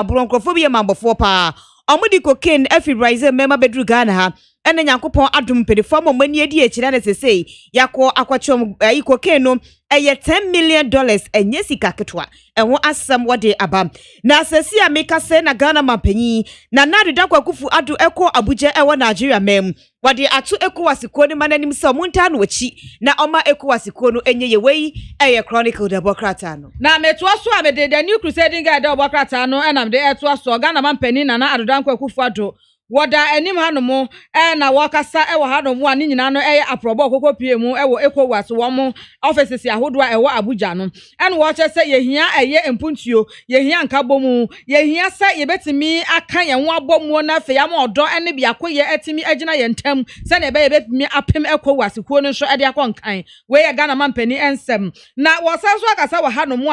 abronkrofo mambofo pa omudi cocaine efi rise mema bedru Ghana ha ene nyankopon adum pedifo mo mani edi ekira na sesei yakọ akwachom cocaine no eye $10 million enye sika ketwa enwo asam wode aba na sesi ameka se na Ghana mampanyi na narida kwakufu adu eko Abuja ewo Nigeria mem wade atu eko wasiko ni mananim se omunta no wachi na oma eko wasiko no enye yewei eye chronicle democrat no na meto so amede the new crusading guy democrat no enam de eto so Ghana mampanyi na adodan kwakufu adu woda enim hanomo na wakasa ewo hanomo ani nyina no aprobo okoko pie mu ewo ECOWAS wo mo offices ahodo ewo Abuja no ene wo che se yehia empuntuo yehia nkabomu yehia se yebetimi aka ye ho abomu na fe ya ma odo ene bia koye atimi agina ye ntam se na yebetimi apem ECOWAS kuo no so ede akonkan we ye Ghana mampani ensem na wo se so akasa wo hanomo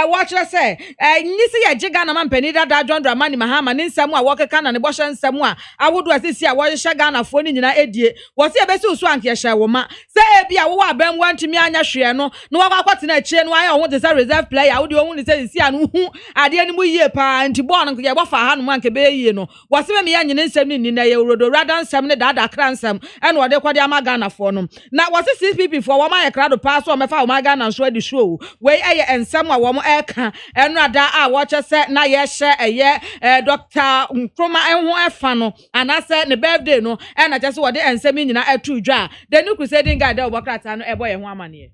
wo che se nyisi ye je Ghana mampani dada John Dramani Mahama ne nsem a wo keka na ne bo hye nsem awodo asisi a wo hye Ghana fo ni nyina edie wo se ebesi usu anke hye wo ma se ebia wo abam wantimi anya hwe no na wo akwatena achie no aye ho de se reserve player wo de wo ni se sisi anu hu ade ni mu yie pa nti ball no ye bofa ha no manke be yie no wo se me ya nyine nsem ni na ye rodo rada nsem ne dada kra nsem ene wo de kwade ama Ghana fo no na wo se CPP fo wo ma ye krado pa so mefa wo ma Ghana so adi show we eye ensem a wo mo eka enu ada a wo che se na ye hye eye Dr. Nkrumah enho efa no anase ne birthday no na chese wode ensemi nyina atu dwa the new crusading guy da obokrata no ebo ye ho amane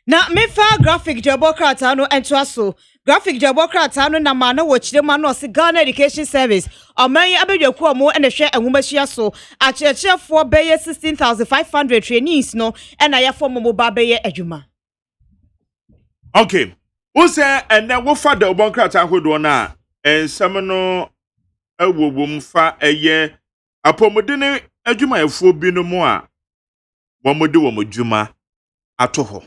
na mefa graphic jabokrata no entoaso graphic jabokrata no na ma na wo chire ma no se Ghana Education Service oman abedwaku omo ene hwe enwomahia so achechefo beye 16500 trainees no na ya form mo ba beye adwuma. Okay, wo se ene wo fa da obokrata hodo na ensem no awowom fa eye apomodene adwuma efo bi no mu a womode womodwuma atoho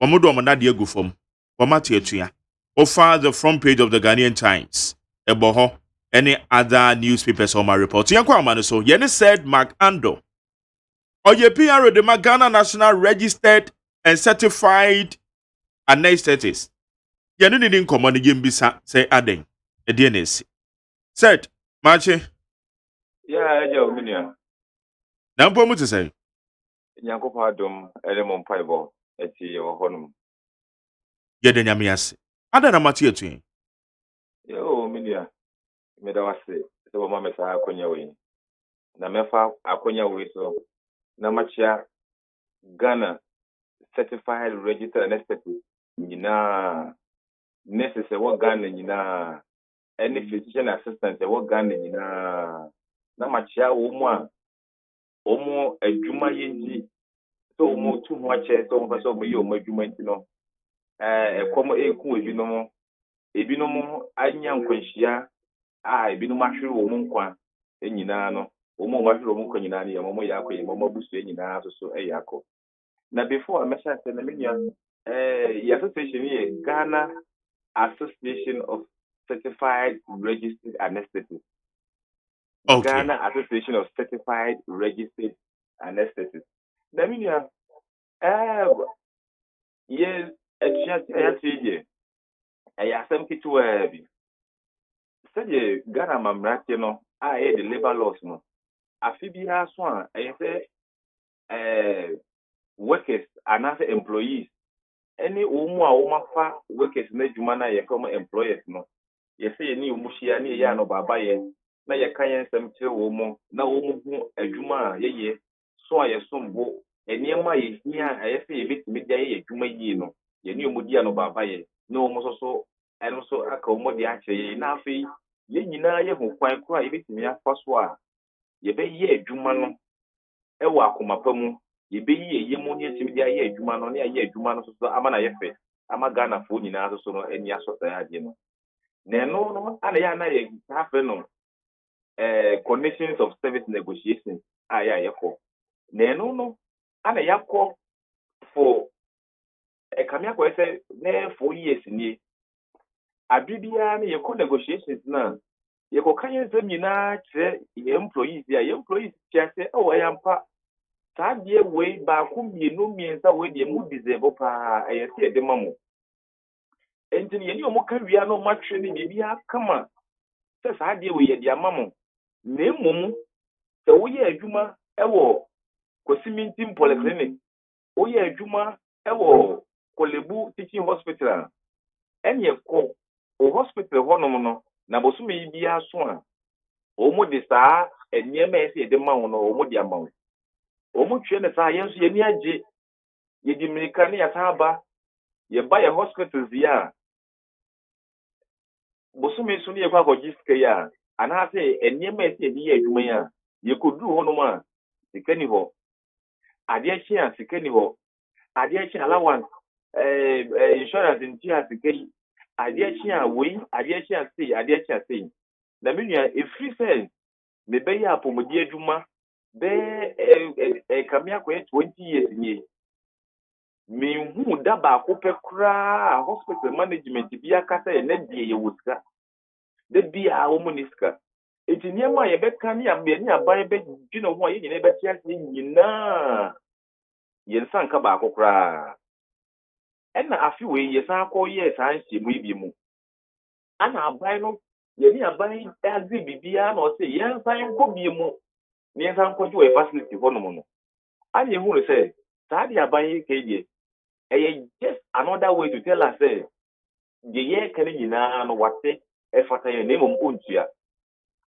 womodo omonade agufom womate atua ofa the front page of the Ghanaian Times eboho any other newspapers on my report yankwa amane so yene said Mark Ando oye PR de Ghana National Registered and Certified Anesthetists yene ni nkomo ne yembisa say aden edienes said Machi. Yeah, Minia. Nampo mu to say. Nyankopa adom elemon paibo eti yo honum. Yede nyame ase. Ada na mate atuen. Yo Minia. Meda wase. So mama sa akonya we. Na mefa akonya we so na machia Ghana Certified Registered Anesthetist nyina nurses e wo Ghana nyina any physician assistant e wo Ghana nyina na machia wo mu a omo adwuma yenti so omo tu ho ache so mo so mo yi omo adwuma nti no ekomo eku ebinom ebinom anya nkwanhia a ebinom ahwere wo mu nkwa enyina no omo ahwere wo mu nkwa nyina ne omo ya akoye omo busu enyina so eyako na before I mentioned na menya association here Ghana Association of Certified Registered Anesthetists. Okay. Ghana Association of Certified Registered Anesthetists. Na menya yes actually asem kitu bi say Ghana mamrate no the labor laws no afi bi ha so a say workers and as employees any umu a umafa workers na dwuma na ye from employers no ye say ni umuhia na ye no baba ye na ye kan ensem kire wo mu na wo mu hu adwuma ye so a ye sombo eniema ye hia ye say ye betimi dia ye adwuma yi no ye ni omudi no baba ye na wo mu so eno so aka omudi a kire ye na afi ye nyina ye hu kwan kura ye betimi afa so a ye be ye adwuma no ewa akomapa mu yebe yi mu ni etimi dia ye adwuma no ne ye adwuma no so ama na ye fe ama Ghana fo nyina so no eni asota ya de no na no ana ya na ye hafe no conditions of service negotiations aya ye ko na no ana ya ko for kamia ko say na 4 years ni adibia na ye ko negotiations na ye ko kan ye nyina kire ye employees ya ye employees chia say o ya mpa sadie we ba ku mienu miensa we de mu deserve pa ayese de mamu enti ye ni omo ka wia no ma hwe ni bibia kama se saa de we ye de amamo na emom se wo ye adwuma ewo Kosimintim Polyclinic wo ye adwuma ewo Kolebu Teaching Hospital enye ko o hospital honom no na bosume yi bia so a omo de saa eniema ese de ma wo no omo de ama wo omo twe ne saa yenso ye ni age ye di mirika ne ya taaba ye ba ye hospitals ya bosume so ne ye kwa kogiska ya ana se eniema ese de ye adwuma ya ye koduru honom a sikani ho ade achi a sikani ho ade achi allowance insurance nti a sikani ade achi a wei ade achi a sei ade achi a sei na menua efri se me be ya apomodi adwuma be kamia ko 20 years ni me hu da ba ko pe kra hospital management bi aka say na die ye wuska de bia wo muniska eti niema ye be kan ya me ni aban be dwino ho ye nyina be tia nyina ye nsan ka ba ko kra enna afi we ye san ko ye san hye mu bi mu ana aban no ye ni aban azi bibia na o se ye nsan ko bi mu ni nsan ko ju e facility ho no no ani hu say saa de aban ye ke die just another way to tell us say the year can nyina no wate e fata ye name ontua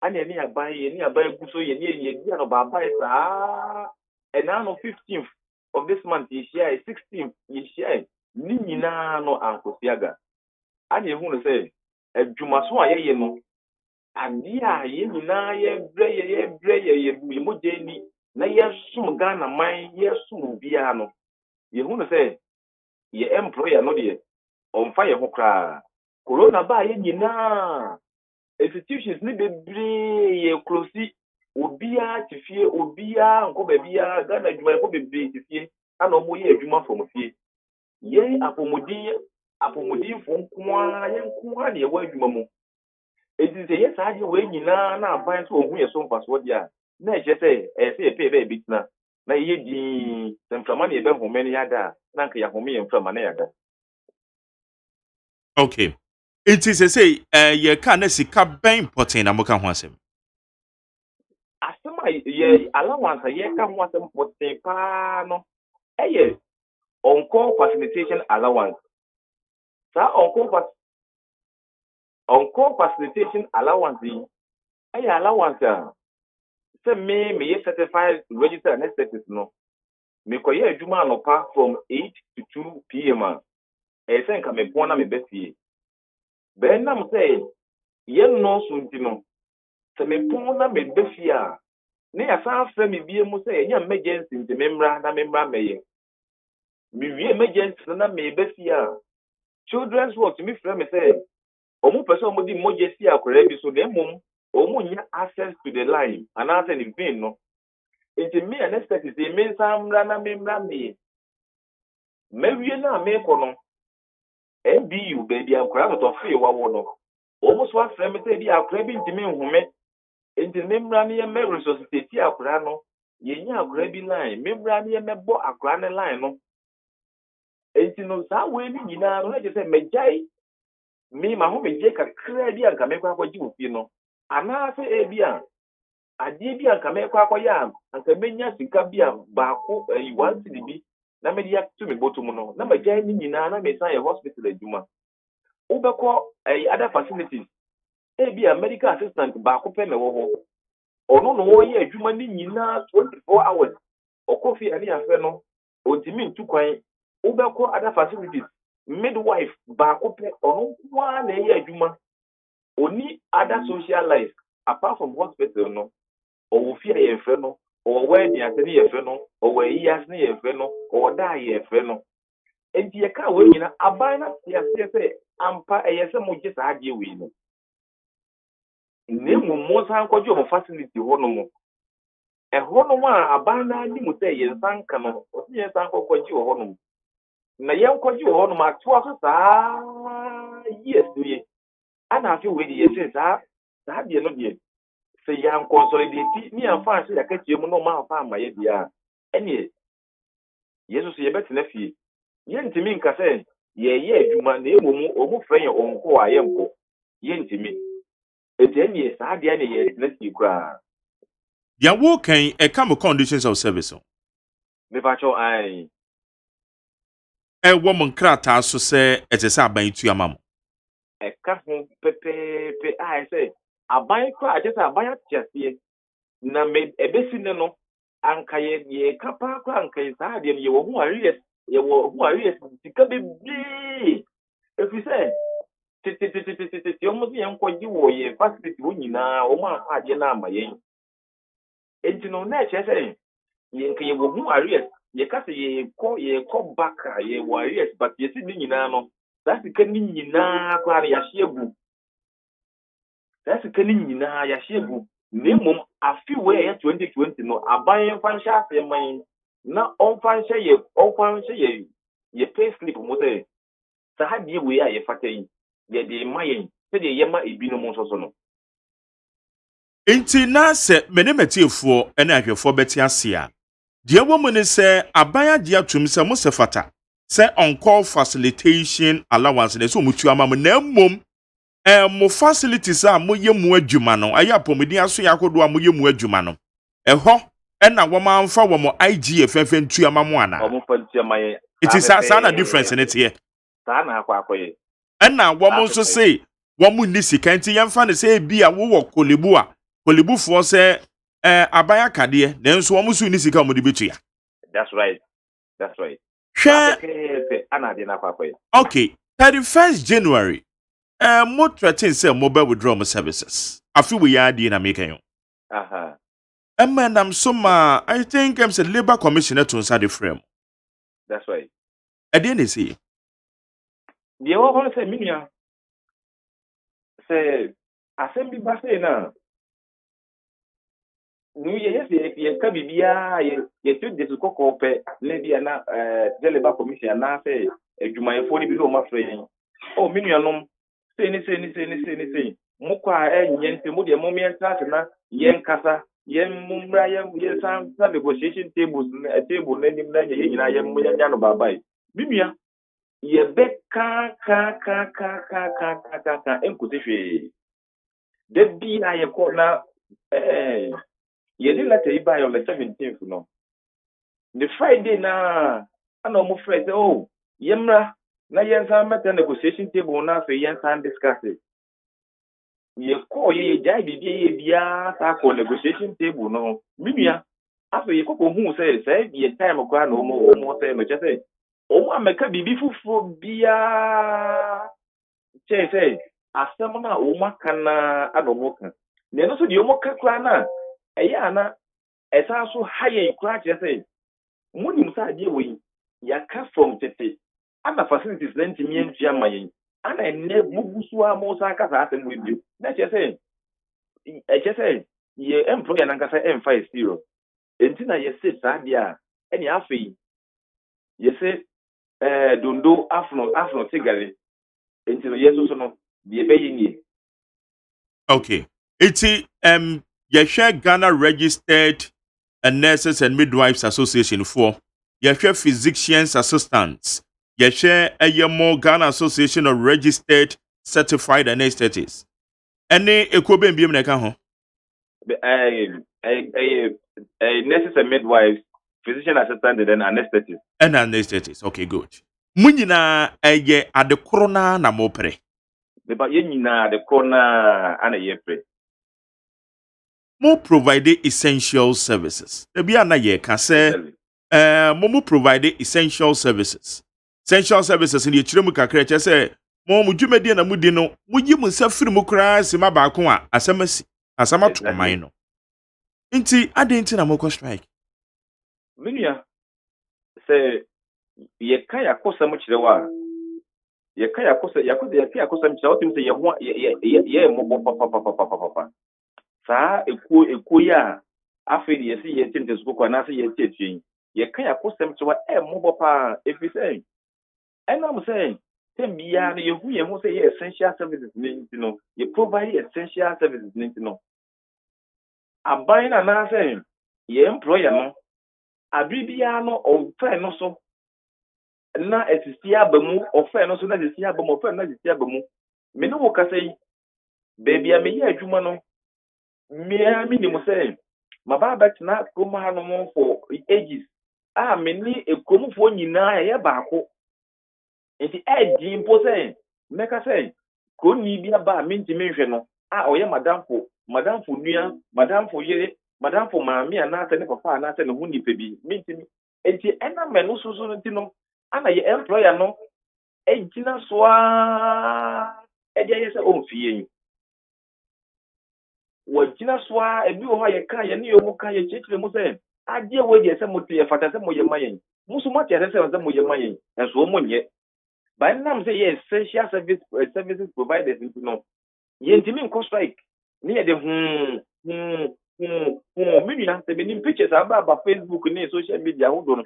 ani ni aban gu so ye dia no baba saa and now no 15th of this month ye share 16th ye share ni nyina no ankosiaga ani hu say adwumaso a ye no ade a ye nyina ye bre ye mo jeni na ye sum Ghana man ye sum bia no ye hu say ye employer no de on fire ho kra corona ba ye nyina institutions ni bebre ye close obia tifie obia nko ba bia Ghana adwuma ko bebre tifie ana mo ye adwuma from fie ye apomodi fo nkoa ye nkoa de ye wa adwuma mu edise ye saa je we nyina na aban so ohun ye so mfaso dia na eje say say pay be bitina na ye di semframa na ye be home ne yada na nka ya home ye mframa na yada. Okay. It is a say, ye can sika ben important na muka ho asem. Asema ye allowance ye ka ho asem poten pa no eye on-call facilitation allowance. Sa on-call facilitation allowance yi eye allowance say me ye certified registered anesthetists no me koye adwuma anopa from 8 to 2 p.m. e say nka me pon na me befie ben nam say ye no so ntino se me pon na me befie a ne ya san afre me bie mu say enya emergency nti memra na memra meye me wie emergency na me befie a children's ward me frɛ me say omu person omu di emergency akora bi so na mum omu nya access to the line and answer the vein no nti me anesthetic say me samra na memra me wie na me ko no MBU baby akora to free wa wo no omu so afre me say bi akora bi ntimi nhume nti memra ne ye me resuscitate akora no ye nya akora bi line memra ne ye mebo akora ne line no nti no saa we ni nyina no na je say mejai me ma ho meje kakra bi anka me kwa kwaji ofie no ana se e bi a ade bi anka me kwa ya anka menya sika bi a baako 1 cedi bi na me dia to me botum no na mejai ni nyina na me san ye hospital adwuma ubekọ other facilities e bi a medical assistant baako pe na wo ho ono no wo ye adwuma ni nyina 24 hours okofi ani afa no ontimi ntu kwan ubekọ other facilities midwife baako pe ono kwa na ye adwuma oni other social life apart from hospital no owo fi ye fẹ no owo wedding atene ye fẹ no owo iyas ne ye fẹ no owo da ye fẹ no enti ye ka we nyina aban na se se ampa eyese mo je sa ade we no ne mo san kwajo mo facility ho no mo e ho no ma aban na ni mo se ye nsan ka no o se ye nsan kwajo ho no na ye kwajo ho no ma to aso saa yes ye ana afi we ye se saa de no de se yan consolidate ni amfa se ya katie mu no ma afa amaye bia ene yesu se ye betena fie ye ntimi nka se ye adwuma na emu omu frɛ yɛ onko a yɛnkɔ yɛntimi ɛtɛni saa deɛ ne yɛ na si kura Ya wo kan come conditions of service. me pa cho ai Wo mon krata so se etese aban tu ama mo. ɛka ho pɛpɛɛpɛ a sɛ aban kora agye sɛ aban atiaseɛ na me ebesi ne no anka ye kapa kora anka yɛ saa deɛ no yɛwɔ ho areas yɛwɔ ho areas sika bebree efi sɛ tete ɔmo sɛ yɛnkɔgye wɔ yɛ facility hɔ nyinaa ɔmo amfa agye no ama yɛn enti no na ɛkyerɛ sɛ yɛnka yɛwɔ ho areas yɛka sɛ yɛkɔ back a yɛwɔ areas but yɛsi ne nyinaa no saa sika ne nyinaa koraa no yɛahye agu saa sika ne nyinaa yɛahye agu na mmom afe wei a ɛyɛ 2020 no aban mfa nhyɛ aseɛ man na ɔmfa nhyɛ yɛ pay slip mu sɛ saa deɛ wei a yɛfata yi yɛde ma yɛn sɛdeɛ yɛma ebinom nso so no Inti na se mene metiefoɔ ene ahwɛfoɔ bɛte ase a deɛ wɔ mu ne sɛ aban agye atum sɛ mo se fata sɛ on-call facilitation allowance ne so mutu ama mo na mmom mo facilities a mo ye mu adwuma no ayi apomudi aso yakodo a mo ye mu adwuma no ɛhɔ ɛna wɔn amfa wɔn IG efefe ntu ama mo ana ɔmo fa ntua ma yɛn it is saa na difference ne teɛ saa na akɔyɛ ɛna wɔn nso say wɔn ni sika nti yɛmfa ne sɛ bi a wowɔ kolebu a kolebufoɔ sɛ aban akadeɛ nanso wɔn nso ni sika wɔn de betua. That's right. Hwɛ ana de na akɔyɛ okay 31st January mo threaten say mobile withdrawal services afi we ya di na make you aha nam so ma I think I'm say labor commissioner to inside the frame. That's right. At the end they say deɛ wɔ hɔ sɛ minua sɛ asɛm bi ba sɛ na no yɛ ka bibia yɛ to de kɔkɔ pɛ na bia na the labor commission na sɛ adwumayɛfoɔ ne bi no ma frɛ yɛn o minua nom sɛ ni mo kwa ɛnyɛ nti mo deɛ mo miɛntra se na yɛn kasa yɛn mummra yɛn san negotiation table na nim na yɛ nyinaa yɛn mo yɛnya no baabae minua yɛbɛka ka enkote hwee da bi a yɛkɔ na yɛde letter yi ba yɛ on the 17th no the Friday na ana ɔmo frɛ sɛ oh yɛmmra na yɛnsan mɛta negotiation table na afei yɛnsan discuss it yɛkɔɔ yɛgyae biribi yɛ biara saa kɔ negotiation table no minua afei yɛkɔkɔ huu sɛ saa yɛ time koraa na ɔmo sɛ no kyɛ sɛ ɔmo amɛka biribi foforɔ biara kyɛn sɛ asɛm no a ɔmo aka na ana ɔmo ka na ɛno nso deɛ ɔmo ka koraa na ɛyɛ ana ɛsan so ha yɛn koraa kyerɛ sɛ monim sɛ adeɛ wɔ yi yɛaka from tete ana facilities na ntumi antua ma yɛn ana ɛnɛ mugu so a mo san ka saa asɛm wɔ bio na kyerɛ sɛ yɛ employer nankasa ɛmfa yɛ serious enti na yɛse saa deɛ a ɛne afei yɛse dondo afono tigare enti no yɛso so no deɛ ɛbɛyɛ nie okay iti yɛhwɛ Ghana Registered Nurses and Midwives Association for yɛhwɛ Physicians Assistants yɛhwɛ ɛyɛmɔ Ghana Association of Registered Certified Anesthetists ɛne ekobe mbiem na ɛka ho nurses and midwives, physician assistant, and then anesthetists. And anesthetists, okay, good. Munyina eye ade corona na mopre. But yenina the corona and a yepre. Mo provide essential services. Ebi ana ye ka say mo provide essential services. Essential services in the chiremu kakra che say mo dwumadi na mudi no muyi mu safiri mu kra se ma ba ko a asamasi asama to man no. Nti ade nti na mo ko strike. Minia say ye kan yakosam kirewa ye kan yakosam yakosam kirewa tim say ye ho ye mo papa saa ekuo ya afi ye si ye tim tesu ko na say ye tietui ye kan yakosam kirewa mo papa efi say enam say tembia na ye hu ye ho say ye essential services ni no ye provide essential services ni no aban na say ye employer no abibia no on fair no so na esisi abamu ofa no so na esisi abamu ofa na esisi abamu me no wo kasa yi baby a me yi adwuma no me a me ni mo say ma ba betna kuma ha no mo for ages me ni ekromfo nyina ye baako enti edi mpo say meka say ko ni bi aba me ntimi nhwe no oye madamfo nua madamfo yere madamfo maami anase ne papa anase ne hu nipa bi me ntimi enti ena me no so no ntino ana ye employer no ejina so edia yese onfie yi wajina so ebi wo ha ye ka ye ne yo mu ka ye chechire mu se ade wo ye se mutu ye fata se mo ye mayen musu mate se se mo ye mayen enso mo nye ba nam se ye essential services providers no ye ntimi nko strike ni ye de minua se benim pictures aba Facebook ni social media ho do no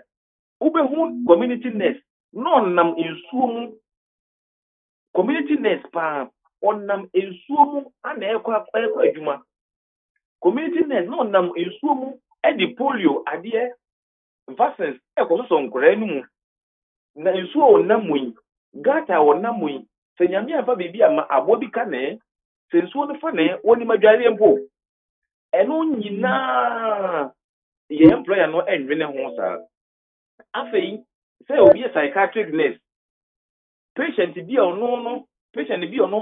ube hu community nurse no nam ensuo mu community nurse pa onam ensuo mu ana ekwa adwuma community nurse no nam ensuo mu e polio ade vaccines so nkora nu mu na ensuo onam mu gata onam mu se nyame afa bebi ama abo bi ka ne se ensuo no fa ne woni madware mpo eno nyina ye employer no enwene ho sa afei say obi a psychiatric nurse patient bi ono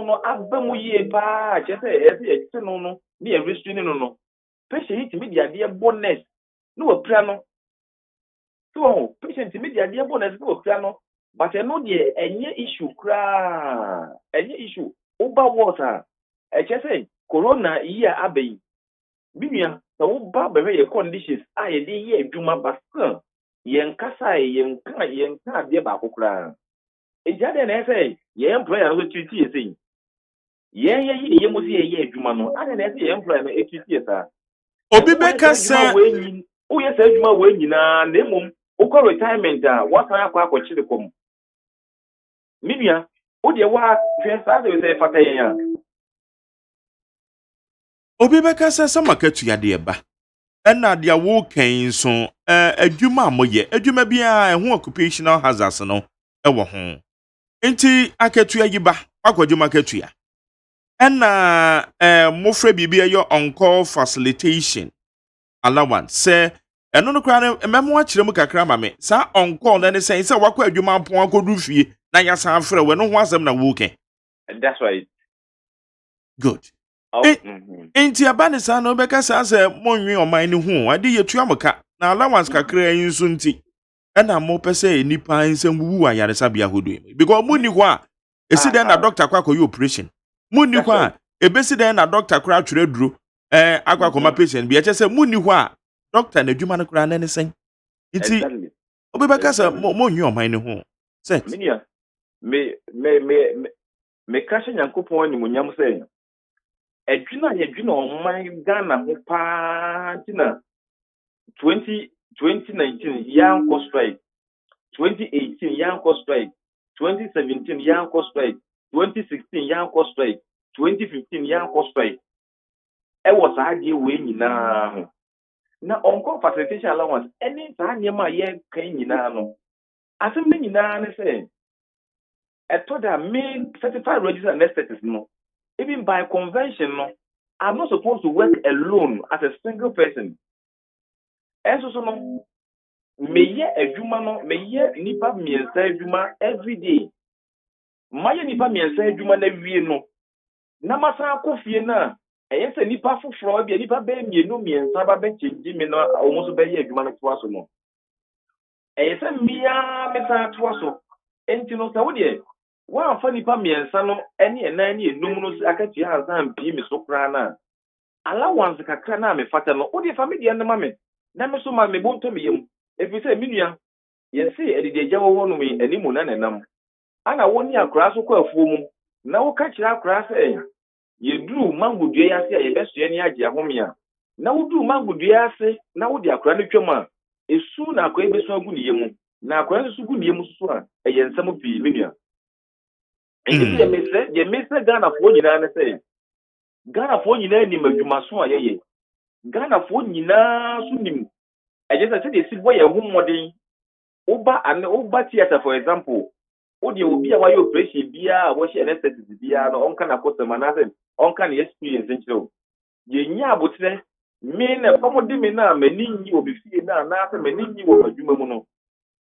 no abamu ye pa che say ese no ni e restrain no patient it media de bonus no opra no so patient media de bonus no opra no but no de enye issue kra enye issue oba water che say corona yi abai binua so oba be ye conditions ye de ye adwuma basa yen kasa yen ka de ba kokura ejade na say ye employer no treat ye say ye mo say ye adwuma no ade na say ye employer no treat ye sa obi be kasa o ye say adwuma we nyina na emom ukọ retirement what akwa akọchire kom minua o de wa hwe sa de say fata yen ya obi be kasa sama katu ya de ba na dia wo kan so adwuma amoye adwuma bia ho occupational hazards no wo ho enti akatua yiba akwadwuma akatua na mofra bibia yo on call facilitation allowance say eno no kra no memo akire mu kakra ma me sa on call na ne say wakwa adwuma pon akodu fie na ya san frɛ we no ho asɛm na wo kan. That's right. Good. Enti abane sa no be kasa sɛ monwe oman ne hu ade yetu amoka na allowance kakra yin so nti na mo pese nipa nsɛm wuwu ayaresa bia hodo because munni ho a esi den na doctor kwa koyi operation munni ho a ebesi den na doctor kra atwere duro akwa koma patient bia kyese munni ho a doctor na adwuma no kra na ne sen nti obeba kasa monwe oman ne hu set minia me kashe nyankopon ni munyam sɛ edwina oman Ghana ho pa tina 2019 yanko strike 2018 yanko strike 2017 yanko strike 2016 yanko strike 2015 yanko strike was ade we nyina ho na onko facilitation allowance any saa nyema ye kan nyina no asem ne nyina ne say eto da me certified registered anesthetists no even by convention no I'm not supposed to work alone as a single person. And so no meye adwuma no meye nipa miensa adwuma every day. Maye nipa miensa adwuma na wie no. Na masa akofie na eyese nipa foforo bia nipa be mienu miensa ba be change me no almost be ye adwuma no to aso no. Eyese mia meta to aso. Enti no sa wo de wa fa nipa miensa no ene enan ne enum no akatua ansan bi me so kra na allowance kakra na me fata no wo de family na ma me na me so ma me bonto me yem efi say minua ye say edide agya wo no me animu na nanam ana woni akra so kwa afuo mu na wo ka kira akra say ye duru mango dua ya se ye beso ne agye ahome a na wo duru mango dua ya se na wo de akra no twam a esu na akra beso agu ne yemu na akra so gu ne yemu so a eye nsam pi minua enti ye mese Ghana fo nyina na say Ghana fo nyina ni madwuma so a ye Ghana fo nyina so nim eje se de si boye hu modin Uba theater, for example, Odi obi a wayɛ operation biara a wɔhyɛ anesthetic biara no ɔnka na kɔsɛm anaasɛ ɔnka na experience nkyerɛ wo yɛnya abotire me na fam de me na m'ani nyi wɔ me fie na anaasɛ m'ani nyi wɔ m'adwuma mu no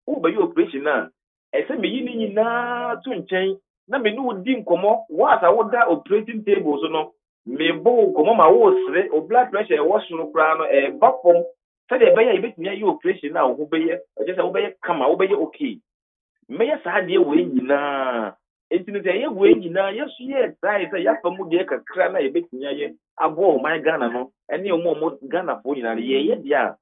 wobɛyɛ operation a ɛsɛ meyi ne nyinaa to nkyɛn na me ne wo di nkɔmmɔ woasa woda operating table so no mebɔ wo nkɔmmɔ ma wosere o blood pressure ɛwɔ so no koraa no ɛba fam sɛdeɛ ɛbɛyɛ a yɛbɛtumi ayɛ operation a wo ho bɛyɛ ɛkyɛ sɛ wobɛyɛ kama wobɛyɛ okay mɛyɛ saa deɛ wei nyinaa enti no sɛ ɛyɛ wei nyinaa yɛso yɛ trae sɛ yɛafa mu deɛ kakra na yɛbɛtumi ayɛ aboa ɔman Ghana no ɛne ɔmo Ghanafoɔ nyinaa no yɛyɛ deɛ a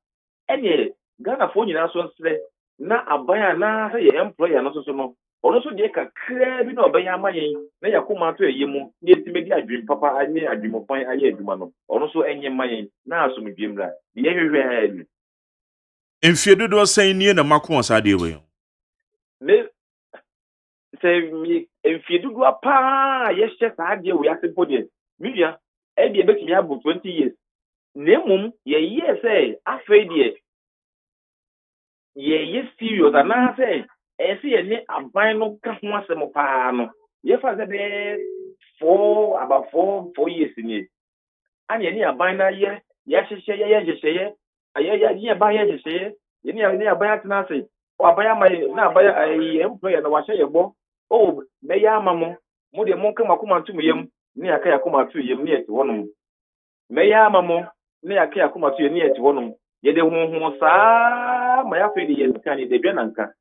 ɛneɛ Ghanafoɔ nyinaa so nsrɛ na aban a na sɛ yɛ employer no so no ɔno so deɛ kakra bi na ɔbɛyɛ ama yɛn na yɛakoma ato ɛyɛ mu na yɛtumi de adwene papa ne adwemɔpan ayɛ adwuma no ɔno so ɛnyɛ ma yɛn na asomdwe mmra deɛ yɛhwehwɛ ni mfie dodoɔ sɛn nie na mako saa deɛ wei ne sɛ mfie dodoɔ paa yɛhyɛ saa deɛ wei ase mpo deɛ media ɛdeɛ bɛtumi abo 20 years na mmom yɛyɛ sɛ afei deɛ yɛyɛ serious anaasɛ ɛsɛ yɛne aban no ka ho asɛm paa no yɛfa sɛ bɛyɛ 4 years nie ane yɛne aban no yɛhyehyɛ yɛyɛ nhyehyɛeɛ yɛne aban yɛ nhyehyɛeɛ yɛne aban atena ase aban ama na aban employer na wahyɛ yɛbɔ mɛyɛ ama mo deɛ monka makoma ntom yam ne yɛaka yɛakoma ato yam ne yɛte hɔnom mɛyɛ ama mo ne yɛaka yɛakoma ato yam ne yɛte hɔnom yɛde honhom saa ma yɛafei de yɛnka ne yɛde dwa nanka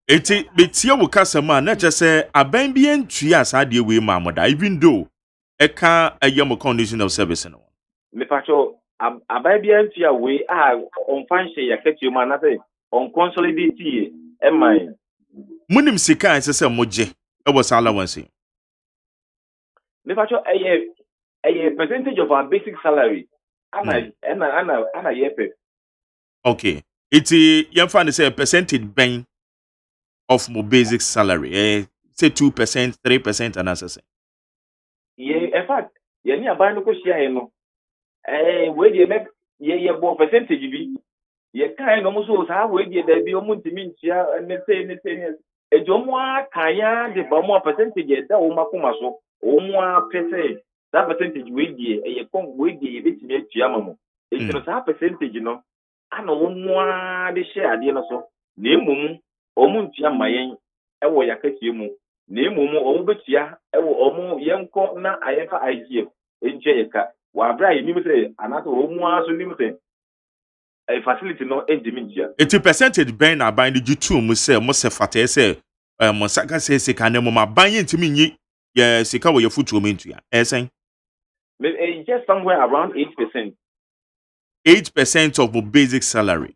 eti betie wo kasɛm a na kyɛ sɛ aban bi antua saa deɛ wei ma amoda even though ɛka ɛyɛ mo condition of service no mepakyɛ aban bi antua wei a ɔmfa nhyɛ yɛakatua mu anaasɛ ɔnconsolidate yɛ ɛman munim sika a ɛsɛ sɛ mogye ɛwɔ saa allowance mepakyɛ ɛyɛ percentage of our basic salary ana yɛpɛ okay iti yɛmfa ne sɛ percentage bɛn of my basic salary say 2% 3% and as in fact yɛne aban no kɔhyia yɛ no wei deɛ yɛbɔ percentage bi yɛkae no mo so saa wei deɛ da bi ɔmo ntimi ntua ne sɛ ɛgye ɔmo aka ya de ba ɔmo a percentage ɛda ɔmo akoma so ɔmo a pɛ sɛ saa percentage wei deɛ ɛyɛ kɔn wei deɛ yɛbɛtumi atua ama mo ɛnti no saa percentage no ana ɔmo a de hyɛ adeɛ no so na mmom ɔmo ntua ma yɛn ɛwɔ yɛakatua mu na mmom ɔmo bɛtua ɛwɔ ɔmo yɛnkɔ na ayɛfa IGF ntua yɛka wabra yɛ nim sɛ anaasɛ ɔmo a so nim sɛ facility no ɛntimi ntua eti percentage bɛn na aban de gye tu mu sɛ mo sɛ fatɛ sɛ mo saka sɛ sika na mo ma ban yɛ ntimi nyi yɛ sika wɔ yɛ futuo mu ntua ɛsɛn just somewhere around 8%. 8% of my basic salary.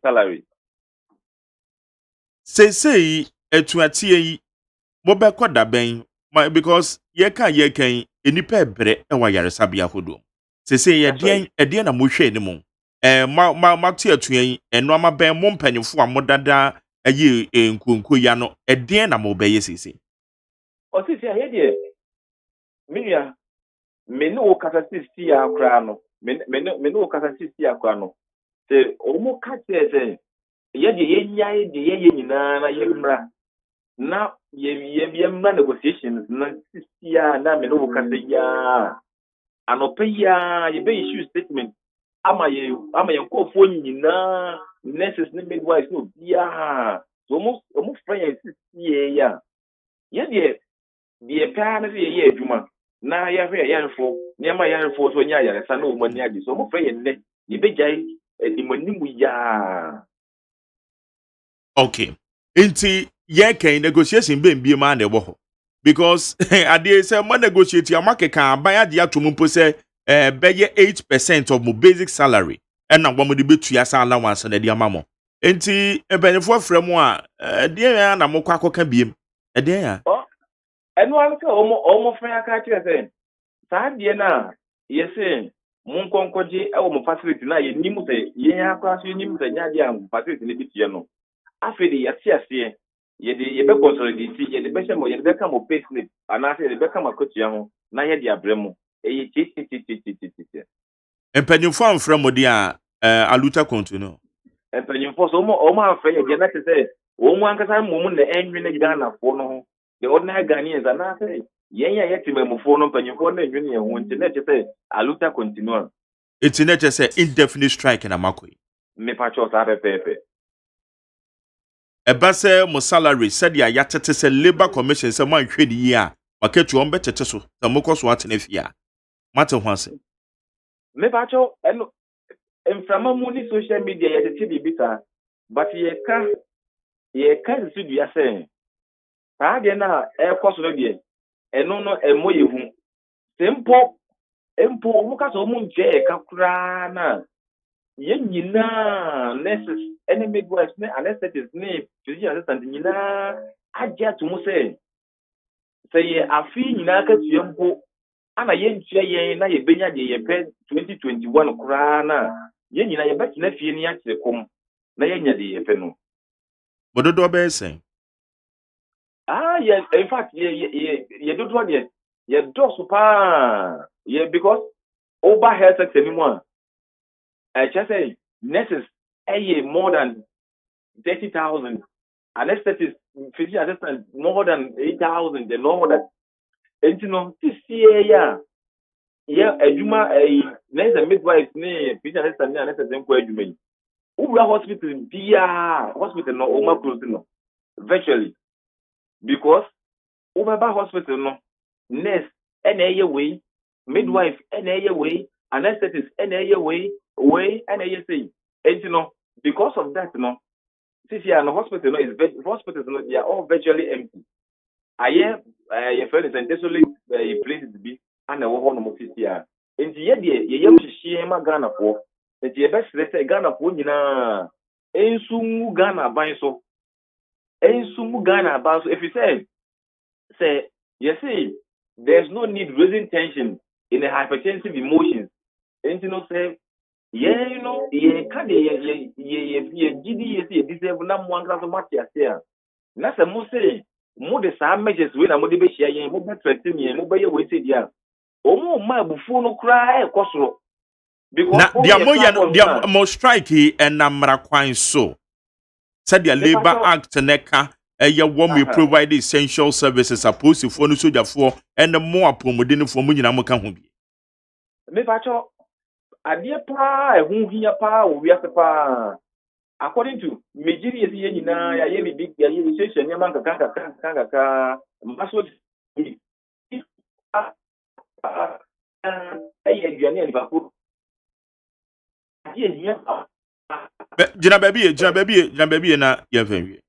Say etuatie yi mo be kwada ben because ye kan enipa ebre e wa yaresa bia hodo. Say ye den na mo hwe ni mo. Ma te atua yi eno ama ben mo mpanyefo a mo dada ayi nkonko ya no den na mo be ye sese. O sisi aye de minia me no kasasisi akra no me no kasasisi akra no se o mo ka te se ye de yenyae de ye nyina na ye mra na ye mra negotiations na sisi a na me no kasa ya anope ya ye be issue statement ama ye nkofo nyina nurses ne midwives no bia so mo friend sisi ya ye de pa na ye adwuma na ya hwe yarefo niam yarefo so nya yaresa na o mani ade so mo frɛ nne ye begyae dimanimu ya okay inti ye kan negotiation be mbie ma na ebo ho because ade say mo negotiate amakeka aban ade atom mpo say beye 8% of my basic salary and na wo de betua sa allowance na de amamo inti ebenefo frɛ mo a de ya na mo kwa akoka biem de ya eno an ka omo frɛ aka kire sɛ saa de na yɛsɛ mun konkoje ɛwɔ mo facility na yɛ nim sɛ yɛn akwa so nim sɛ nya de am facility ne bitie no afedi yɛte ase yɛde yɛbɛ consolidate yɛde bɛ hyɛ mo yɛde bɛ ka mo pay slip anaasɛ yɛde bɛ ka mo kotua ho na yɛ de abrɛ mo ɛyɛ titi empanimfo amfrɛ mo de a aluta continue mpanyinfo so omo afɛ yɛ gye na te sɛ omo ankasa mom na enwene Ghana fo no ho the ordinary Ghanaians ana sɛ yɛn a yɛte mamufo no mpanyinfo na enwene yɛn ho nti na te sɛ aluta continua It's not just an indefinite strike in Amakwe. me pacho sa pepepe Ebase mo salary said ya yatete se labor commission se man hwedi yi a maketu on betete so se mokoso atene fia mate ho ase me pacho eno mframa mu ni social media yɛtete bibisa but yɛka su dua sɛ saa deɛ na ɛkɔ so no deɛ ɛno no ɛmɔ yɛ hu simple empo omu ka so omu nje ka kura na yɛn nyinaa nurses ɛne midwives ne anesthetists ne physician assistant nyinaa agye ato mu sɛ yɛ afi nyinaa ka tua mpo ana yɛntua yɛn na yɛbɛnya deɛ yɛpɛ 2021 koraa na yɛn nyinaa yɛbɛtena fie ne yɛakyerɛ kɔm na yɛnya deɛ yɛpɛ no bododo be sen in fact yɛ dodoɔ deɛ yɛ dɔso paa yɛ because over health sector ni mu a just say nurses more than 30,000 anesthetists physician assistants more than 8,000 and all that and you know this year adwuma nurse and midwives ne physician assistants ne anesthetists ko adwuma yi ura hospital bia hospital no o ma close no virtually because over hospital no nurse ene way midwife ene way anesthetist ene way ene say and you know because of that no this year no hospital no is hospitals no they are all virtually empty aye your friend is desolate places be and na wo no mo this year and ye yam hihie ma Ghana for and ye best say Ghana for nyina ensumu Ghana ban so if you say you see there's no need raising tension in a hypertensive emotions and you know say you know ye ka de ye gidi ye deserve na mo anka so mati ase na se mo say mo de sa measures we na mo de be hia yen mo be threaten yen mo be ye we say dia o mo ma bufu no kra e kosoro because na dia mo strike and namra kwan so said the labor act neka eye wo me provide essential services supposed for no soldier for and more promodin for mo nyina mo ka ho bi me pacho adie pa ehun hia pa wo wiase pa according to Mejiri ye nyina ya ye big ya ye session ya manka kaka maso aduane ani ba ko adie hia jina baby na ye fanwie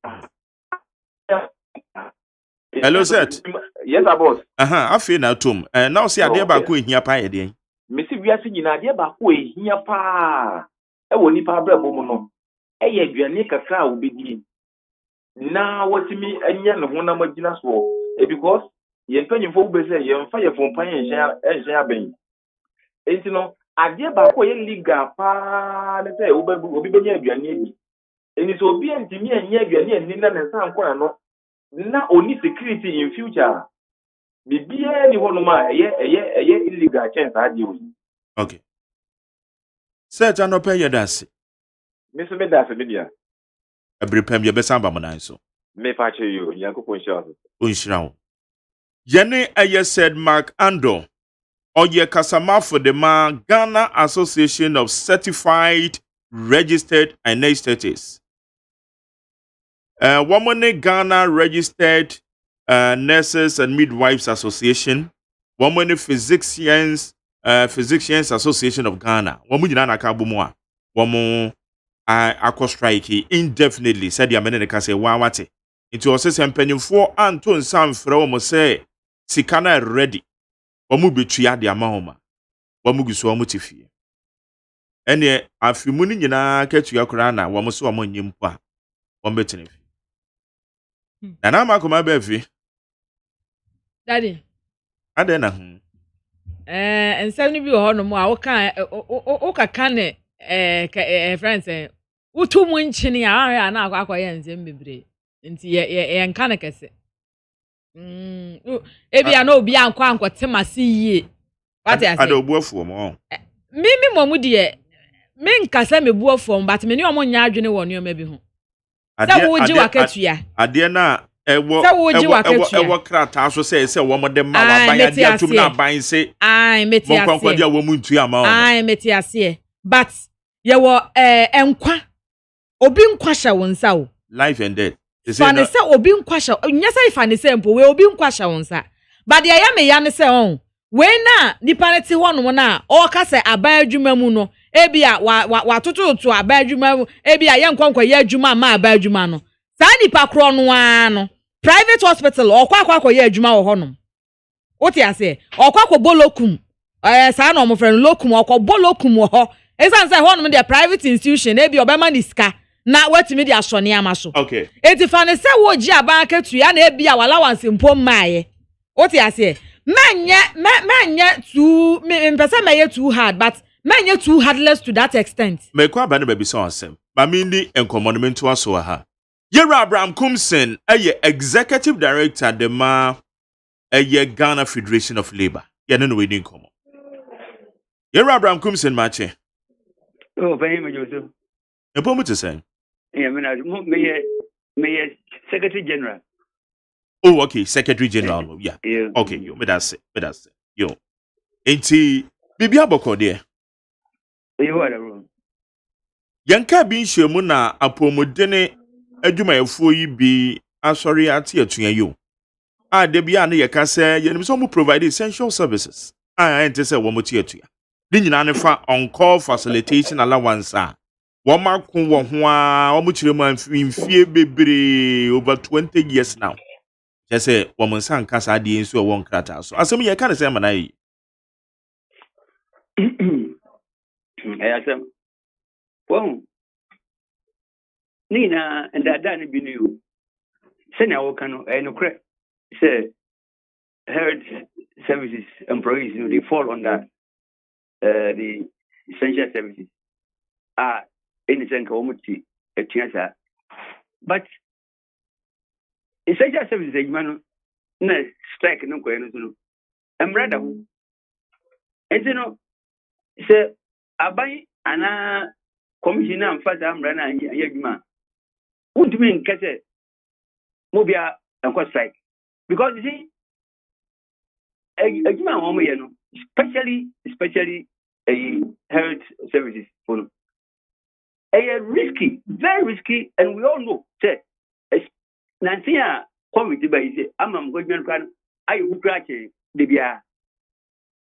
hello set yes boss afi na tom now see ade ba ko ehia pa ye den mesi wiase nyina ade ba ko ehia pa e woni pa brabo mu no eye aduane kakra wo bedi na watimi anya ne ho na magina so because ye mpanyimfo wo be say ye mfa ye fompan enhye aben enti no ade ba ko ye legal pa ne say obi benya aduane bi eni so obi antimi anya aduane ani na ne nsa nkora no na oni security in future bibia ni hono ma eye illegal chance ade wo okay set anope ye dase me so me dase media abrepam ye besa ba monan so me pa che yo yakopon sha onhira wo yene eye said Mark Ando oye kasama for the Ghana Association of Certified Registered Anesthetists woman Ghana Registered Nurses and Midwives Association woman Physicians Association of Ghana woman nyina na ka bomu a woman akọ strike indefinitely said the amene ka say wa wate into osese mpanyimfo anto nsam frɛ wo mo say sika na ready womu betua de amahoma womu guso womu tifie ene afimu ni nyina ka tua kora na womu so womu nyimpo a womu betene fi na ma koma ba fi daddy ade na ensem ni bi ho no mo a wo ka ne friends utu mu nchini a na akwa ye nsem bebre nti ye nka ne kese ebi ya na obi anko temase yie wate ase ade obuafu mo mimi momu de men kasa me buo form but me ni omo nya adwene wo ne o ma bi ho sa wo ji wakatua ade na ewo krata so say wo mo de ma wa ban ade atum na ban se ai meti ase mo kwankwa dia wo mu ntua ama o ai meti ase but ye wo enkwa obi nkwa hya won sa o life and death fane se obi nkwa hya nya say fane se mpo we obi nkwa hya won sa but ye ya me ya ne se on we na nipa ne te ho no na o ka se aban adwuma mu no ebia wa tototo aban adwuma mu ebia ye nkwankwa ye adwuma ma aban adwuma no sa nipa kro no ano private hospital okwa ye adwuma wo honom wote ase okwa bolokum sa na omofren lokum okwa bolokum wo ho esan say honom de private institution ebia obema ni sika na watimi de asone amaso okay etifane se wo ji aban akatu ya na ebia walawanse mpom maaye wote ase menye too mpesa meye too hard but menye too hardless to that extent me kwa ba ne ba bi so asem ba mi ndi enkomonomentu aso ha Yera Abraham Kumsen eye executive director de ma eye Ghana Federation of Labor ye no we din komo Yera Abraham Kumsen mache oh very much so e po mu te say yeah me secretary general. Oh, okay, Secretary General. Yeah. Okay, yo, me that's it. Yo. Enti Bibi aboko de. You are wrong. Yanka bi nhwemu na apomodene adwumayefo yi bi asori ate atua yo. A de bia na yeka se yenim so mu provide essential services. Ente se wo mo tie atua. Ni nyina ne fa on call facilitation allowance a. Wo makon wo ho a wo mo kire mu amfie bebre over 20 years now. Just say woman san kasa di nso won krata so asem ye kan say manai Asem won ni na ndada ne bi nu se na wo kan no kre say health services employees they fall under the essential services anything ka wo muti etia but essential services ejuma na strike no ko eno no emrada ho enti no se abai ana commissioner amfasa amra na ejuma untumi nkese mobia enko strike because you see ejuma wo mo ye no especially health services for risky, very risky, and we all know say Nantia committee by say amam government can I who crack the bia.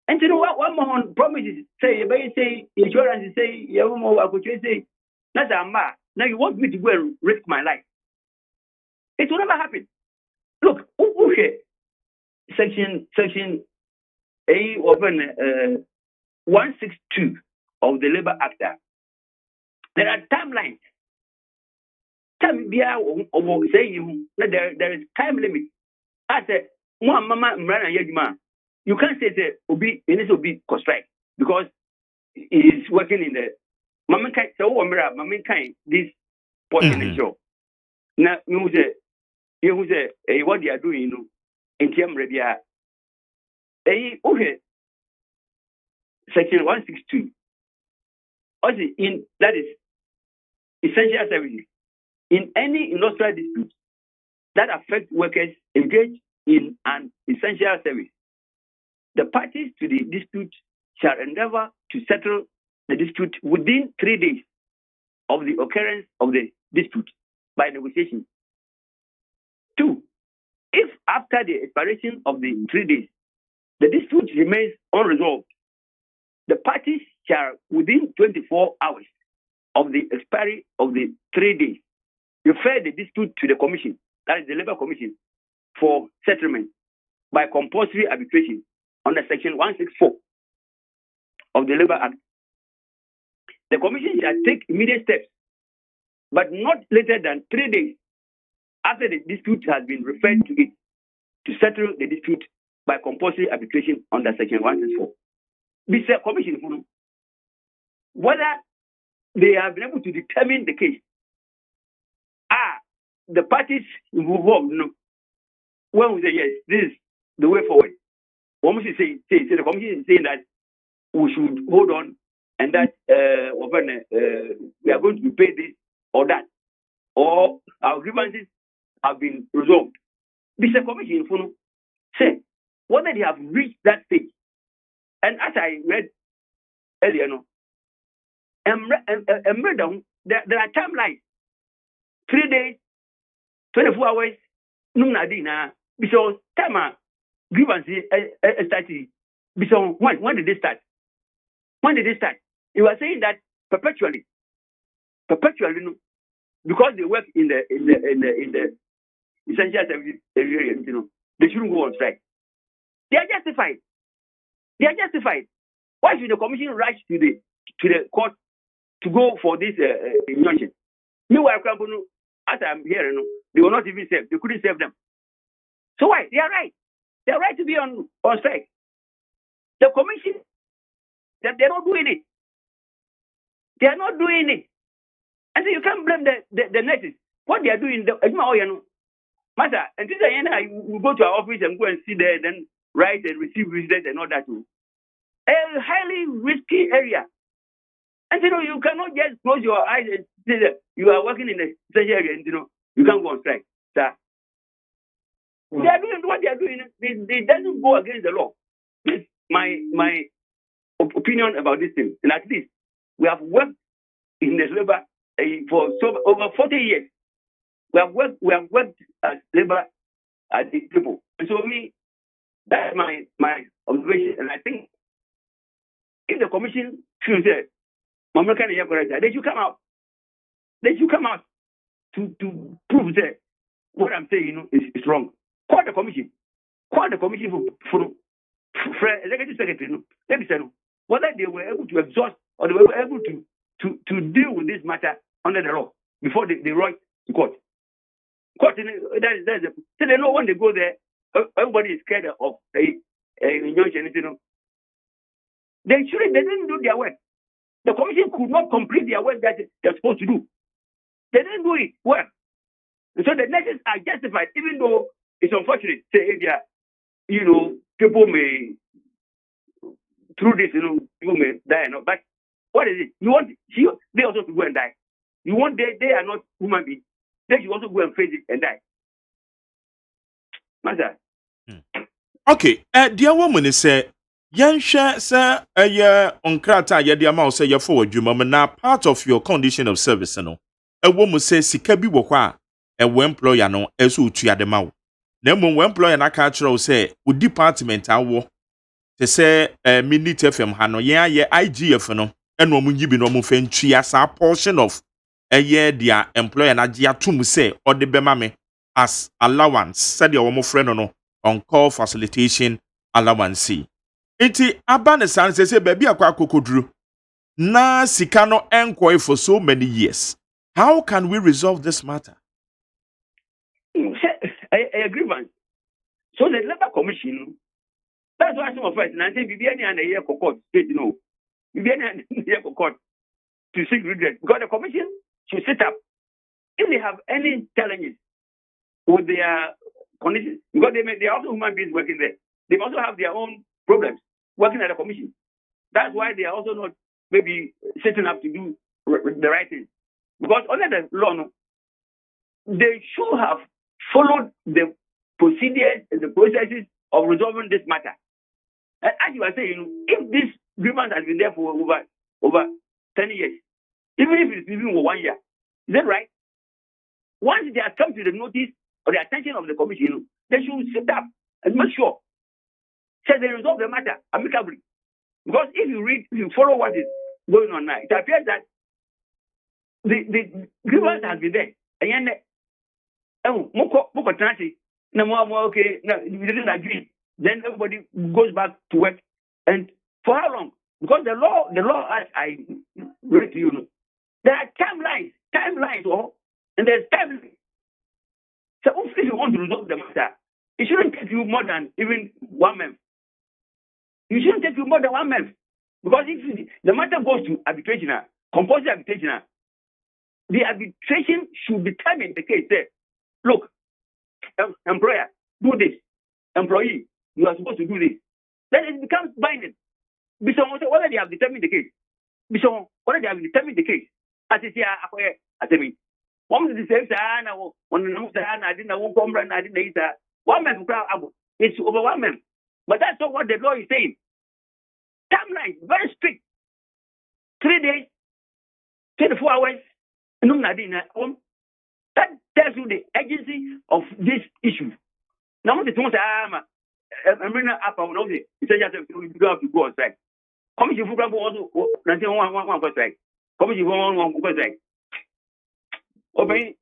And you know what one more promises say say insurance say you mo I could say that's a ma now you want me to go and risk my life. It will never happen. Look, section A open 162 of the Labor Act. There are timelines. There is time limit. I said, Mama Mrana Yajima, you can't say that Obi Obi strike because he is working in the Mama Kai so Mama Kai this portion show. Now you say what they are doing, you know, in Tiam Rebia. Okay. Section 162. Also in that is essential services. In any industrial dispute that affects workers engaged in an essential service, the parties to the dispute shall endeavor to settle the dispute within 3 days of the occurrence of the dispute by negotiation. 2. If after the expiration of the 3 days, the dispute remains unresolved, the parties shall, within 24 hours of the expiry of the 3 days, refer the dispute to the commission, that is the Labour Commission, for settlement by compulsory arbitration under Section 164 of the Labour Act. The commission shall take immediate steps, but not later than 3 days after the dispute has been referred to it, to settle the dispute by compulsory arbitration under Section 164. This commission, whether they have been able to determine the case, the parties involved, when we say yes, this is the way forward. What we say the commission is saying that we should hold on and that we are going to pay this or that, or our grievances have been resolved. This commission say whether they have reached that stage. And as I read earlier, there are timelines. 3 days, 24 hours, because time grievance started. So when did they start? When did they start? You were saying that perpetually, because they work in the essential services area, they shouldn't go on strike. They are justified. Why should the commission rush to the court to go for this injunction? Meanwhile, as I'm hearing, they were not even served. They couldn't serve them. So why? They are right. They are right to be on strike. The commission, they're not doing it. They are not doing it. And so you can't blame the nurses. What they are doing, matter. And this we go to our office and go and see there, then write and receive visitors and all that too. A highly risky area. And you cannot just close your eyes and say that you are working in a such area and you can't go on strike. Sir. They are doing what they are doing. They doesn't go against the law. This is my opinion about this thing. And at least we have worked in the labor for over 40 years. We have worked as labor as the people. And so that's my observation. And I think if the commission feels that they should come out. They should come out to prove that what I'm saying is wrong. Call the commission. Call the commission for executive secretary. Let me say whether they were able to exhaust or they were able to deal with this matter under the law before they rush to court. Court, so they know when they go there, everybody is scared of injunction. They didn't do their work. The commission could not complete their work that they're supposed to do. They didn't do it well. And so the nurses are justified, even though it's unfortunate. Say, people may, through this, people may die. But what is it? You want they also to go and die. You want they are not human beings. They should also go and face it and die. Master. Okay. Dear woman is say, Yansha, sir, on Krata, Yadiama, say, you're forward, you now part of your condition of service. A woman says, Sikabi Wokwa, a employer no, as who to Yadamau. Then when employer na cultural say, with department, I war. They say, minute FM Hano, IGF no, and woman you be no moving as a portion of a year, dear employer na dia tum say, or the bemame as allowance, said your woman friend no, on call facilitation allowance. Iti abane san say baby akwa kokodru na sikano enkwoi for so many years. How can we resolve this matter? I agree, man. So the labor commission, that's why some of us, and I think Viviani and a year for court, Viviani and a year for court to seek redress because the commission should set up if they have any challenges with their conditions, because they are also human beings working there. They also have their own problems working at the commission. That's why they are also not maybe setting up to do the right thing. Because under the law, they should have followed the procedures and the processes of resolving this matter. And as you are saying, if this grievance has been there for over 10 years, even if it's even for 1 year, is that right? Once they have come to the notice or the attention of the commission, they should sit up and make sure that they resolve the matter amicably. Because if you follow what is going on now, it appears that the grievance has been there. And okay, we didn't agree. Then everybody goes back to work. And for how long? Because the law, as I read to you, there are timelines, and there's timelines. So if you want to resolve the matter, it shouldn't take you more than even 1 month. It shouldn't take you more than 1 month. Because if the matter goes to arbitration, compulsory arbitration, the arbitration should determine the case. Say, look, employer, do this. Employee, you are supposed to do this. Then it becomes binding. Whether they have determined the case. So what they have determined the case. As is here, I mean, one of the same time, one of the I didn't know come run, I didn't know 1 man it's over 1 man. But that's not what the law is saying. Timeline, very strict. 3 days, 24 hours, no, that tells you the urgency of this issue. Now, the things I'm up on all the essential you have to go on strike. Commission for also 1911 strike. Commission for one strike. Okay.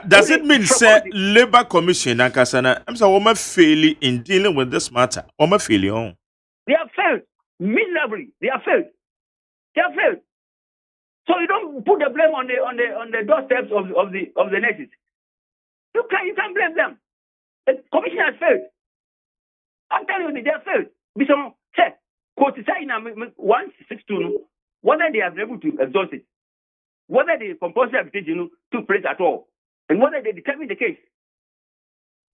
Does it mean, say, Labor Commission and Kasana, I'm so failing in dealing with this matter? Failure. They have failed miserably. They have failed. So you don't put the blame on the doorsteps of the nurses. You can't blame them. The commission has failed. I'm telling you, they have failed. Because say, quote 162, whether they have been able to exhaust it, whether the compulsory arbitration took place at all, and whether they determine the case,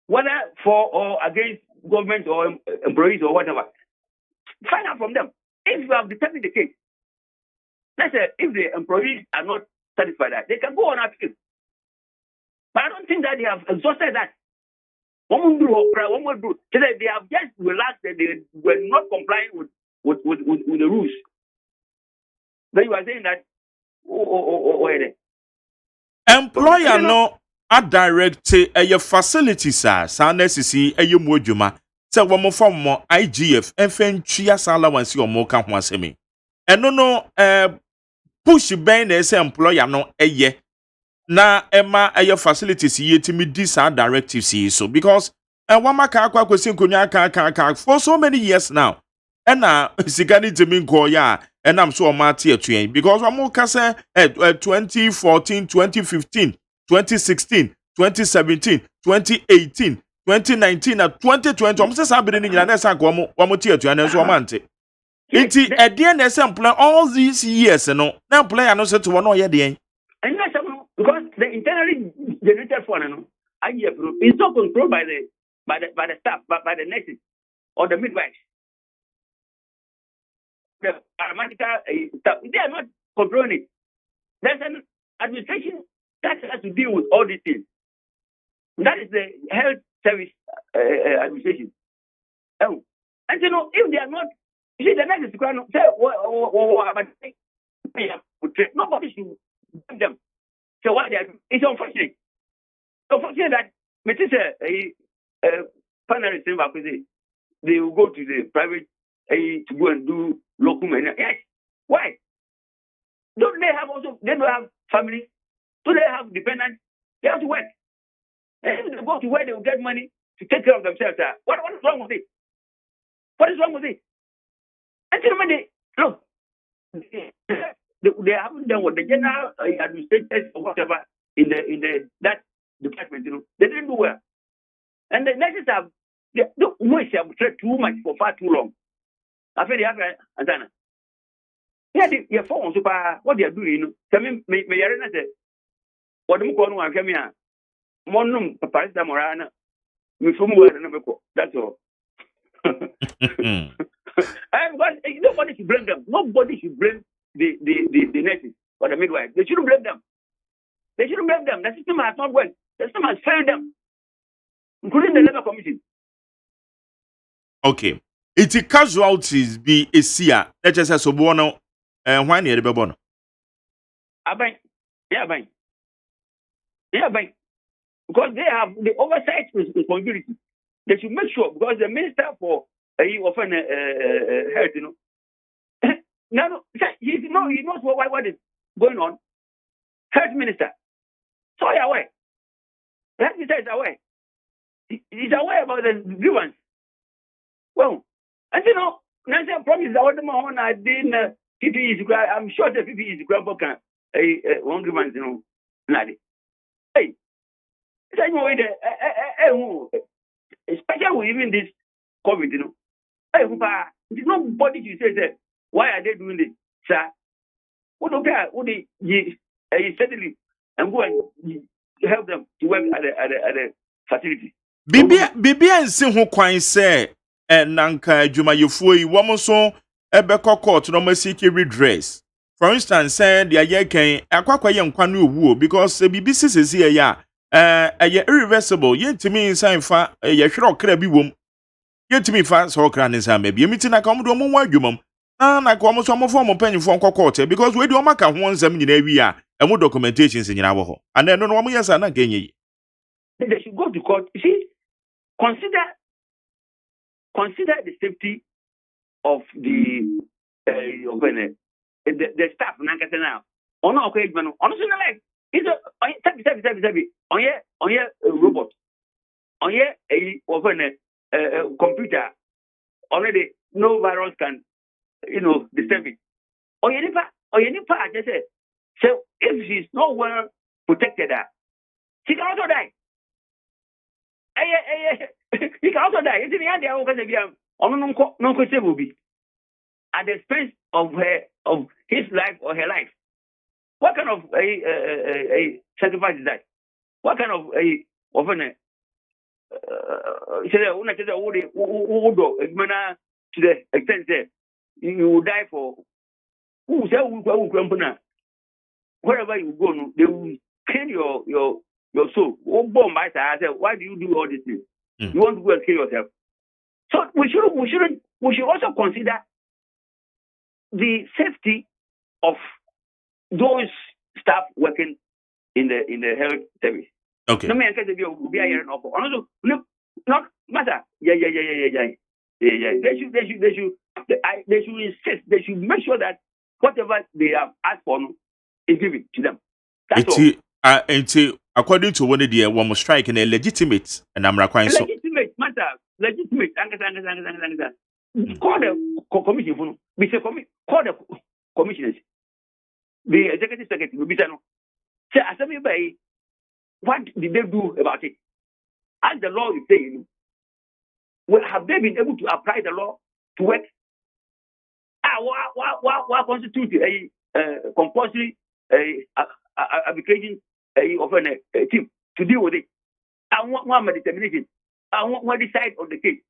whether for or against government or employees or whatever, find out from them. If you have determined the case, let's say if the employees are not satisfied that, they can go on appeal. But I don't think that they have exhausted that. One more do. So that they have just relaxed that they were not complying with the rules. Then you are saying that employer no a direct your facilities are necessary more juma. Say one more from IGF and fentria allowance or more can once me. And no push ben as employer no ye. Na Emma your facilities ye to me these directives so because one maka question for so many years now. And now Sigani to me go ya and I'm so Montie train because I'm more 2014, 2015, 2016, 2017, 2018, 2019 and 2020. I'm just happening in your next one more tier to an so Montie. It's a DNS employ all these years and no play and no set to one or yet. And that's because the internally generated fund, is not controlled by the staff, but by the nurses or the midwives. The paramedical staff, they are not controlling it. There's an administration that has to deal with all these things. That is the health service administration. And if they are not, you see, the nurses say, nobody should blame them. So what they are doing, it's unfortunate. Unfortunate that panelists they will go to the private to go and do locum. Yes. Why? Don't they don't have families? Do they have dependents? They have to work. And if they go to where they will get money to take care of themselves. What is wrong with it? What is wrong with it? And look, they haven't done what the general administrators or whatever in that department, they didn't do well. And the nurses have too much for far too long. I feel they have Anzana. Yeah, your phone super what they are doing, me say what do you call one come here? Monum Parista Morana, that's all. Nobody should blame them. Nobody should blame the nurses or the midwives. They shouldn't blame them. The system has not worked. The system has failed them, including the Labor Commission. Okay. It's casualties be a seer. Let's just say so bono and why near the bono. Yeah, because they have the oversight responsibility. They should make sure because the minister for often health, now he knows what is going on. Health minister, so he's aware. Health minister is aware. He's aware about the grievance. Well, and Nancy promised that what I did PPE. I'm sure the PPE is grandpa can one grievance, Nadi. Hey, especially with even this COVID, nobody should say, why are they doing this, sir? What they steadily and go and help them to work at the facility. Bibi and see who quite say, and Nanka Juma Yufui, woman so, Ebeko court, no mercy redress. for instance said the aye kan akwakwa ye nkwa no owu because bibi sisisi ye ya irreversible yentimi nsan fa ye hwere okra bi wom yentimi fa so okra ne nsan ma bi emiti na ka omo do mo nwa adwumam na ka omo so omo fo omo panyimfo nkokọ because we di omo ka ho nsam nyina wi a emo documentations nyina wo ho and no omo yesa na kenye yi they should go to court. You see, consider the safety of the staff. Now, ono okay, man. Ono so like it's a on ye robot, on ye a computer. Already, no virus can disturb it. Or you nipa. I just say, so if she's not well protected, she can also die. He can also die. It's in the end, they will be at the expense of his life or her life. What kind of a sacrifice is that? What kind of to the extent that you will die for wherever you go, they will kill your soul. I said, why do you do all these things? You want to go and kill yourself. So we should also consider the safety of those staff working in the health service. Okay. No man can be a year also not matter. Yeah. They should insist. They should make sure that whatever they have asked for is given to them. That's all. According to one of the one strike in a legitimate and I'm requiring so legitimate matter, legitimate. Call the commission. Call the commissioners. The executive secretary will be saying, say, what did they do about it? As the law is saying, have they been able to apply the law to work? What constitutes a compulsory application of a team to deal with it? I want one determination. I want one decide on the case.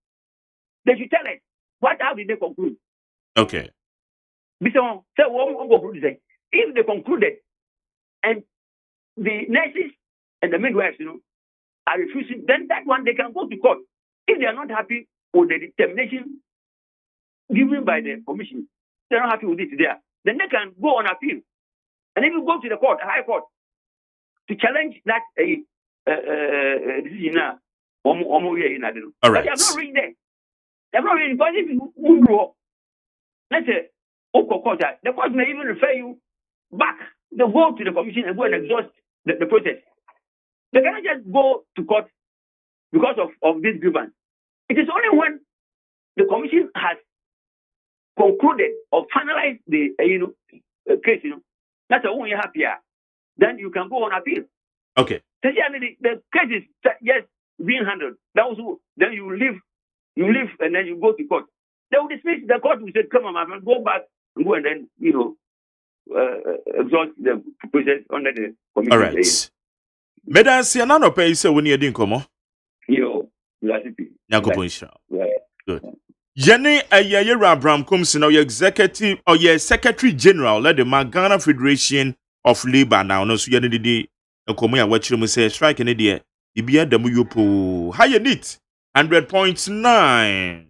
They should tell us how did they conclude? Okay. If they concluded and the nurses and the midwives, are refusing, then that one they can go to court. If they are not happy with the determination given by the commission, they're not happy with it there, then they can go on appeal. And if you go to the court, high court, to challenge that decision now, all right. But they have not reached there. They have not reached, because if you let's say, the court may even refer you back. They go to the commission and go and exhaust the process. They cannot just go to court because of this grievance. It is only when the commission has concluded or finalized the case, that's when you're happier. Then you can go on appeal. Okay. The case is just being handled. Then you leave and then you go to court. They will dismiss. The court will say, "Come on, my man, go back and go and then exhaust the process under the commission." All right. Madam, see another pay say when you didn't come. Yo, that's it. Right. Good. Jenny Abraham comes now your executive or your secretary general let the Ghana Federation of Labor now no so yene didi enkomo ya wachire mu say strike ne de bibia da mu yopo high neat 100.9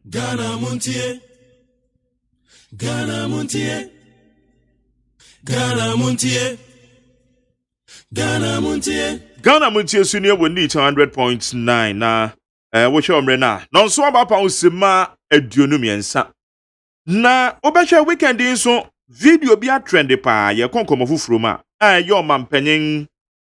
Ghana Montie sunie woni 100.9 na wo hwe omre na no so abapa usima aduonu miensa na obehwe weekend nso video bi a trend pa ye konkomo fufuro ma yo mampanyin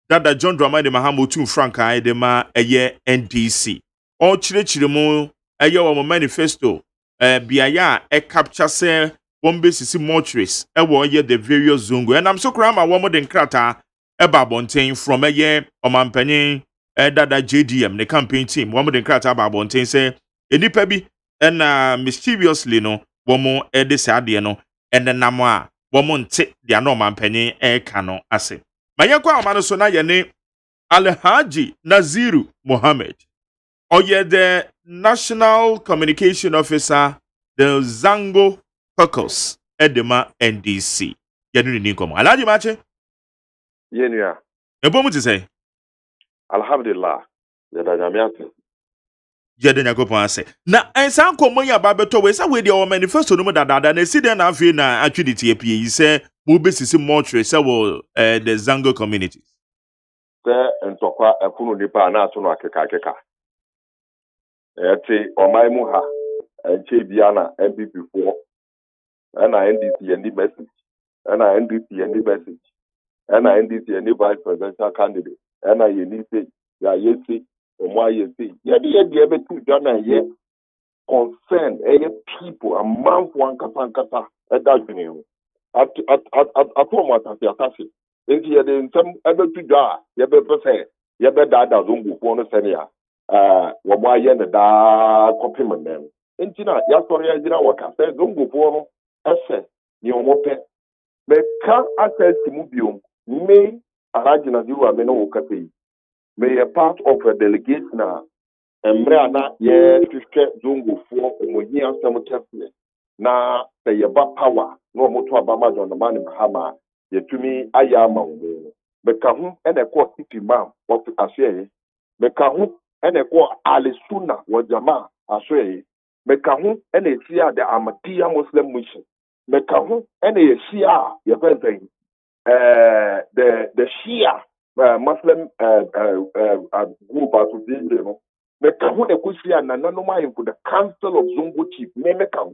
dada John Dramani Mahama Otum Frank de ma NDC o chirechire mu wo manifesto biaya capture say bombesisi mortuaries wo ye the various zongo and am so kra ma wo mo de nkrata eba bonten from omampanyin dada JDM the campaign team wo mo de nkrata ba bonten say enipa bi na mysteriously no wo mo de sade no nam a wo mo nte dia no omampanyin ka no ase mayekwa amano so na ye ne Alhaji Naziru Mohammed oye the National Communication Officer the Zongo Caucus edema NDC yɛde ne nkɔmmɔ alagye makye Yenua. ɛbɔ mu te sɛ Alhamdulillah. Yada nyamiate. yɛde nyankopɔn ase na ɛnsa nkɔmmɔ yi aba bɛtɔ wei sɛ wei deɛ wɔ manifesto no mu dadaada na ɛsi dɛn na afei na atwe de tie pie yi sɛ mobɛsisi mortuary sɛ wɔ the Zongo community Sɛ ntɔkwa ɛpono nipa na aso no akeka. Ɛte ɔman mu ha. Ɛnkyɛ bia na MPP foɔ. Ɛna NDC yɛndi message. Ɛna NDC yɛndi message. Ɛna NDC yɛndi vice presidential candidate. Ɛna yɛni se ya yɛsi ɔmo ayɛsi. Yɛde ɛbɛtu dwa na yɛ concern ɛyɛ people amanfo ankasa ɛda dwene ho. Ato ɔmo atase. Nti yɛde nsɛm ɛbɛtu dwa a yɛbɛpɛ sɛ yɛbɛdaadaa zongofoɔ no sɛnea wɔn ayɛ ne daa kɔpem nnɛm. Nti na yɛasɔre agyina wɔ ka sɛ zongofoɔ no ɛsɛ nea wɔn pɛ. Mɛka asa asi mu biom me aragyina ziwa me ne wo kasa yi. Meyɛ part of a delegation a mmerɛ a na yɛhwehwɛ zongofoɔ ɔmohia asɛm kɛseɛ na sɛ yɛba power na ɔmoto abama dɔnoma ne mahama yɛtumi ayɛ ama wo no. Mɛka ho ɛna ɛkɔɔ city man wɔte ahwɛɛ. Mɛka ho ɛna ɛkɔɔ alisuna wɔ jama ahwɛɛ. Mɛka ho ɛna ɛhyia the Ahmadiyya Muslim Mission. Mɛka ho ɛna yɛhyia a yɛfɛ nsɛn the Shia Muslim group association no. Mɛka ho ɛkɔhyia nananom ayɛfo the Council of Zongo Chief. Mɛka ho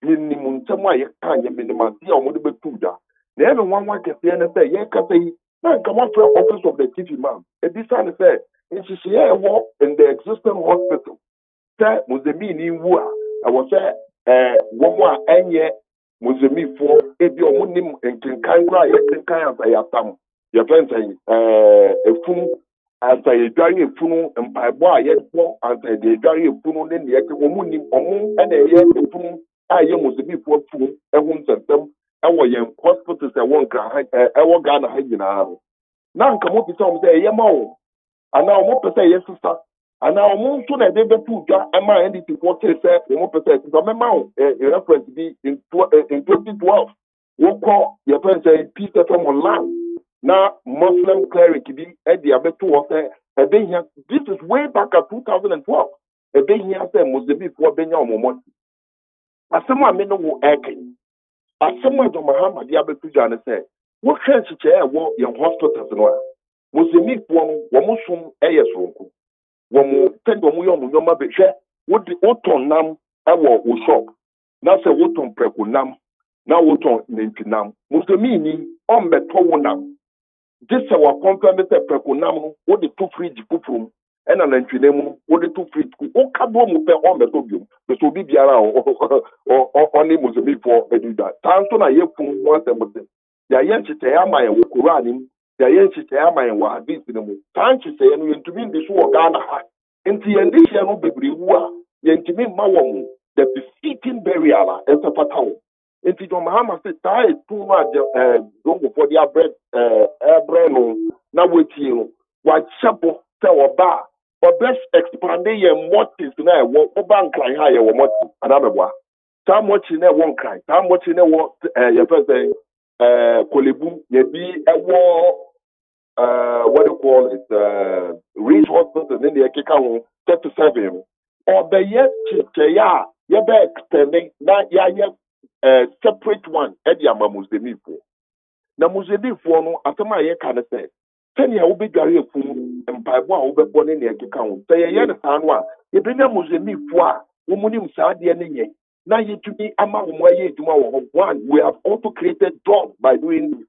minimu nsɛm a yɛka yɛ minimasi a wɔde bɛtu da. Na ɛno nwanwa kɛseɛ no sɛ yɛkasa yi na nka mafrɛ office of the chief imam ɛbisa ne sɛ nhyehyɛeɛ ɛwɔ in the existing hospital sɛ muzemini wu a ɛwɔ sɛ wɔn a ɛnyɛ muzemifoɔ ebi ɔmo nim nkenkan koraa yɛkenkan asa yɛatam yɛfɛ nsɛn efunu asa yɛdware efunu mpaebɔ a yɛbɔ asa yɛdware efunu ne neɛ ɔmo nim ɔmo ɛna ɛyɛ efunu a ɛyɛ muzemifoɔ funu ɛho nsɛnsɛm ɛwɔ yɛn hospitals ɛwɔ nkra ɛwɔ Ghana ha nyinaa no na nka mo bisa wɔn sɛ ɛyɛ ma wɔn anaa wɔn pɛ sɛ ɛyɛ sisa anaa wɔn nso na ɛde bɛtu dwa ɛma NDC foɔ kyerɛ sɛ wɔn pɛ sɛ sisa mɛma wɔn reference bi in 2012 wɔkɔ yɛfɛ sɛ Peace FM online na Muslim cleric bi ɛde abɛto hɔ sɛ ɛbɛhia this is way back at 2012 ɛbɛhia sɛ Mozambiquefoɔ bɛnya wɔn mɔti asɛm a me no wɔ ɛkɛn. Asɛm a Muhammad yabɛtu dwa ne sɛ wohwɛ nhyehyɛeɛ a ɛwɔ yɛn hospitals no a Mozambiquefoɔ no wɔn som ɛyɛ soronko wɔn sɛdeɛ wɔn yɛ wɔn nneɛma bɛhwɛ wotɔn nam ɛwɔ wo shop na sɛ wotɔn prɛko nam na wotɔn nantwi nam Mozambiqueni ɔmbɛtɔ wo nam gye sɛ wakɔmfɛm sɛ prɛko nam no wode to fridge foforɔ mu ɛna nantwi nam no wode to fridge woka doɔ mu pɛ ɔmbɛtɔ biom bɛsɛ obi biara a ɔne Mozambiquefoɔ bɛdu da saa nso na yɛfunu ho asɛm sɛ yɛayɛ nhyehyɛeɛ ama yɛn wɔ Koraa ne mu yɛayɛ nhyehyɛeɛ ama yɛn wɔ hadith no mu saa nhyehyɛeɛ no yɛntumi ndi so wɔ Ghana ha nti yɛnde hyɛ no bebree wu a yɛntumi mma wɔn the befitting burial a ɛsɛ fata wɔn nti John Mahama sɛ saa etu no a zongofoɔ de ɛbrɛ no na wɔatie no wahyɛ bɔ sɛ ɔba a ɔbɛs expande yɛn motives na ɛwɔ ɔba nkran ha yɛwɔ motive anamɛboa saa motives na ɛwɔ nkran saa motives na ɛwɔ yɛfɛ sɛ Kolebu yɛbi ɛwɔ what do you call it Reach Hospital ne deɛ ɛkeka ho 37 ɔbɛyɛ kyekyɛeɛ a yɛbɛ extend na yɛayɛ separate one ɛde ama Mozambiquefoɔ na Mozambiquefoɔ no asɛm a yɛka ne sɛ sɛnea wobɛdware afunu mpaebɔ a wobɛbɔ ne nea ɛkeka ho sɛ yɛyɛ no saa no a yɛbɛnya Mozambiquefoɔ a wɔn nim saa adeɛ no nyɛ na yɛtumi ama wɔn ayɛ adwuma wɔ hɔ one we have also created jobs by doing this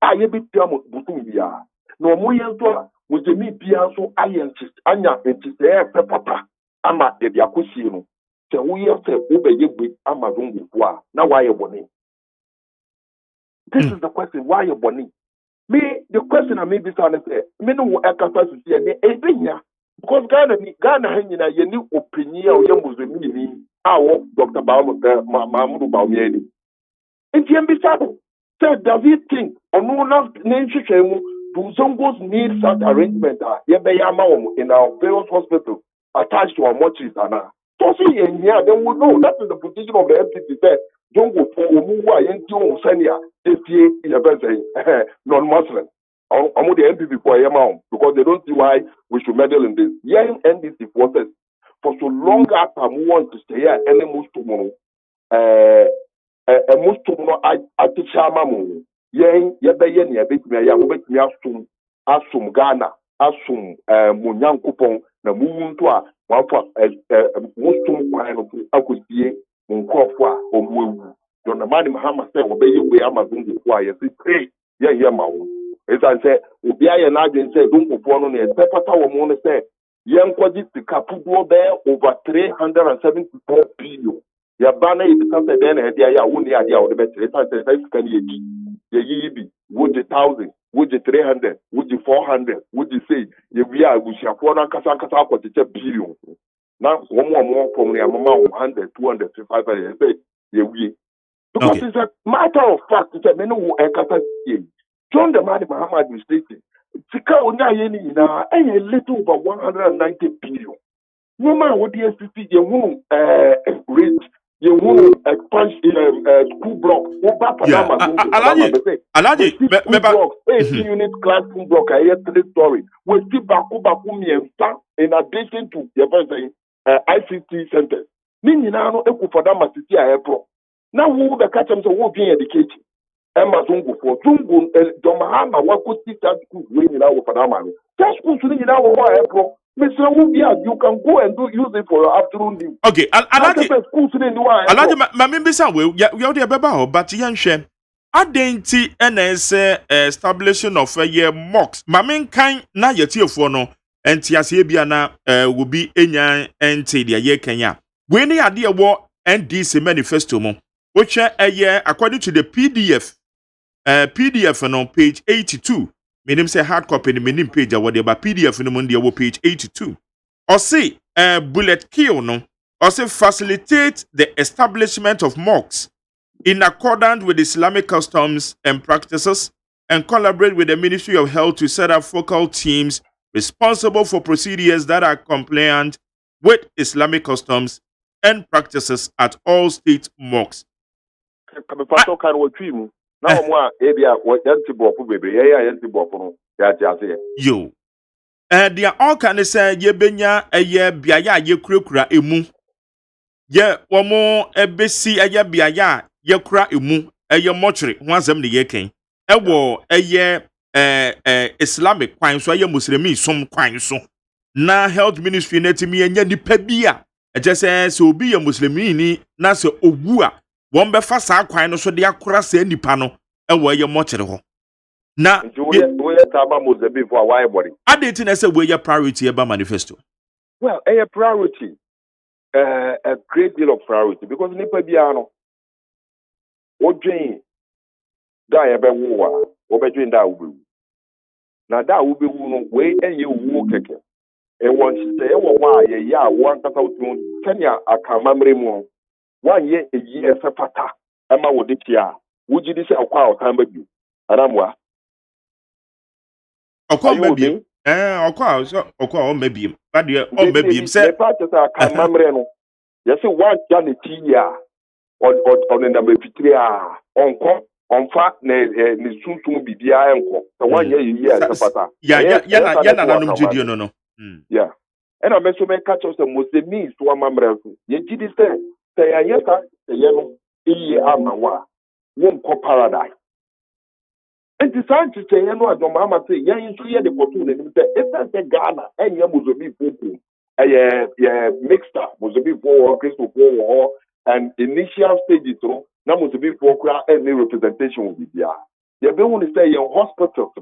a yɛbɛtua mo bosom biara na wɔn yɛ nso a Mozambique biara nso ayɛ anya nhyehyɛeɛ ɛpɛ papa ama yɛde akɔsie no sɛ woyɛ sɛ wobɛyɛ gbe ama zongofoɔ a na wayɛ bɔne. This is the question, why you bɔne? Me, the question I may be saying is, me no ekasa to see any ebenya because Ghana hanyina ye ni opinion o ye Mozambique awo Dr. Mahmoud Bawumia. Enti embisa say does he think onu na nhwehwɛ mu do Zongos need such arrangement ye be yama in our various hospitals attached to our mortuaries ana. So see here then we know that is the position of the MPP say Zongo for Umuwa Yentu Senia, non-Muslim. I'm the NPP for Yamau because they don't see why we should meddle in this. Young NDC forces for so long as I want to stay here, any Muslim, a Muslim, I teach Yamamu. Yen, Yabayan, Yabit, Yabit, Asum Ghana, Asum Munyan Coupon, the Muntua, one for Muslim, I could be Munkofwa or John the man Muhammad said, obey you, we Amazon, why, pray, Yamamu. As I said, Ubia and I didn't say, don't go on the Pepata or Mona said, Young Quadit the Capudo there over 374 billion. Yabana is something then, and they are only idea of the better. It's can ye would you 1,000, would you 300, would you 400, would you say, if we are, we shall for Casacasa for the billion. Now, one more from the amount 100, 200, 500, say, because it's a matter of fact, it's a menu and John the man Muhammad is stating, Sika Unayeni na a little over 190 billion. Woman would the SPC, you won't rate, you won't expansion school block, Alaji, school block, 18 unit classroom block, I hear 3 story. We see Bakumi and in addition to the ICT centers. Ninano Eku for that City Airport. Now we will catch them so we'll be educated. Emma Zongo for Zongo Domahama, what could see that school when you know for that man? That school to you know why, bro. Mr. Wubia, you can go and use it for your afternoon leave. Okay, Alaji, Mamimisa will, you're the Baba, but Yanshen. Adenti NS establishing of a year mocks. Mamin kind na yeti of no, and Tiasibiana will be Enya and Tadia Ye Kenya. When the idea war NDC manifesto, which a year according to the PDF on page 82. Meaning say hard copy the meaning page or whatever PDF in the Monday page 82. Or say bullet kill no, or say facilitate the establishment of mosques in accordance with Islamic customs and practices, and collaborate with the Ministry of Health to set up focal teams responsible for procedures that are compliant with Islamic customs and practices at all state mosques. Now, more area what Yantibo, baby, Yantibo, Yo. They are all kind of say, ye benya, a ye biaya, ye krukra emu. Ye, one more, a besi, a ye biaya, ye kra emu, a ye mortuary, once them the ye king. A war, a ye, Islamic quine, so ye Muslimi, some quine so. Na health ministry netimi, and ye ni pebia. A just says, so be a Muslimini, na so obua. One be fast quine, so they are cross any panel, and where your mortuary. Na I didn't say where your priority about manifesto. Well, a priority, a great deal of priority because Nipa Biano, what Jane, die about war, or by Jane that will be. Now that will be way and you walk again. And once you say, oh, why, yeah, 1,000 Kenya, I can't remember more. 1 year, a year, Sapata, Emma would it here. Would you say a quite time with you? Adamwa. Okwa maybe okwa maybe but the maybe him say I can remember no you say one janity ya on the number 3 on fa ne sunsun bibia enko so 1 year sapata ya na nanum jidie no yeah and I mention me catch us the means to amamra so ye gidi say ya yesa ye no iye amawa won ko paradise. And the scientists say, you know, I don't know, say, yeah, you see the opportunity. It's a Ghana, and you must be vocal. A mixture, must be for Crystal War, and initial stages, now must be for any representation will be there. You're going to say your hospital,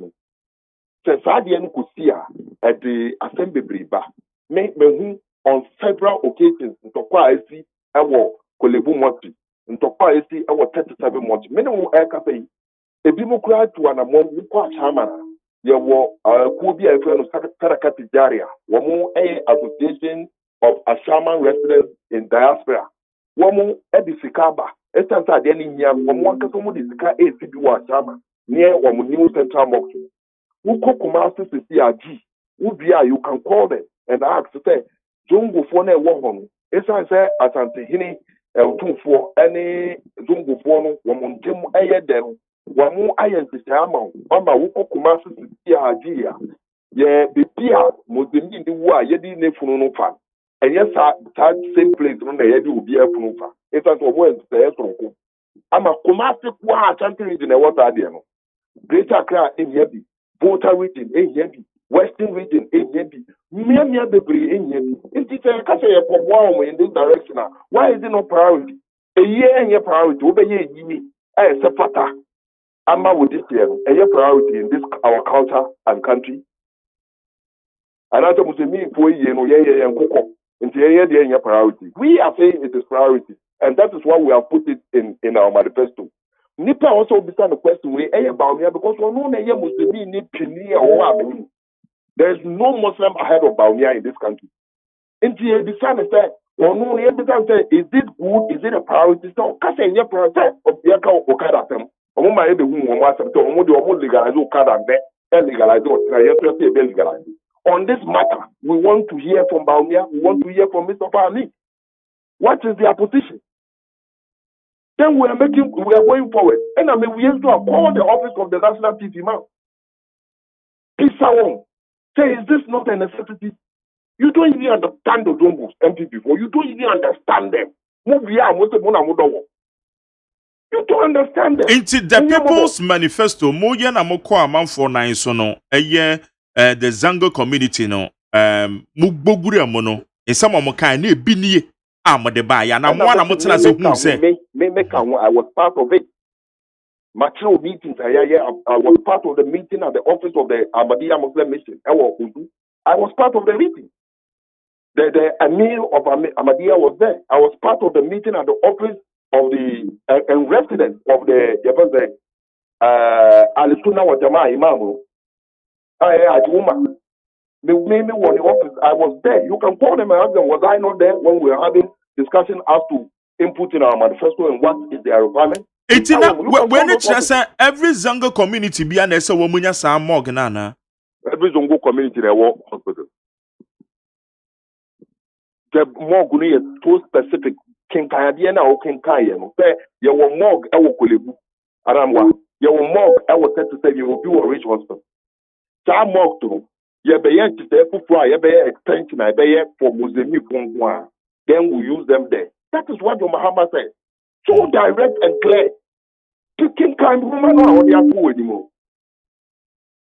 since I didn't see at the assembly, make me on several occasions, to quite see our Kolebu Montie, and to quite see our 37 months. Minimum air cafe. A Democrat to an among Shaman, there were could be a friend of Karakati Jaria, one more association of a shaman residents in diaspora, one more Edificaba, Estanta Denia, one more Casomodica ACB shaman near one new central mox. Who cook masters to CRG? Who be you can call them and ask to say, Zongo phone a woman. It's I say, as Antihini, Eltumfoɔ ne Zongofoɔ no wɔn ntam yɛ dɛ no wɔn ayɛ nhyehyɛe ama wokɔ Kumasi sisi a agye a yɛ beebi a Mozambique ni wo a yɛde ne funu no fa ɛyɛ saa same place no na yɛde obi afunu fa ɛsan so wɔn nhyehyɛe soronko ama Kumasi ko a Ashanti region ɛwɔ saa deɛ no Greater Accra ehia bi Volta region ehia bi Western region ehia bi mmea bebree ehia bi nti sɛ kasa yɛ kɔboa wɔn in this direction a why is it not priority eyi ɛnyɛ priority wobɛyɛ eyi ɛyɛ sɛ fata ama wo this year ɛyɛ priority in this our culture and country and after Muslim for yie no yɛyɛ yɛn kokɔ nti yɛyɛ deɛ ɛnyɛ priority we are saying it is priority and that is why we have put it in our manifesto. Nipa also understand the question we about here because we know that Muslim need pini or there is no Muslim ahead of Baumia in this country. And the understand say, or no, say, is this good? Is it a priority? So, can say your priority of Yaka Okada them. Or my the whom was to legalize Okada and legalize or legalize. On this matter, we want to hear from Baumia. We want to hear from Mr. Fahmy. What is their position? Then we are going forward. And I mean, we have to call the office of the National TV man. Please, say, is this not a necessity? You don't even understand the Zongos MP before. You don't even understand them. You don't understand them. Into the People's Manifesto, Moya na moko amanfo nine so no, the Zongo community no, mugboguri amono, in some of my ne binie. I was part of it. Material meetings, I was part of the meeting at the office of the Ahmadiyya Muslim Mission. I was part of the meeting. The Amir of Ahmadiyya was there. I was part of the meeting at the office of the resident of the Alisuna Wajama Imam. Me won the office. I was there. You can call them and ask them, was I not there when we were having discussion as to input in our manifesto and what is their requirement? When it says every Zongo community be an essa womunya sa morgue nana. Every Zongo community they work hospital. The morgue is so specific. King Kayadiana or King Kayan. Say you will morgue our Kulebu. Aramwa. You will morgue our set to say you will do a rich hospital. Sa morgue to ye be yen to say for ye be extension I be for Mozambique one. Then we use them there. That is what the Muhammad said. So direct and clear. Picking kind woman or the apple anymore.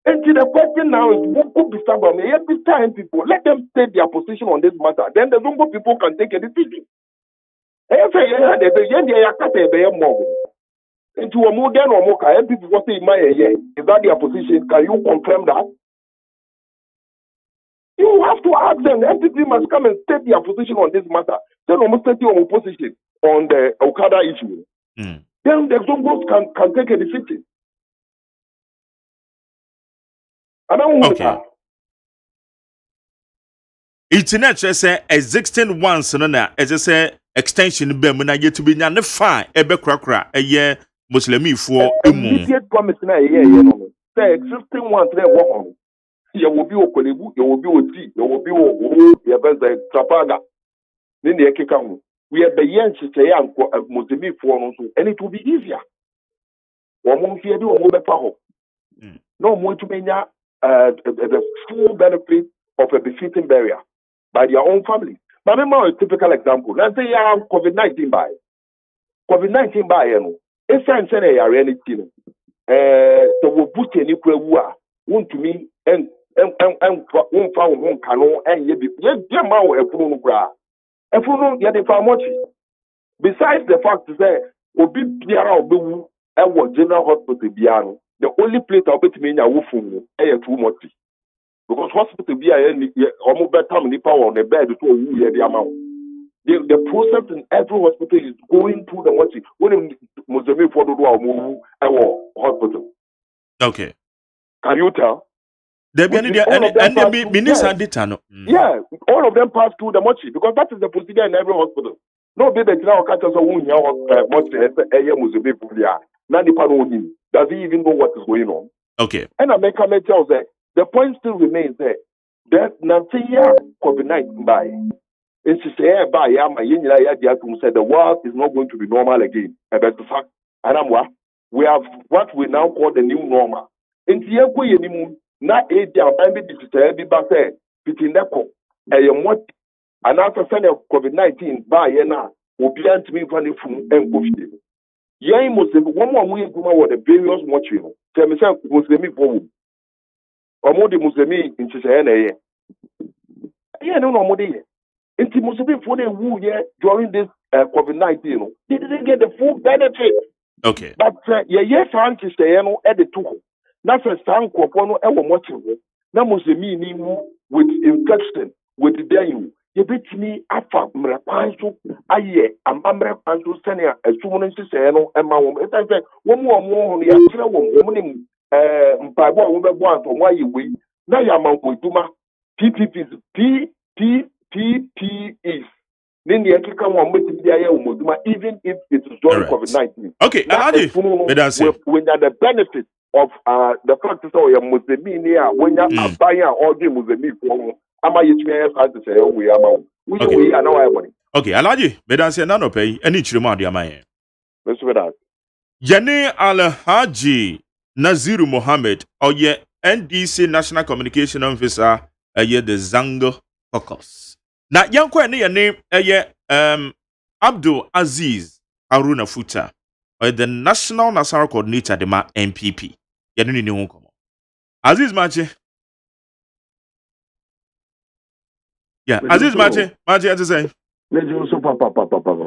And the question now is what could be stubborn? Every time people let them state their position on this matter. Then the Zongo people can take a decision. Into a modern or more, people say, is that their position? Can you confirm that? You have to ask them. The entity must come and state their position on this matter. Then almost state your position on the Okada issue. Then the Zongos can take a decision. And I want it's not just existing once, no, as I say, extension Bemuna yet to be none fine, Ebe Krakra, a year Muslimi for immediate promise. The existing ones there walk on. You will be Okolebu, you will be Oti, you will be the Trapaga. Then the Ekikamu. We are the Yen Chitayan Mozambique for and it will be easier. One more fear do a mobile power. No more to be the full benefit of a befitting barrier by their own family. But remember a typical example. Let's say you have COVID-19 by COVID-19 by it's a reality. So we put any prayer want to me and found one canoe and ye be a full bra. A full yet if I'm watching. Besides the fact that Obi Piara Obu and General Hospital Biano, the only place I'll bet me in a woofu a too much. Because hospital be almost better nipa on the bed to the amount. The process in every hospital is going through the watching. When Mozambique for the hospital. Okay. Can you tell? Yeah, all of them pass through the mochi because that is the procedure in every hospital. No baby now catch us a wound mochi Mozambique for the does he even know what is going on? Okay. And I make a tell that the point still remains there. That Nantia COVID-19 by And she said, "By Yama, said the world is not going to be normal again." And that's the fact. And we have what we now call the new normal. And the Yako na age and be this be back there between the co. And what and after sending COVID-19 by Yena will be to me from and COVID. Yay Muslim, one more way to know the various watching. Tell me, Muslim for or more the Muslim in China. Yeah, no, more day. And the Muslim for the woo during this COVID-19, they didn't get the full benefit. Okay. But yes, Francis, at the two. That's a stand copono ever watching. Now, Muslim with infection, with the day. You bet me afa mrapanso aye amamre panso senia asumno nseseno ema wo eta se wo mo ya kire wo ni mpabo wo be bo anto mo aye we na ya manko duma PPPs PPPs nini ekika wo mbeti bia ya wo duma even if it is during COVID-19. Okay, Alhaji, when the benefit of the fact that we are Muslim here when you are buying all the Muslim for ama yitwe fa say we ama we are now everybody. Okay, Alhaji, medanse na no pay any chirimo ade ama yen. Let's do that. Yene Alhaji Naziru Mohammed oye NDC National Communication Officer aye the Zongo caucus. Na yanko ene yene aye Abdul Aziz Haruna Futa or the National National Coordinator de ma MPP. Yene ni ho komo. Aziz Mache. Yeah, Aziz Mache ati say. Meju so papa.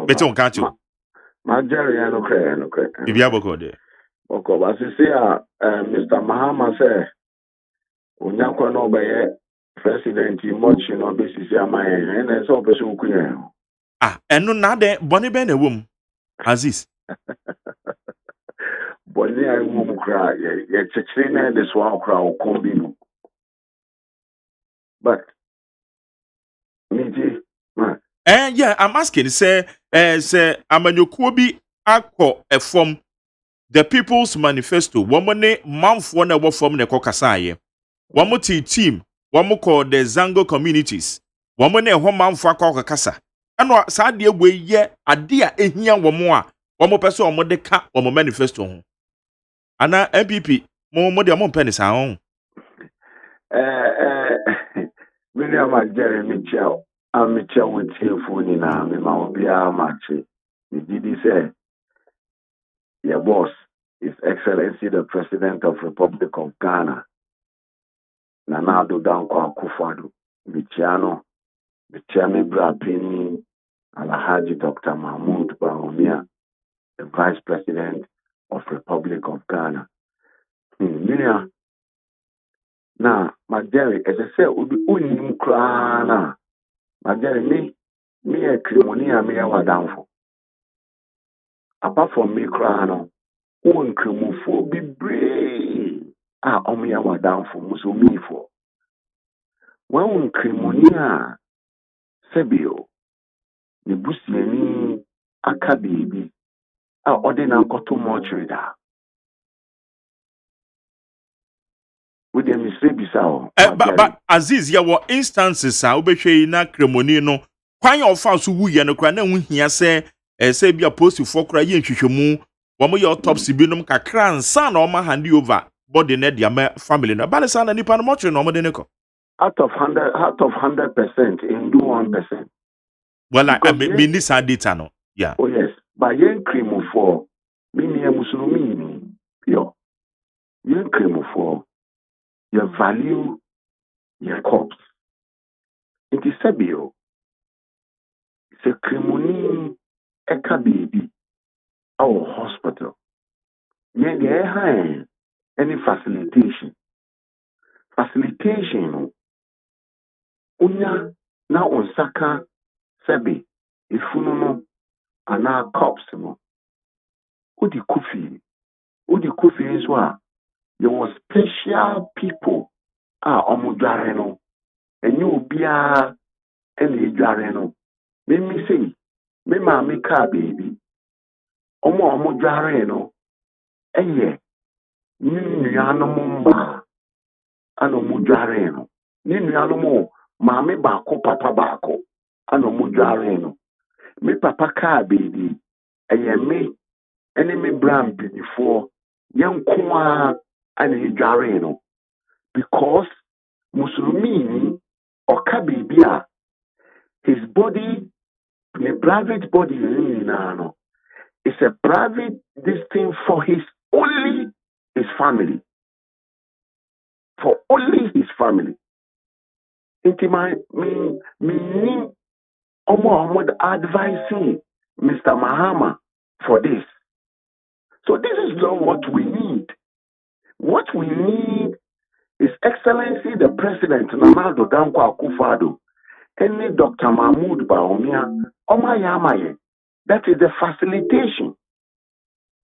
Beton catch you. Ma Jerry no kre. Bibia boko de. Boko ba se Mr. Mahama say onyanko no be president Montie no be sisi amaye na so be so kuye. Enu na de boni be na wom. Aziz. Boni ay wom kra ye chechire na de so akra o kombi no. But yeah, I'm asking, say amanyokuo bi akọ efom the People's Manifesto. Womane manfo na wo fom na kokasaaye. Womo team, womo call the Zongo communities. Womane ho manfo akọ kasa. Ano saa de we ye ade a ehia womo a womo pese womo de ka womo manifesto ho. Ana MPP mo de mo mpene saa ho. William Jerry Mitchell. I'm Mitchell with you for Nina, Mimabia Machi. Did say, your boss, His Excellency the President of Republic of Ghana, Nanado Danko Akufo-Addo, Michiano, the Chairman Brapini, Alhaji Dr. Mahmoud Bawumia, the Vice President of Republic of Ghana. Now, my Jerry, as I said, unim krana. My Jerry, me a crimonia me a downfall. Apart from me krana, un crimofo be brave. Omi a downfall, musumi for. When crimonia, Sebio, the busiani, akabibi, ordinary got too much reader. With them is but Aziz ya wo instances a obehwe na kremoni no kwan ofa so wuye no kra na huhia se se bia post for kra ye nhwehwemu wo mo ye autopsy binom kakra nsa na o ma hand over body na dia ma family no balesa na nipa no mo twe no mo de ne ko out of 100% in do 1%. Well, I mean this data no. Yeah. Oh yes, but yen kremo for me ne musulmi yo. Yen kremo for your value your corpse. It is Sabio. It's a crimoni eka baby. Our hospital. Yen there any facilitation. Facilitation. Unya na onsaka sebi ifuno ana corpse no. Udi kufi is what there was special people omudware no enye obia ene edware no me say me ma me ka baby omudware no eye ni nuanom mba ana omudware no ni nuanom ma me baako papa baako ana ɔmo dware no me papa kaa baby ɛyɛ me ɛne me bram mpanyinfoɔ yɛn nko a ana yɛdware no because musulumi ɔka baby a his body the private body no is a private this thing for his only his family for only his family. Into my me almost advising Mr. Mahama for this. So this is not what we need. What we need is Excellency the President Nana Danko Akufo-Addo and Dr. Mahmoud Bawumia Omayamaye. That is the facilitation.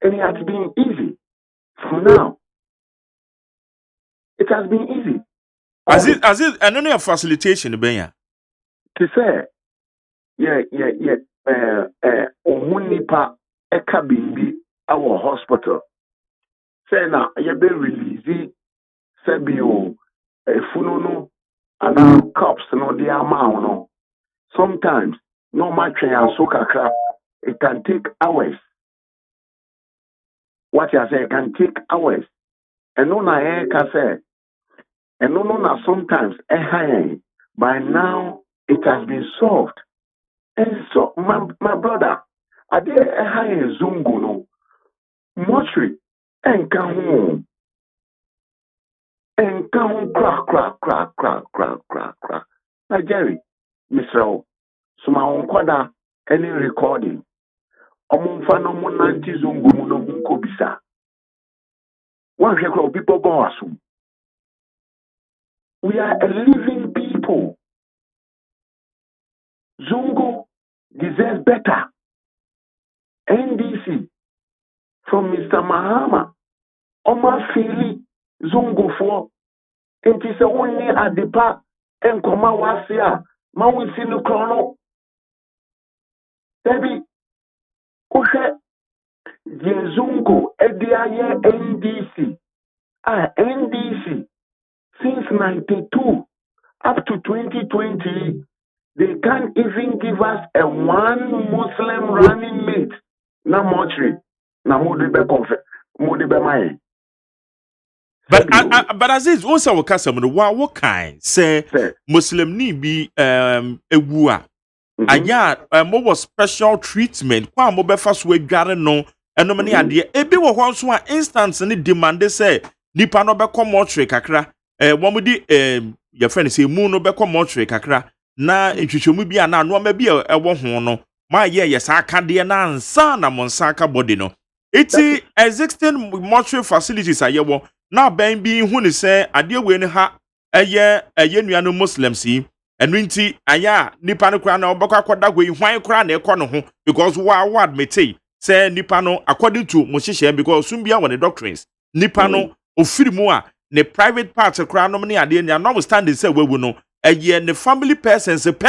And it has been easy. For now, it has been easy. As it, and only a facilitation, Benya. To say, Ohunipa Eka Bimbi, our hospital. Say now, you be released, Sebio, Funono, and now cops, no, the amount, no. Sometimes, no matter and soka crap, it can take hours. What you say, it can take hours. And no, I can say, and no, sometimes, by now, it has been solved. And so, my brother, I did a high Zongo, no, Montie, and come home. And come crack. Now, Jerry, Mr. O, so my own quada, any recording. Omunfa no mo 90 Zongo no munko bisa. One shekro people born asu. We are a living people. Zongo deserves better. NDC from Mr. Mahama. Oma fili Zongo for. It is only at the park and Koma Wasia. Mawisi no chrono. Debbie, Oshe, Zongo, Ediaye, NDC. NDC. Since 92 up to 2020, they can't even give us a one Muslim running mate. Na Montie, na Modibe Mai. But Aziz, also we custom the what kind say Muslim ni be ewua. Aya mo was special treatment. Kwa mo be fast we dware no eno me ade ebi wo ho so a instance ni demand say nipa no be Montie kakra wo mo di your friend say mu no be Montie kakra na ntwitwomu bi ana no ma bi ewo ho no ma ye sa akade na ansa na mo nsa aka body no iti existing mortuary facilities ayewo na ban bi hu ni se ade we ni ha eye nuanu muslims yi enu nti aya nipa no kra na obekọ akoda go hwan kra na ekọ no ho because wa admit say nipa no according to mo hihye because some bia won the doctrines nipa no ofiri mu a ne private part kra no ne ade nya no stand say wewu no eye ne family persons pe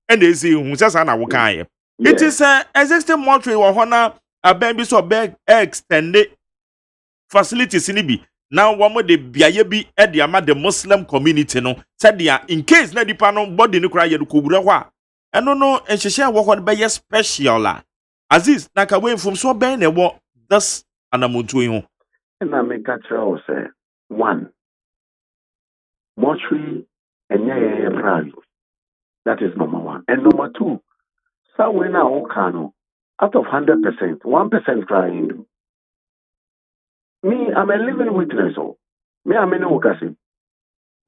and ezi hu sesa na wo kan it is existing mortuary wo ho na aban bi so be extend facilities ni bi now one de biaye bi e de ama the Muslim community no said dia in case na dipa no body ni kra ye ko wura ho a eno no enhehye wo ho be special la Aziz na ka we mfom so ben na wo this anamontu yi ho na me ka tell say one mortuary and private. That is number one. And number two, so when I out of 100%, 1% crying. Me, I'm a living witness. Oh, me, I'm in Okasi.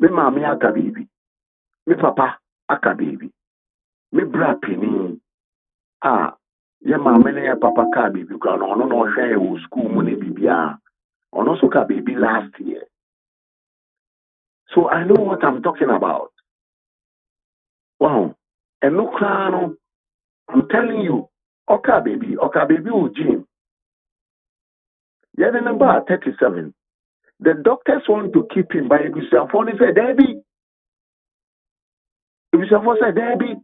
Me, mommy, aka baby. Me, papa, aka baby. Me, bra penny. Ye mommy, ye papa, ka baby. Because I don't know share school money, baby. On also ka baby last year. So I know what I'm talking about. Wow. And no crown. I'm telling you, Oka baby will Jim. Yeah, the number 37. The doctors want to keep him, but if you say, Debbie, Debbie,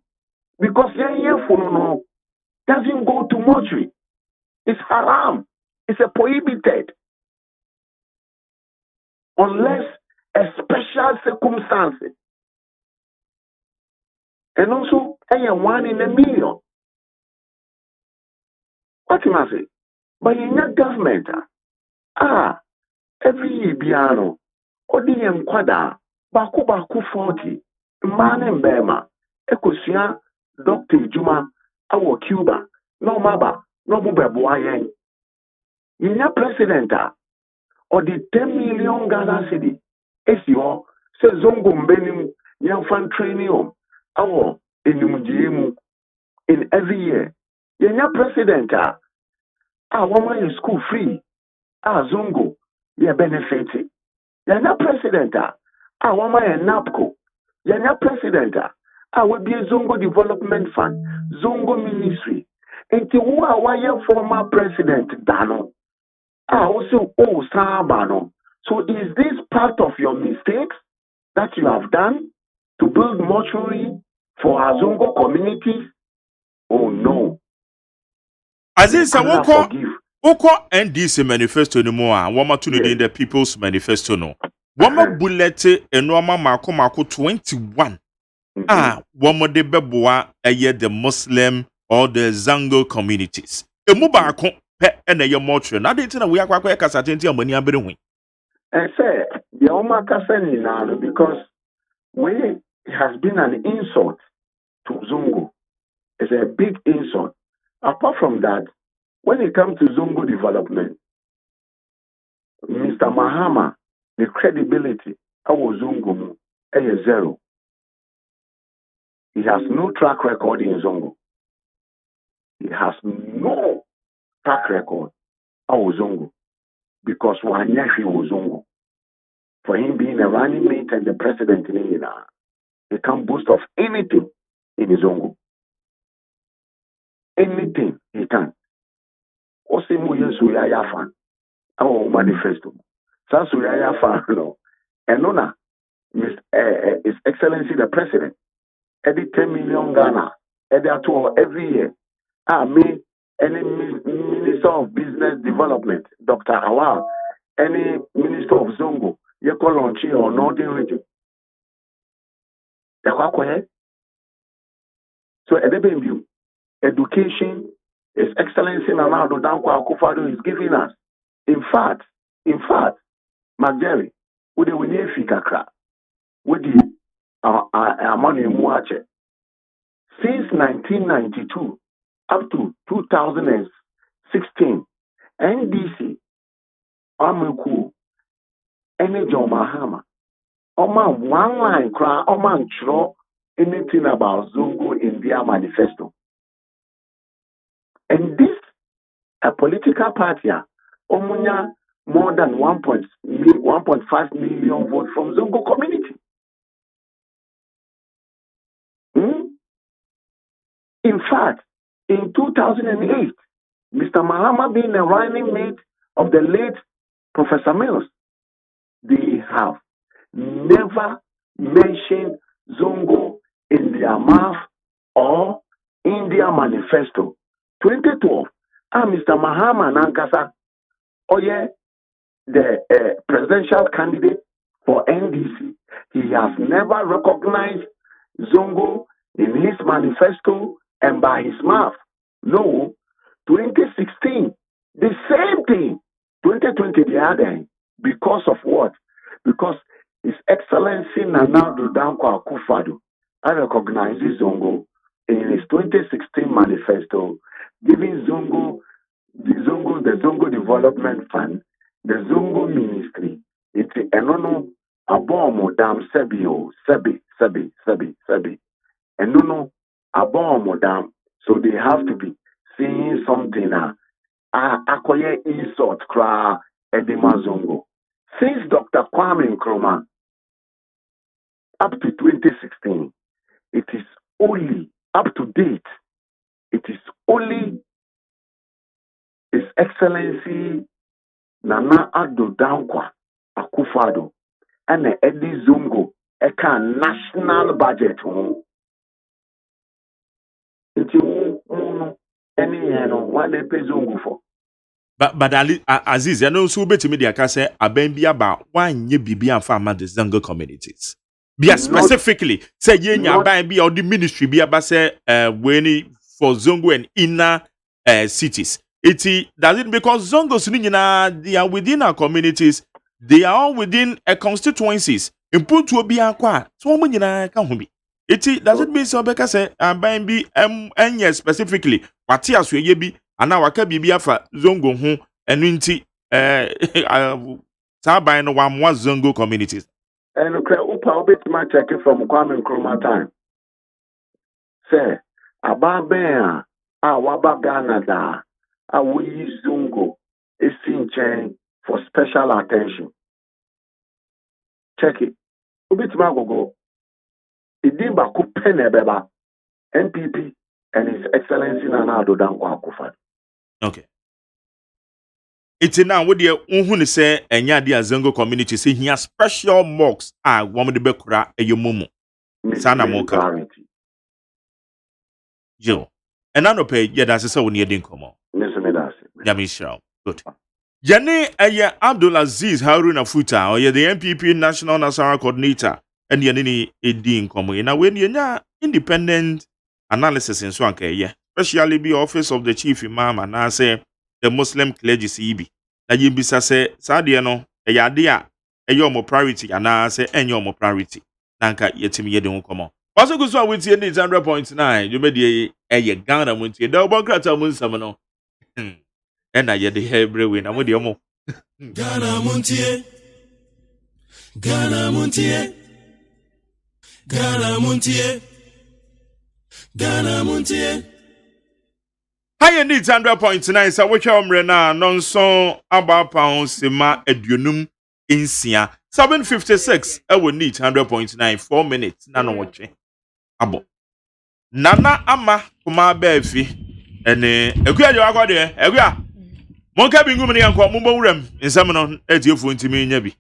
because no doesn't go to mortuary. It's haram. It's a prohibited. Unless a special circumstance. And also, And 1 in a million. What you must say? But in your government, every year, piano, ODM quada, baku 40, man and Bema, Ecosia, Dr. Juma, our Cuba, no Maba, no Bubabuayan. In your president, or the 10 million Ghana city, SEO, says Zongo Benim, young fan training, our in every year. In your president, woman is school free. Zongo, you benefit. You're president. Woman and NAPCO. You're president. Will be a Zongo Development Fund, Zongo Ministry. And to who are your former president, Dano? Also, Sabano. So is this part of your mistakes that you have done to build mortuary for our Zongo communities? Oh no. As in, so Oko NDC manifesto no more. Wama to the People's Manifesto no. Wama bullet and wama mako 21. Wama de beboa the Muslim or the Zongo communities. Emuba ko pe ene ye mortuary. Na de tina we akwa kasa tenti amani abere and say the Oma Kasani now because it has been an insult to Zongo. It's a big insult. Apart from that, when it comes to Zongo development, Mr. Mahama, the credibility of Zongo is zero. He has no track record in Zongo. He has no track record of Zongo because Wanyashi was Zongo. For him being a running mate and the president in India, he can't boast of anything in Zongo. Anything he can. Osimu Yesu Yaya fan. Our manifesto. Sansu Yaya fan, no. And Nona, His Excellency the President, every 10 million Ghana, every year. Me, any Minister of Business Development, Dr. Awal, any Minister of Zongo, you call on Chi or Northern Region. So, education, His Excellency Nana Dankwa Akufo-Addo is giving us. In fact, Magdalene, we the winning fikakra, with the money muache. Since 1992 up to 2016, NDC, Amuku, any John Mahama, Oman one line cry, Oman chro anything about Zongo in their manifesto. And this a political party, Omunya more than 1.5 million votes from Zongo community. In fact, in 2008, Mr. Mahama being a running mate of the late Professor Mills, they have never mentioned Zongo in their mouth or in their manifesto. 2012, Mr. Mahama Nankasa, the presidential candidate for NDC, he has never recognized Zongo in his manifesto and by his mouth. No, 2016, the same thing. 2020, the other. Because of what? Because His Excellency Nana Dankwa Akufo-Addo recognizes Zongo in his 2016 manifesto, giving the Zongo Development Fund, the Zongo Ministry, it's enono abomo dam sebi. Enono abomo dam. So they have to be seeing something akoye insult kra edema Zongo. Since Dr. Kwame Nkrumah up to 2016, it is only up to date. It is only His Excellency Nana Addo Dankwa Akufo-Addo and Eddie Zongo eka national budget. What they pay Zongo for? But Aziz, I know so bet me the say aben bi aba wanye bibi amfa the Zongo communities. Be specifically say yenya ban be or the ministry be aba say when for Zongo and inner cities. Does it because Zongos they are within our communities, they are all within a constituencies. Input will be aqua, so many can be. Does it mean so because ban be specifically what years we be and now I can be for Zongo home and inti Sabai no one Zongo communities. And Upa bit my check from Kwame Nkrumah time. Say, Ababa Waba Ghana we use Zongo is in chain for special attention. Check it. Ubit Magogo. Idimba Kupenebeba MPP and His Excellency Nana Dankwa Akufo. Okay. It's now with the unhun say enya dia Zongo community say he has special mocks woman de bekura eyomumu. Sana moka. Joe. And I no pay that's so near dinkomo. Yamisha. Good. Jane Abdulaziz Haruna Futa or the MPP National National Coordinator and Yanini Edin Komo. Now when you're independent analysis in Swanke, especially be office of the chief imam and I say the Muslim clergy CB. Na yibisa say Sadiano a yadia a yomo priority and I say any yomo priority. Nanka yetimi yedon komo. Also goes on with 100.9. You made a Ghana Montie double crata munsamano. And I had the Hebrew win. I'm with the Omo. Ghana Montie. Ghana Montie. Ghana Montie. Ghana Montie. High indeed 100.9. So which umbrella non so about pounds sema edunum insia 756. I will need 100.9 4 minutes. Nano watching. Abo. Nana ama kuma befi. Ene ekuya jo akode ekuya. Monka bingu mni yanko mumbo urem nsamno etiofo ntimi nya bi.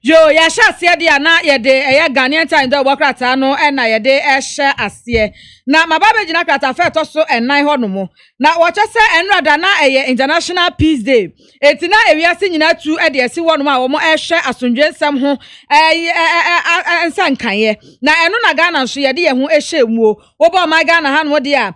Yo ya sha asie dia na ye de Ghanaian time do bokrata no na ye de ehye asie na mababe gina krata fe to so ennan ho no mo na wo che se enrada na International Peace Day etina ewiase nyina tu de esi wo no ma wo mo ehye asundwe nsam ho ensankan na eno na Ghana so ye de ye ho ehye muo wo ba ma Ghana ha no de a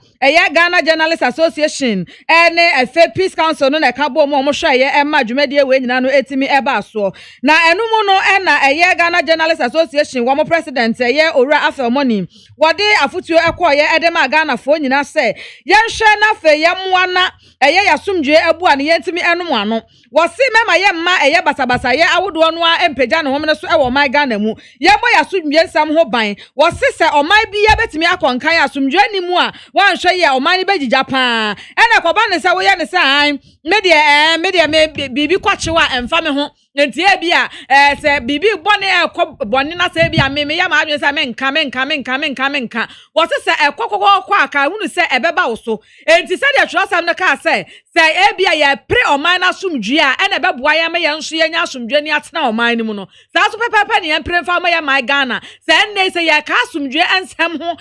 Ghana Journalists Association ene efe Peace Council no na ka bo mo hwe ye ema dwumade we nyina no etimi eba so na enu mu no ena Ghana Journalists Association wo mo president Owura Afel Money wode afutuo ekoye edema Ghana fo nyina se yenhwe na fe yemwa na yasumdwe abu ne yentimi enum ano wo se mema yemma basabasa awodo no a empagya ne homne so ewo my Ghana mu yemmo yasumdwe nsam ho ban wo se oman bi ya betimi akonkan asumdwe ni mu a wanhwe ye oman ni begigya pa ena koba ne se wo ye ne se an media me bibi kwachewa emfa me ho enti e bia se bibi bone na se bia me ya ma adwen se menka wo se ekokokoko aka hunu se ebeba wo so enti se de trosam ne ka se e bia ye pre oman na sumdwe a ena beboa ya me ye nso ye nya sumdwe ni atena oman ni mu no sa so pepepe ne ye pre mfa ma ya my Ghana se nne se ye ka sumdwe ensem ho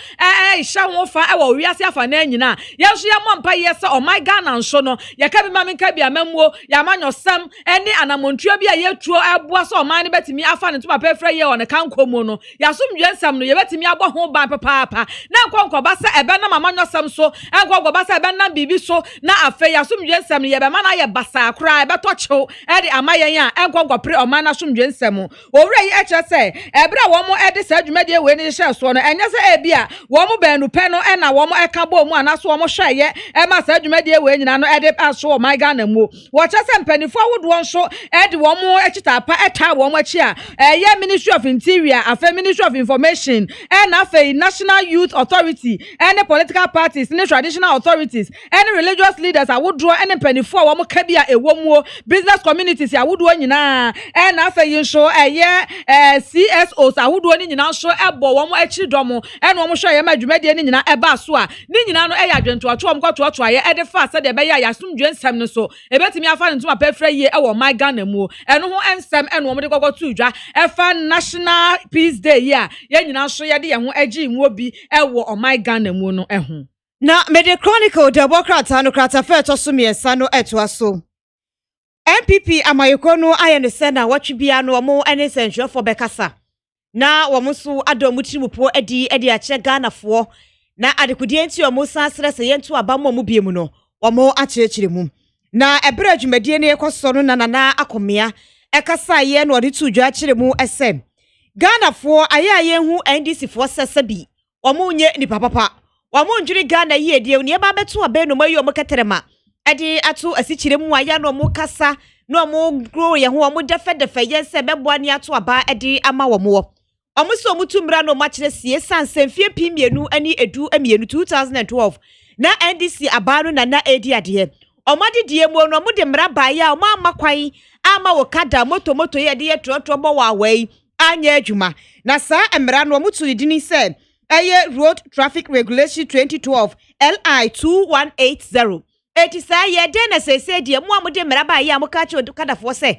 hya ho fa e wo wiase afa na nyina ye nso ye mompa ye se oman Ghana nso no ye ka bi ma menka bia mamuo ya manyosam eni anamontua bia ye tuo aboa so oman ne betimi afa ne to papa fra ye on kankomo no ya sumdwe ensam no ye betimi abo ho ban papa na nkonkoba se ebe na mamanyosam so nkonkoba se ebe na bibi so na afa ya sumdwe nsam ye be ma na ye basa akra ebe to chew e de amayen a nkonkopre oman na sumdwe nsam owura yi eche se ebra wo mo e de sa dwumade we ni hye so no enye se ebia wo mo banu pe no e na wo mo eka bo mu anaso wo mo hweye e ma sa dwumade we nyina no e de aso my Ghana mu wo che se mpanifo wodo nso e de wo mo echita pa eta wo mo achi a ye Ministry of Interior afa Ministry of Information e na afa National Youth Authority and political parties and traditional authorities and religious leaders awodo and mpanifo wo mo ka bia ewo mu business communities awodo nyina e na afa yi nso CSOs awodo ni nyina nso ebo wo mo achi domo e na wo mo hwe ye ma dwumade ni nyina eba so a ni nyina no e ya dwento atwo wo mo kwato aye e de fa se de be ya yasumdwe nsam no so ebetimi afa ne ntuma pefra ye e wo my Ghana mu eno ho ensam e no wo mo de kokoto udwa e fa National Peace Day ya ye nyina nso ye de ye ho agi mu obi e wo my Ghana mu no e ho na Mede Chronicle Democrats no krata fe to so miesa no eto aso MPP amayeko no aye ne se na watwe bia no mo ene senhwe for bekasa na wɔn so adɔ mu tirimupo edi akyɛ Ghanafoɔ na adekudie nti wɔn san srɛ sɛ yɛnto aba mu bie mu no wɔn akyerɛkyerɛ mu na ɛbrɛ adwumadie ne yɛkɔsɔ no na akɔmea ɛkasa yɛ na ɔde to dwa akyerɛ mu ɛsɛ Ghanafoɔ ayɛ yɛn hu NDC foɔ sɛsɛ bi wɔn nye nipa papa wɔn ndwiri Ghana yie die ne ba bɛto abɛn no mayi wɔn kɛtɛrɛma ɛde ato asikyerɛ mu ayɛ na wɔn kasa na wɔn grow yɛn ho wɔn dɛfɛdɛfɛ yɛn sɛ bɛboa ne ato aba ɛde ama wɔn wɔ wɔn so wɔn tumra no wɔn akyerɛ sie sanse mfie pii mmienu ɛne edu mmienu 2012 na NDC aba no na edi adeɛ wɔn adidie mu no wɔn de mmara baayɛ a wɔn ama kwan ama wɔ kada moto yɛ de yɛ trɔtrɔ bɔ wɔ awai anya adwuma na saa mmara no wɔn to ne dini sɛ ɛyɛ road traffic regulation 2012 LI 2180 eti saa yɛ den na sese die mu a mo de mmara baayɛ a mo ka kyerɛ kadafoɔ sɛ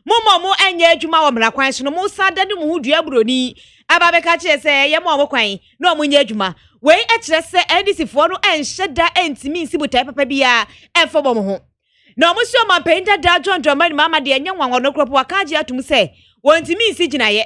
mo anya adwuma wɔ mmara kwan so no mo sa da ne mo ho dua buroni aba bɛka kyerɛ sɛ yɛ mo kwan na mo nya adwuma wei ɛkyerɛ sɛ NDC foɔ no ɛnhyɛ da ɛntimi nsi botae papa bia ɛfɔ bɔ mo ho na mo so ma pɛnta da John Dramani mama de anya nwanwa no kropo aka agye atum sɛ wɔntimi nsi gyinaye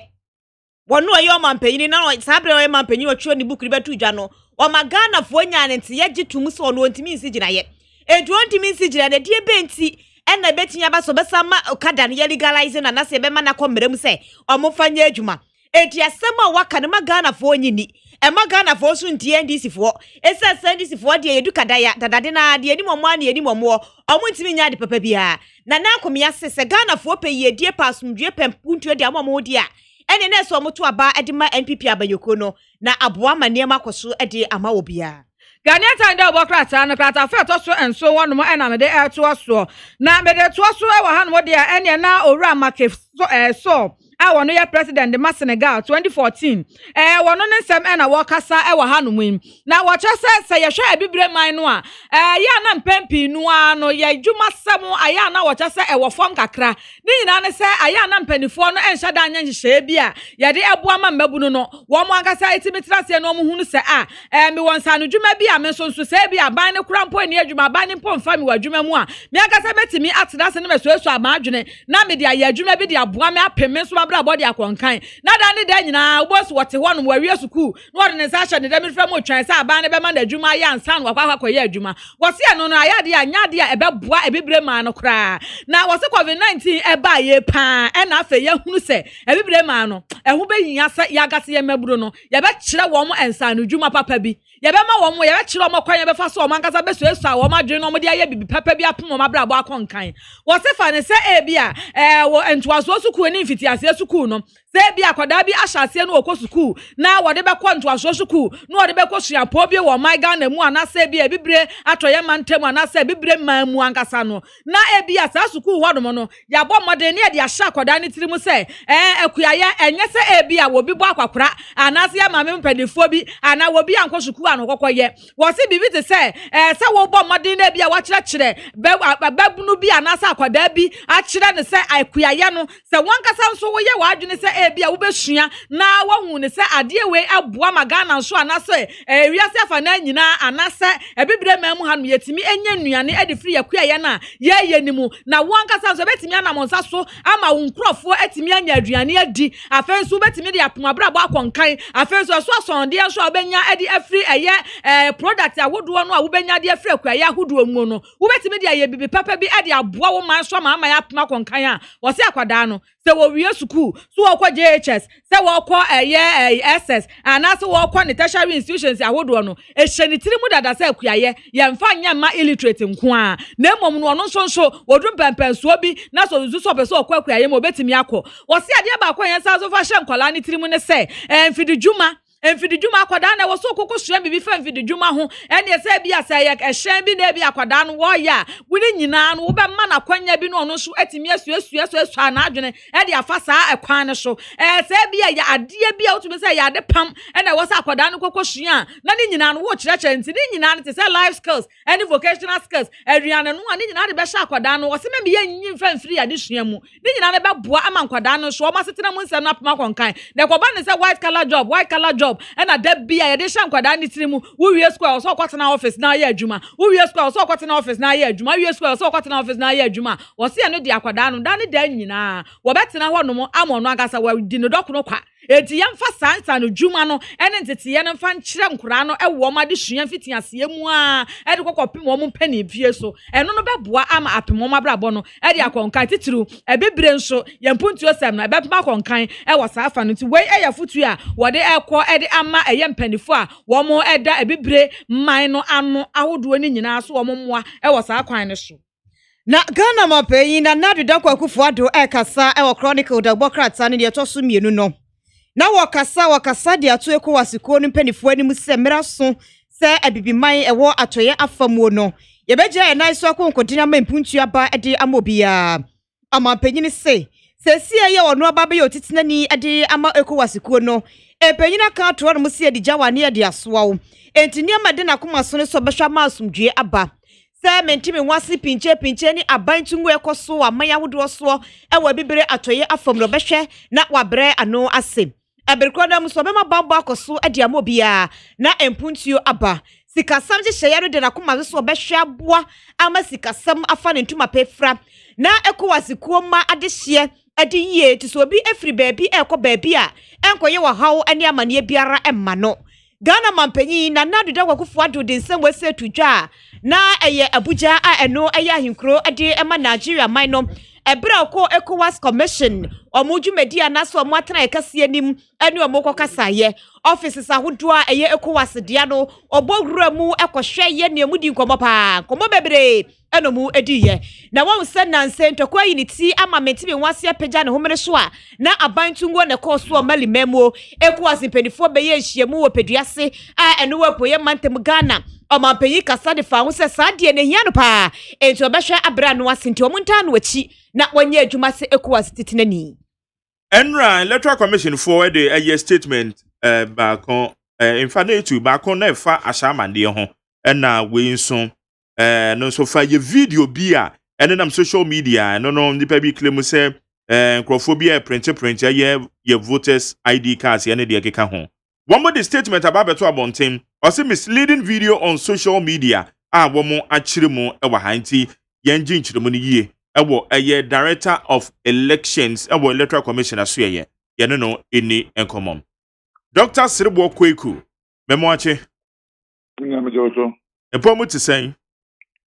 wɔno ɔyɛ ɔma mpanyini na saa bere ɔyɛ mpanyini ɔtwe ne bukuri bɛto dwa no ɔma Ghanafoɔ nya ne nte yɛgye tum sɛ ɔno wɔntimi nsi gyinaye edu wɔntimi nsi gyina na die benti ɛna betinya ba so besama okada no legalize na se be ma na kommerem se omofa nya adwuma eti asɛm a waka ne ma Ghanafoɔ nyini ɛma Ghanafoɔ so ntie NDC foɔ esa NDC foɔ de edu kada ya dadade na de enim ɔmo ana enim ɔmo ɔmo ntimi nya de papa bia na akomia se Ghanafoɔ pe ye die pasumdue pempuntu de amo di a ɛne na so ɔmo to aba de ma NPP abanyoko no na aboa ma nneɛma koso de ama wo bia Ghanaian time da obokrata no krata fe to so enso wonom na me de to so na me de to so e wa hanom de ene na owura make so wono ye president de Senegal 2014 wono ne nsem na wo kasa e wa hanom im na wo che se ye hwe abibre man no a ya na mpempi no ano ye dwuma sem aya na wo che se e wo fom kakra ni nyina ne se aya na mpanifo no enhya da anya nhye bi a ye de eboa ma mabunu no wo mo ankasa etimitrase no mo hunu se me wonsa no dwuma bi a me so se bi a ban ne kura mpo ani adwuma ban ne mpo mfa me wa dwuma mu a me ankasa betimi atena se ne meso amadwene na me de aye adwuma bi de aboa me apeme so abra body akonkan na da ne da nyina ubos wote ho no wawie suku no ode ne sa hye ne da me fra mo twan sa aban ne be ma na adwuma ya ansa no wakwa ye adwuma wose no no ayade anya de ebeboa ebibre ma no kra na wose COVID-19 eba ye pa na afa ye hunu se ebibre ma no ehu be hinya se ya gase ye maburo no ye be kire wo mo ansa no adwuma papa bi ye be ma wo mo ye be kire mo kwan ye be fa so mo ankasa be so esu a wo ma dwen no mo de aye bibi papa bi apom mo abra bo akonkan wose fa ne se bia wo entoaso suku ni mfitiase suku no se bia akwada bi ahyase no okɔ suku na wode be kɔ ntoaso suku no wode be kɔ suapo bi wo my Ghana mu ana se bia bibre atoye mantem ana se bibre man mu ankasa no na bia sa suku hodom no ya bɔ modern ne de ahya akwada ne tiri mu se akuyaye enye se bia wo bi bɔ akwakora ana se ya mame mpadifo bi ana wo bi ankɔ suku ano kɔkɔye wo se bibi te se se wo bɔ modern ne bia wa kyerɛkyerɛ babunu bi ana se akwada bi a kyerɛ ne se akuyaye no se wankasa nso wo ye wa adwene se bia wo besua na wahu ne se ade we aboa ma Ghana nso ana se wiase afa na nyina ana se ebibre mamu ha no yetimi enye nnuane ade firi yakuyaye na ye nimu na wankasa nso betimi anamonsa so ama wo nkrofo etimi anya aduane adi afenso betimi de apomabra bo akonkan afenso so asonde nso obenya ade afiri eye product awodo no a wo benya de afiri akuyaye ahodo mu no wo betimi de aye bibi papa bi ade aboa wo man so ma ya apoma konkan a wo se akwada no se wo wie school so wo kwa JHS se wo kwa SS ana se wo kwa ne tertiary institutions awodo no ehye tiri mu dada se akuyaye ye mfa nya ma illiterate nko a na emom no no nso wodum pempenso bi na so zuzu so be so kwa akuyaye mo betimi akọ wo se ade ba kwa yen sa so fa hye nkola ne tiri mu ne se Mfidi dwuma akwada na wo so kokko hye bibi fa mfidi dwuma ho ene se bia se ye ehye bi na bi akwada no wo ya wuni nyina no wo be ma na kwanya bi no no so atimi asu ana adwene e de afa saa ekwan ne so se bia ya ade bia wotumi se ya ade pam ene wo sa akwada no kokko hye a na ni nyina no wo kyerɛkyerɛ nti ni nyina no te se life skills any vocational skills aduane no ani nyina de be hye akwada no wo se me be yin mfa mfiri ade hye mu ni nyina no be boa ama akwada no so wo ma setena mu nsɛm na pama konkan de ko ba ne se white collar job and a deb be a deshan kwada ni tiri mu wo wie square so kwatena office na ye adwuma wo wie square so kwatena office na ye adwuma wie square so kwatena office na ye adwuma wo se no de akwada no da ne da nyina wo betena ho no mo amono agasa wo di no dɔko no kwa eti yɛmfa sansa no dwuma no ene ntete no mfa nkyerɛ nkora no ɛwɔ ma de sua fiti aseɛ mu a ɛde kɔkɔpem wɔn mpani fie so ɛno no bɛboa ama apem wɔn abrabɔ no ɛde akɔnkan titiriw ɛbibire nso yɛmpuntuo sɛm no ɛbɛpem akɔnkan ɛwɔ saa afa no nti wei ɛyɛ futu a wɔde ɛkɔ ɛde ama ɛyɛ mpanifo a wɔn ɛda ɛbibire man no ano ahodoɔ ne nyinaa so wɔn mmoa ɛwɔ saa kwan no so. Na Ghana mapenyi na nadu danko akufuado kasa ewo chronicle da bokrata ne de toso mienu no. Na wakasa de ato ekowasiko no mpanifo anim se mmeraso se abibiman ewo atoye afamuo no. Ye beja e naiso akonkodina mampuntu aba de amobia. Amapenyi ne se sie ye wono aba be yotitinani de ama ekowasiko no. Epenyina ka to no se de jawane de asoa. Enti niam de na komaso ne so behwa ma asumdue aba. Mentimi wasi pinche ni abantungu ekoso amaya wodo so ewa bibire atoye afamro behwe na wabre ano ase aberkoda muso bema bamba akoso ade amobia na empuntuo aba sikasam je hyeyaro de na koma so behwe aboa ama sikasam afa ne ntuma pefra na ekowasikuo ma adehye ade yie ti so obi efri baabi ekọ baabi a enkoye wa hawo ani amane biara emma no Ghana mampanyi na nadu da kwakufuado de nsem wese tudwa na eye Abuja a eno eye ahinkro ade ema Nigeria man no ebra ko ECOWAS commission omudwumedi anaso omwatena ekase anim ene omokokasa offices ahodo a eye ECOWAS dia no obogura mu ekohwe ye ne amudi nkomo pa komo bebre eno mu ediye na won se nanse ntokwa unity ama mentimi wase apagya ne homere so a na abantungo ne koso malimemo ECOWAS penifo beye hyiemu wo peduase a eno wapoye mantem Ghana omampanyi kasa de fa ho se sadie ne hia no pa enti obehwe abra no asenti omunta no achi na wanye adwuma se ECOWAS titinani Enra electoral commission for a statement back on infinite back on nefa ashamande ho na we nso no so fa ye video bia enam social media no nipa bi claim say nkrofobia print ye voters ID cards ye ne de keka ho one more the statement about beto abonten or say misleading video on social media womo akire mu e wa hanti ye ngi nchiremu ni yie ewo director of elections ewo electoral commission asoye ye no eni enkomom Dr. Sirbo Kweku memoache ngam jojo epomu tisen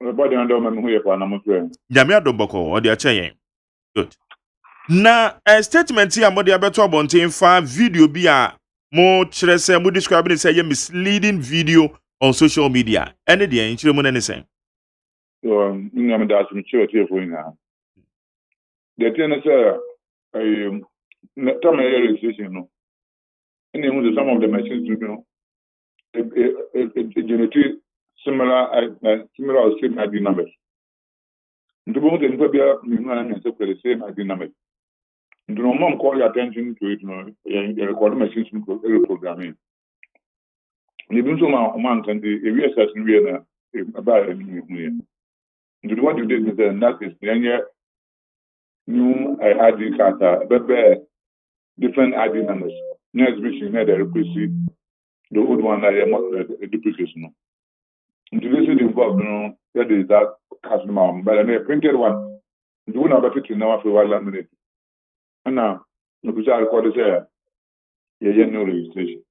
body ando me hu ye pa na mo twen jami adomboko odi ache yen good na statement ya modi abeto abonten fa video bi a mo kire se mo describe say ye misleading video on social media ene de nkire mo ne sen so ngam da sum chiro telefone na the thing is time registration no and then some of the machines you know generate similar or same ID numbers. Nto bo de npa bia me hu ana say the same ID numbers. Nto no mom call your attention to it no record machines no programming. Ni bi so ma man kan de we assess we na about me hu ya. Nto what you did is that is new ID card different ID numbers. Next vision the request the old one that duplication. Introducing involved, that is that customer, but a printed one. Do not have to know after 1 minute. And now, the Kucha record is there. No registration.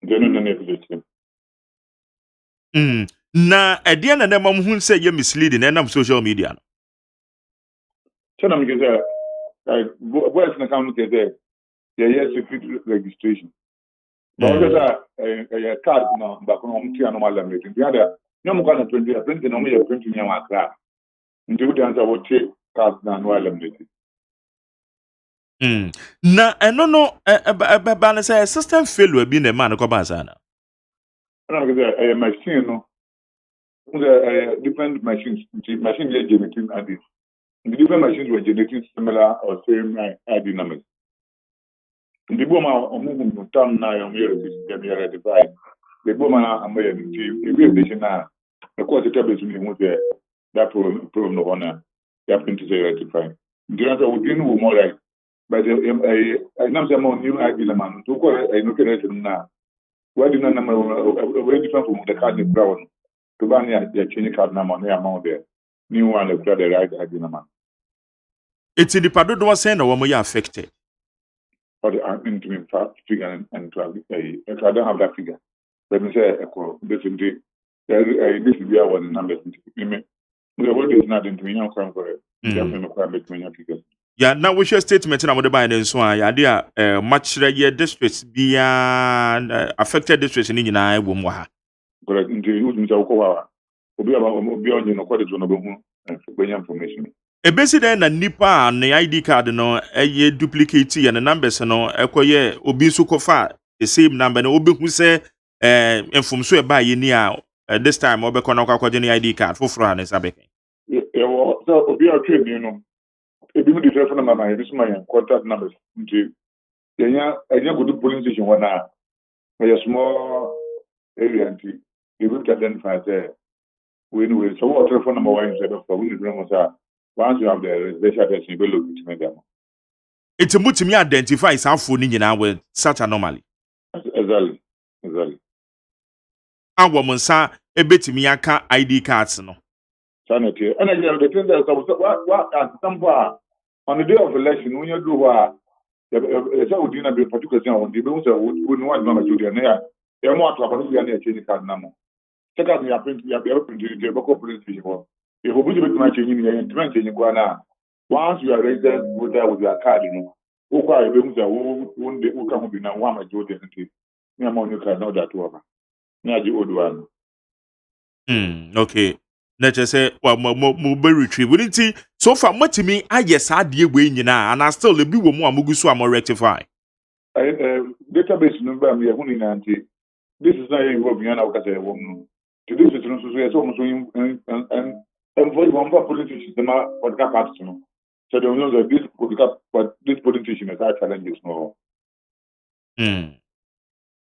Genuine registration. Na at the end of the moment, who say you're misleading and social media. So I'm going to say, where's the account there? Yes, secret registration. But a card now, back on normal meeting. The other, no more than 20, printing only a printing your class. Until the answer would take cards now, while I'm meeting. Na no, balance a system fail will be in a man of Kobazana. A machine, no, different machines, machine generating ID. The different machines were generating similar or same ID numbers. The Boma on Tom now on your divide. The Boma and the now. Of course, the tablets with that problem of honor. They have been to say rectify. The answer would be more like, but I know some new idea man to call a location now. Why do not number very different from the card in brown to ban their change card number near amount there. New one of the right idea man. It's in the Pado was saying or were affected. or the into me figure and I don't have that figure. Let me say this is this is where one numbers me. The word is not into me. I'm come for it. Definitely no make me figure. Yeah, now we share statement na mo de buy den so a yade a match ye districts bia affected districts ni nyina e bom wa ha. Correct. Into you think so ko obi onye no kwade so no be hu information. Ebesi den na nipa na ID card no eye duplicate ye na numbers no ekoye obi so kofa the same number no obi hu say information e ba ye ni a this time obekọ na kwakwaje ni ID card foforo ha ne sabeke. So obi a train you know. Ebi mu di telephone number my this my contact numbers. Into enya go to police station wana a small area and you will identify there. So what telephone number one instead of we once you have the residential address, you will look at them. It's a mutimi identify some phone ni nyina with such anomaly. Exactly. Awo monsa ebetimi aka ID cards no. Sanity. And again, the thing that what on the day of election, when you do what, so would not be particular on the bills that would want Mama Julia there. They're more to have a change card number. Check out the print, you have opened the local police station. If we put my changing in once you are resident with your card, you know, who quite one day who come be now one majority. You know that over. Now the old one. Okay. Let's just say, well, mo be retrieve. Wouldn't see so far much to me, I yes, I dear way and I still be more mugusu am rectify. Database number me a this is not involving an outcast woman. To this is almost and for one politicians, the what cap so they know that this politician is our challenges more.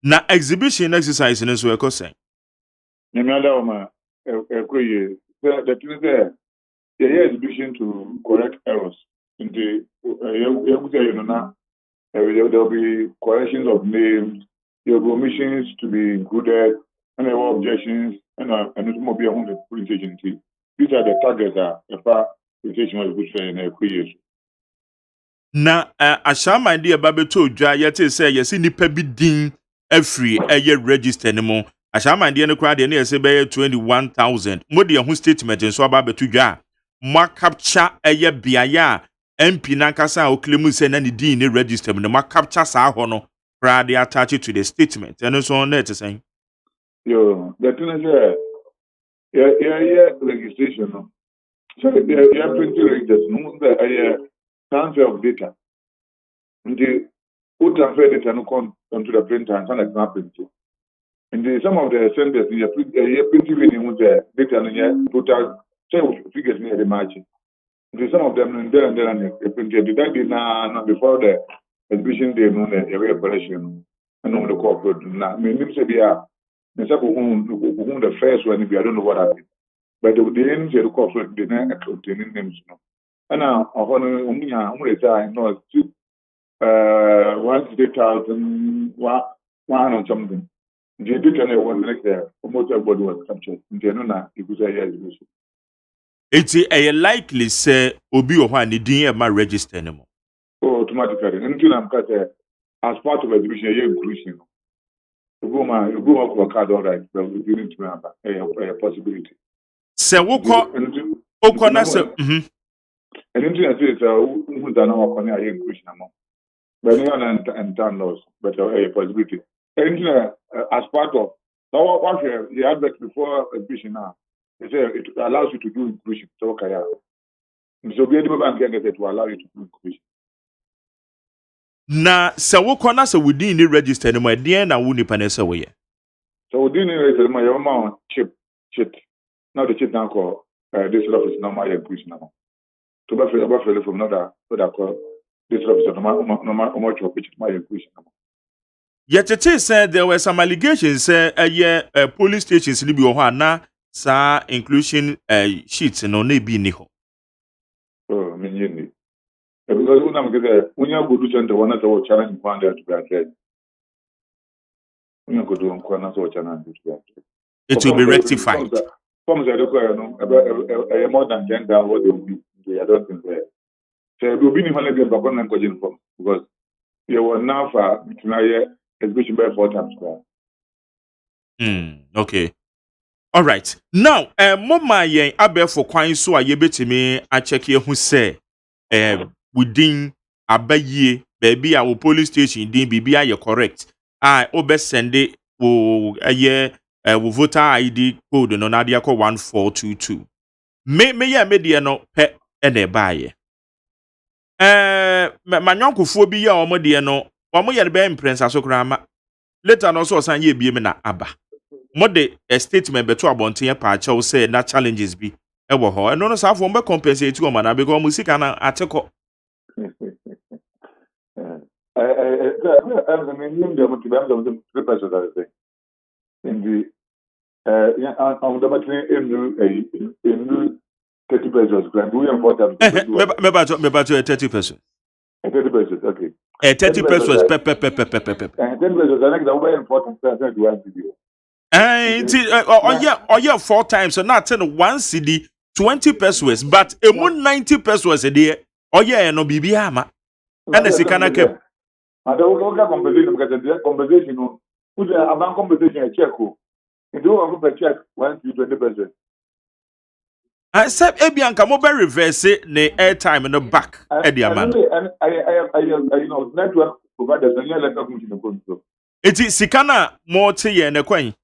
Na exhibition exercise in this way, say. The thing is there, the exhibition to correct errors in the there will be corrections of names, there will be omissions to be included, and there will be objections, and it will be a 100 police agency. These are the targets that the police station was good in a years. Na ashama idea babeto dwa yete say yesi nipa bi din afri eye register anymore. Ashama idea no crowd na yesi be 21,000. Modi ehun statement nso ababeto dwa. Mo capture eye biaya MP nankasa o claim say na ni din ni register no mo capture sa ho no crowd attach it to the statement. And so on that saying. Yo, the thing is yeah registration no. So yeah printing registration no transfer of data. And the who transfer data no come onto the printer and can print it. And some of the centers you printing in the data no total figures near the margin. Some of them in there and then printed the day na before the exhibition day no the operation and on the corporate na me say dia me say who the first one if I don't know what happened. But the end the corporate the na containing names no. And now on umunya no 1,000 one on something. The data was like there almost everybody was captured. The no na it was a It's a likely say obi o hwa ni din e ma register anymore. Oh, automatically. Until I'm cut as part of exhibition, you're inclusion. You go for card all right, but we didn't remember a possibility. Se woko na se And into I say who done our corner inclusion among. But you and done those, but a possibility. And as part of now what the advert before exhibition now, they say it allows you to do inclusion. So okay. So be able to allow you to do inclusion. Na se woko na se within ni register anymore dey na wo nipa na se wo ye. So within the register my amount chip. Now the chip now call this office now my increase now. To be fair from another call this office no much of which my increase now. Yet it said there were some allegations police stations ni bi wo ho na sa inclusion sheets no na bi ni ho. Oh, me ni. Because when you go to center one of the challenge one there to be addressed. When you go to one challenge to be addressed. It will be rectified. Forms are about more than 10 what they will be. I don't think that. So we will be in the background and because You will now for tonight, exhibition by 4 times. Okay. All right. Now, mama yen abefo kwan so a yebetimi a check ye hu say within abaye baby our police station din bibia ye correct. I obe sende wo wo voter ID code no na dia ko 1422. Me ye me de no pe e na baaye. Manyankofuo bi ya omo de no omo ye be imprensa so kra ma later no so osan ye biem na aba. Mode a statement beto abonten pa achew say na challenges bi e wo ho eno no safo mbe compensate o mana because musika na ateko I'm the professor that thing. In the on the battery in 30 pesos. We are important. me ba 30 pesos 30 pesos, okay. 30 pesos pe 10 pesos, I think the way important person to want to do. oh 4 times so na 1 cedi 20 pesos but emu 90 pesos e de oh yeah no bibia ama na sika na kep And the local compensation because the compensation who's a bank compensation a check. If you want to check 1 to 20 pesos. Except Ebianca mobile reverse ne airtime no back e de ama And I know network providers and let us in the control. eti sika na mo te ye ne kwan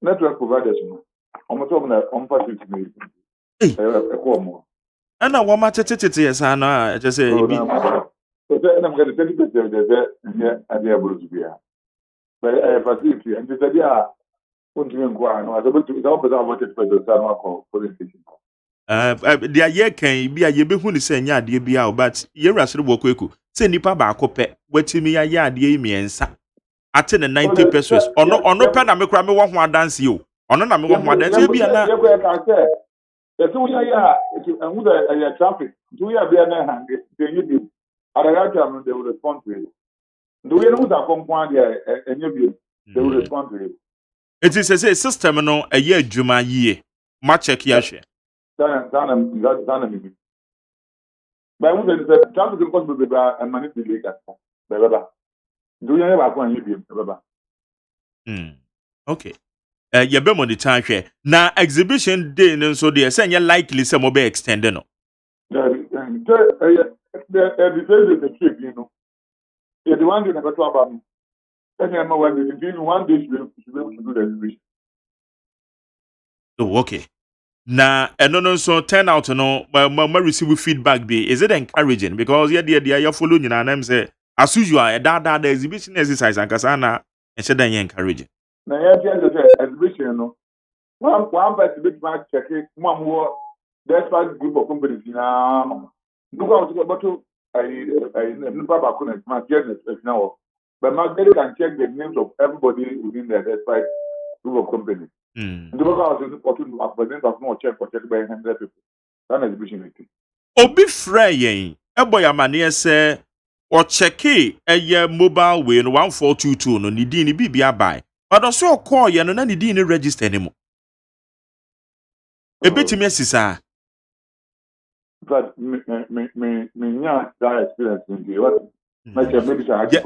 Network providers almost on facility me. ana wo ma tete yesa na je say bi So then I'm going to 30% yeah at the able to be. But facility and this idea continue go on. I was able to about 30% police station. dia ye kan bi a ye behu ni say nya ade bia but ye wrasere bo kweku say nipa ba akopɛ watimi ya ya ade miensa ate ne 90 pesos ono pe na me kura me wo ho adanse o ono na me wo ho adanse bia na the 2 year and with a traffic 2 year be na hand they you at that time they will respond to it. Do you know that compound there and you they will respond to it. it is say system no eye adwuma yie ma check ya hwe Dana maybe. But when the traffic is possible to be a manipulator. Do you ever go and you Okay. Ye be mo di tan hwe na exhibition day no so dey say likely say mo be extend no. The trick, you know. Yeah, the one thing I got about me. And I'm one day should be able to do the exhibition. Oh, okay. Na no so turn out no ma receive feedback be is it encouraging because you follow nyina na say as usual that exhibition exercise and kasana e say dan encouraging. Na yeah, the exhibition no. One person big man check it, one despite group of companies now. Look out to I never back on it, my goodness, now. But Margaret can check the names of everybody within the despite group of companies. The look out is important to present of no check for check by 100 people. That exhibition. Obi fra yen eboy amane say o check eye mobile way no 1422 no ni din ni bibia buy. But so call ye no na ni din ni register ni mo. Ebetimi asisa. But me nya that experience in the what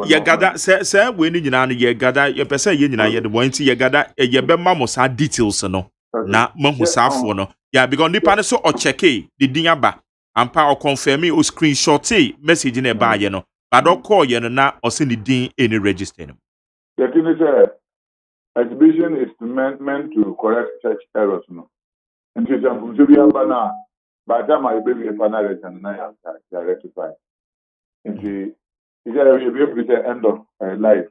ye gada say we ni nyina no ye gada ye pese ye nyina ye de bointi ye gada ye be ma mo sa details no na mahu safo no ya because nipa ne so o check the din aba ampa o confirm o screenshot message na ba ye no but o call ye no na o se ni din any register no. The thing is exhibition is meant to correct such errors no. And to example to be na by the time I baby a panel and I rectify. And the is a end of life.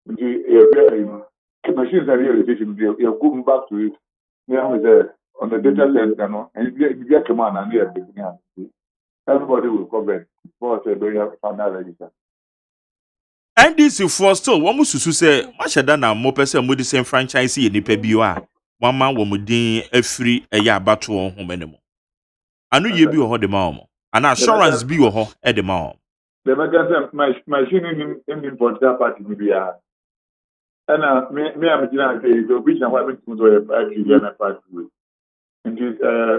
The machines are really efficient. You're going back to it. On the data center, and you get command and everybody will cover it. Before they don't have final register. NDC for still one mususu say mashada na mo pese mo di same franchise ye nipa biwa one man wo mudin afiri eya abato ho menemo anu ye bi wo ho de ma omo ana assurance bi wo ho e de ma omo the machine in important party bi ya ana me am jina say the which na why me to do party ya na party and the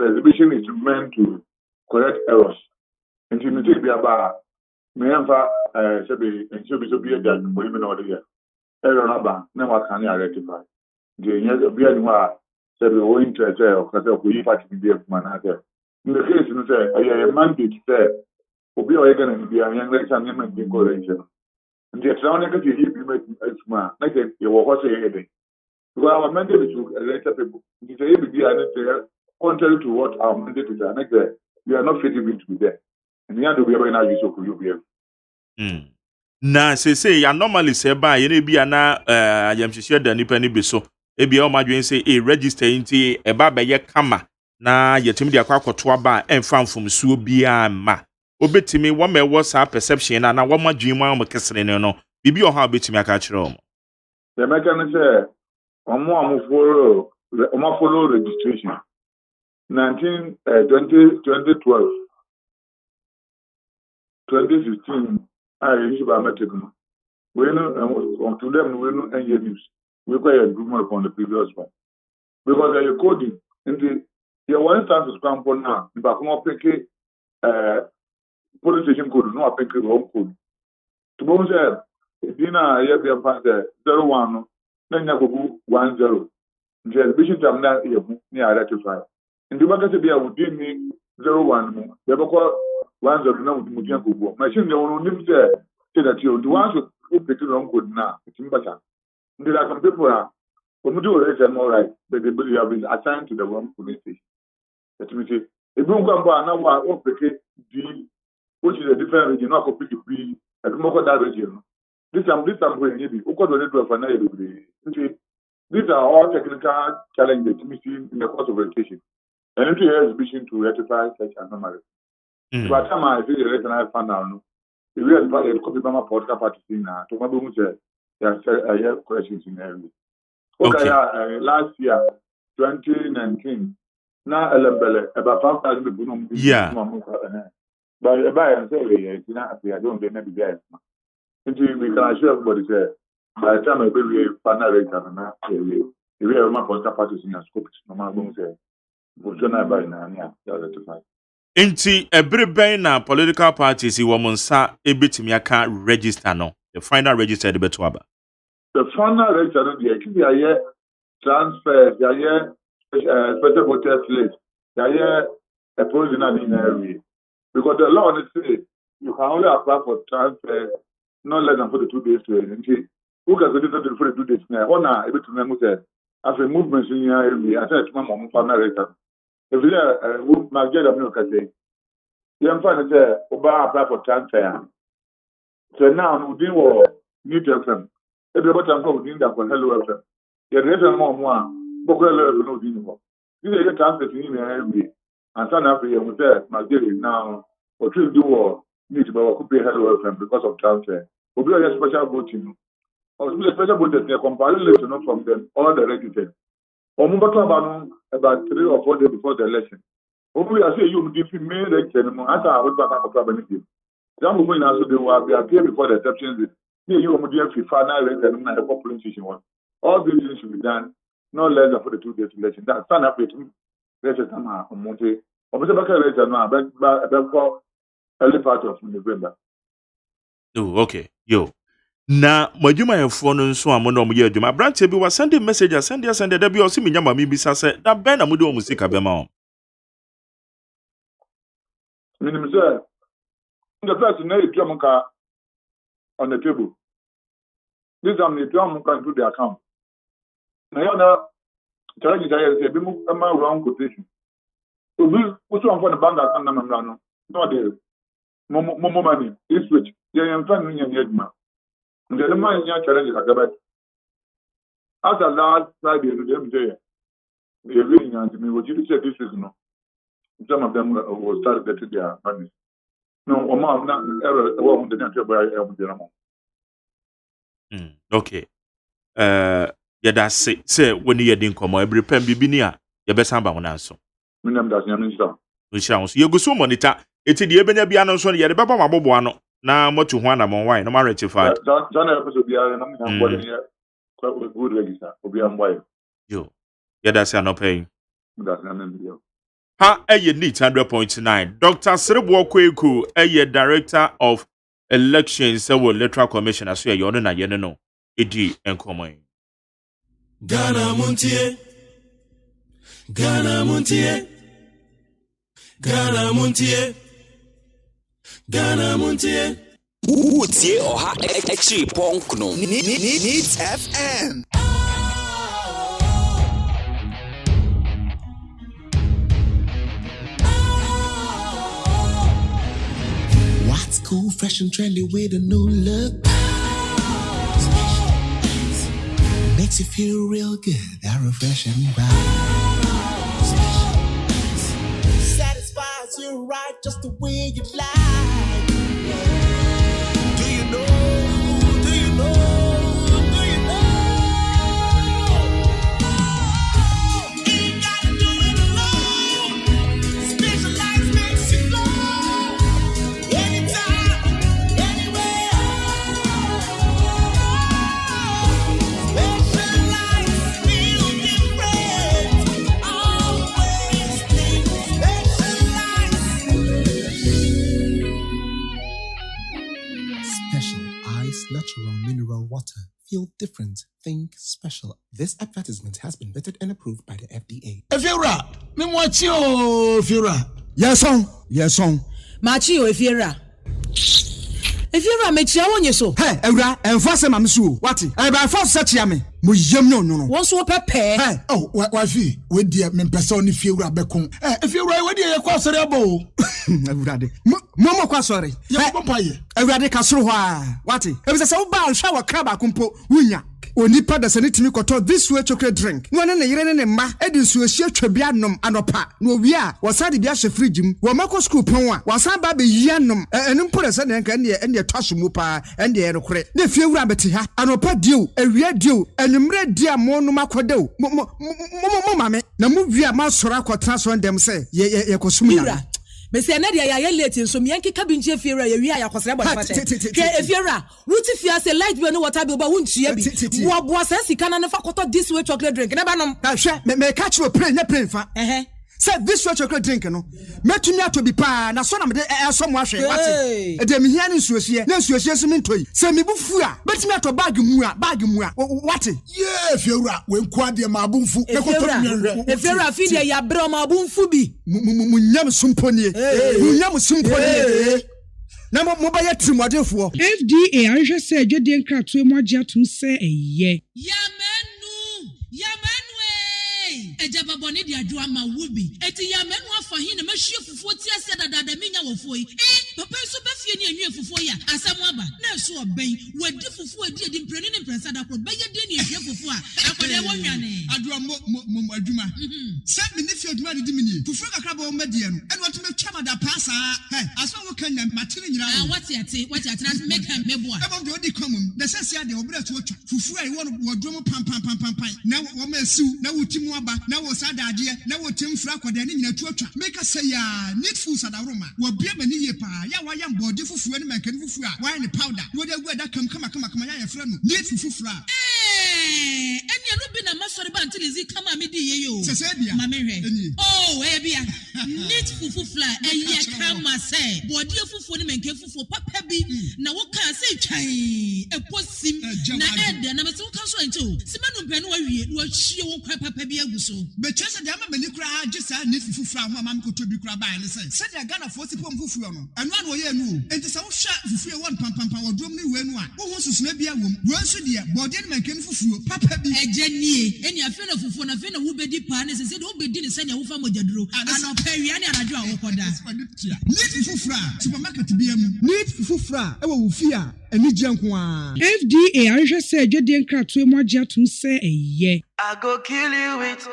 exhibition is meant to correct errors and you need to be about me emfa should be so be a judge for even order here. Error number, never can you rectify. The year be anyone said we were interested or because we party be a man. In the case, you say, a mandate said, Obi or again be a young lady and women being correction. And the economic he make a smart, like you were what say. Because our mandate is to elect people. It is be an contrary to what our mandate is. We are not fitting to be there. And the end we are now use of you. Na say ya normally say ba ye na bia na ayamhyehyɛ da nipa ni bi so e bia o madwen say e register nti e ba ye kama na yetimi de akwakoto aba emfa mfomsuo bia ma obetimi wo ma wo sa perception na wo madwen mu am kesere ne no bibi o ha obetimi aka kyerɛ o. The mechanism say follow registration 2012 2015 I use biometric no we know to them we know any news we quite improvement upon the previous one because they are coding in the one instance is come now the back more pick police station code no pick wrong code to go say dina ya be find 01 no na nya go 10 the bishop am na you ni identify in the back say be within me 01 no they go 10 na wudi mudia go machine dey won nim say that you the ones who pick wrong code now it's better there are some people when do it all right but they believe have been assigned to the wrong police station that means if you go na wa pick the which is a different region not pick the and more that region this time when you be uko do do for na these are all technical challenges we see in the course of education and it is exhibition to rectify such anomalies. By the time I see the recognize found out no the real part the copy mama podcast party na to mabu mu say there questions in area. Okay, last year 2019 na elembele about 5,000 people no yeah but and say we don't be maybe there. Until we can assure everybody say by the time we final rate and na we are my podcast parties in scope no mabu say we join by na ya rectify. Inti everybody na political parties wo monsa ebetimi aka register no the final register de beto aba. The final register no dey keep your transfer your special voter slate your a provisional in area because the law say you can only apply for transfer not less than 42 days to it. Who can go to 42 days now? Or now ebetimi mo say as a movement in your area I said to my mom final register. If you my get up no can say you find that Oba apply for transfer. So now we do need to FM. Every time we need that for hello FM. The reason more Boko no do. This is a transfer in every and some of you will say Nigeria now or to do need to pay hello FM because of transfer. We do a special voting. Or special voting they compile list from them all the registered. Or about 3 or 4 days before the election. We are saying you give me election as I would back up benefit. Some people also they will appear before the exceptions. You will do final election and a population situation one. All these things should be done no less than for the 2 days election. That stand up with let's say on Montie. Or Mr. Baker election now about early part of November. Oh, okay. Yo. Na madwuma yefo no nso amo na omuye adwuma branch bi wa send message send da bi o si minya mama bi sa se da ben na mu de o musika be ma o. Meaning, sir, the person now is Jamuka on the table. This time, the Jamuka can do the account. Now, you know, challenges I say, we move a wrong quotation. So, we put on for the bank account number. No, there. More money. This switch. They are in front of me. The money challenges are about. After last Friday, they are reading and me. What you said this is no. Some of them will start getting their money. No, not error. The natural by okay. Yada say when you didn't come every pen bibinia, your best number on answer. Minam does Yaminster. We shall see you go so monitor. It's the Ebene Biano son, yet the Baba Maboano. Now, what to one among wine, no matter rectified. John episode be a good register, will be unwired. You. Yada say no paying. That's an Ha, a need 100.9. Dr. Srebo Kweku, a director of elections wo electoral commission aso ye ono na ye no edi enkomo Ghana Montie, Ghana Montie, Ghana Montie, Ghana Montie. Utie oha echi ponkno. Needs FM. What's cool, fresh and trendy with a new look? Makes you feel real good, that refreshing vibe. Satisfies you right just the way you like. Do you know? Do you know? Do you know? Ain't gotta do it alone. Specialized makes you flow. Anytime, anywhere. Specialized feel different. Always think special ice, natural mineral water. Feel different. Think special. This advertisement has been vetted and approved by the FDA. Efiora, me mwachi o Efiora. Yes on. Machi o Efiora. Efiora me chia wonye so. Hey, Ewra, enfase ma msu. Wati? E ba force search ya me. Mo yem no. Won so pepe. Hey, oh, wa fi. We die me pese oni Efiora bekon. Efiora we die ye kwa sori abo. Ewrade. Mo kwa sori. Ye pompa ye. Ewrade ka soro ho a. Wati? E be se wo ba hwa wa kraba kumpo wunya. Onipa da sane timi koto this way chocolate drink. No ne yire ne mma edi nsuo hia twabia nom anopa. No wi a wasade bia hye fridge mu. Wo mako school pon a wasan ba be yia nom. Enu mpore se ne nka ne twaso mu pa ende ye rekore. Na fie wura beti ha. Anopa dio, ewia dio, enumre dia mo no makodeo. Mo mame. Na mu wi a ma sora akotra so ndem se ye kosum ya. Bese na dia ya late nso me yanki kabinje Efiora ye wi aya kwasere body fache ke Efiora wuti fia se light bi no water bi ba wuntua bi wo bo asa sika na ne fa koto this way chocolate drink na ba nom ka hwe me catch you play fa said this way chocolate drink no metumi ato bi pa na so na me de so mo ahwe wate e de me hia ne nsuohie na nsuohie so me ntoi se me bufu a betumi ato bag mu a wate yeah Efiora we nko ade ma abunfu e koto mi Efiora fi de ya bre ma abunfu bi munyam sumponie na mo ba ye trimodefo FDA ahwehwe se adwede nkratoe mo agye atom se eye Yamenu Ejaba boni di adwo ama wubi eti yamenu afa hin na mahwie fufuo ti ase dada minya wofo yi papa so ba fie ni anwie fufuo ya asam aba na so oben wadi fufuo edi mpreni ne mpresa da kro ba ye de ni ahwie fufuo a akwade wo nwane adwo mo adwuma se me ne fie adwuma de mini fufuo kakra ba wo madie no eno to metwa da pasa aso wo kanya matire nyira wati ate na make am meboa ebo de odi komum na sese ade obra to otwa fufuo ai wo dwo mo pam na wo ma siu na wo timu aba na wo sadade na wo temfra akwade ne nyina tuatwa make say ya need food sadaroma wo bia mani ye pa ya wa ya mbode fufuo ne mankani fufuo a wa ne powder wo de gu da kam kama ya yefra no need fufuo a enya no bi na masori ba ntilizi kama me di ye yo sese bia ma me hwe oh bia need fufuo enya kama say bode fufuo ne mankan fufuo papa bi na wo ka say twan eposim na ede na me se wo ka so ento simanu pe no wa wie wo hie wo kwa papa bi aguso be chese de ama mani kura agisa need fufuo a ho ama mko to bi kura ba ne say se de Ghana fo sipom fufuo no eno an wo ye nu enti se wo hwa fufuo won pam wo drom ne we nu a wo ho susuna bia wom wo nso de bode ne mankan fufuo papa bi ejanie eni afi na fufuo na afi na wo bedi pa ne se de wo bedi ne se ne wo fa mojaduro ana pawia ne anadwo a wo koda need fufuo supermarket bia mu need fufuo e wo fi a eni gyenko a FDA ahwehwe se adwede nkratoe mo agye atom se eye I go kill you with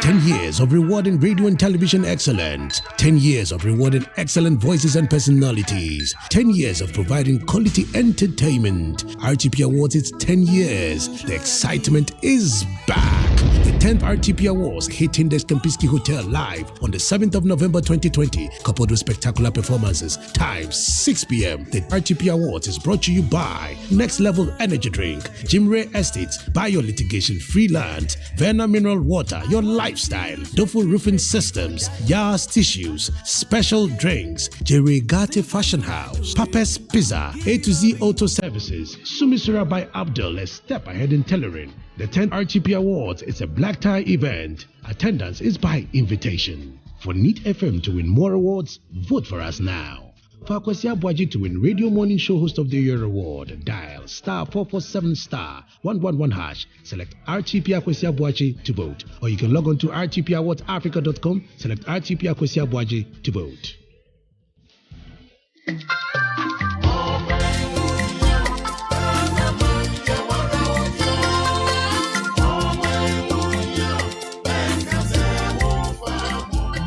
10 years of rewarding radio and television excellence. 10 years of rewarding excellent voices and personalities. 10 years of providing quality entertainment. RTP Awards, it's 10 years. The excitement is back. The 10th RTP Awards hitting the Kempinski Hotel live on the 7th of November 2020, coupled with spectacular performances. Time 6 p.m. The RTP Awards is brought to you by Next Level Energy Drink, Jimray Estates, Bio Litigation Free Land, Verna Mineral Water, Your Lifestyle, Dofu Roofing Systems, Yas Tissues, Special Drinks, Jerry Gatti Fashion House, Papa's Pizza, A to Z Auto Services, Sumisura by Abdul, a step ahead in tailoring. The 10th RTP Awards is a black tie event. Attendance is by invitation. For Neat FM to win more awards, vote for us now. For Akwasi Abuaji to win Radio Morning Show Host of the Year award, dial *447*111#. Select RTP Akwasi Abuaji to vote. Or you can log on to rtpawardafrica.com, select RTP Akwasi Abuaji to vote.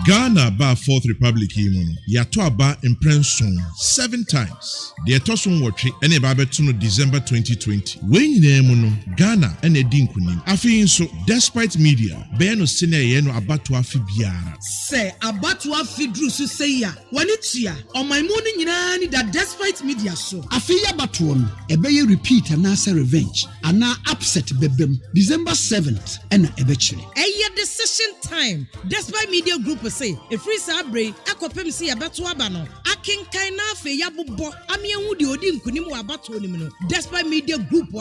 Ghana ba Fourth Republic imono yato aba imprenson 7 times. The etoson watwe ene ba beto no December 2020. We nyina mu no Ghana ene di nkunim. Afi nso despite media be no sene ye no abato afi biara. Say abato afi dru so say ya. Wani tua omaimu ni nyina ni that despite media so. Afi ya bato no ebe ye repeat and say revenge ana upset bebem December 7th ena ebe chire. Eye decision time. Despite media group say a free sabre akopem si abato aba no akenkan na afi ya bobbo amienhu de odi nkunim wa abato nim no despite media group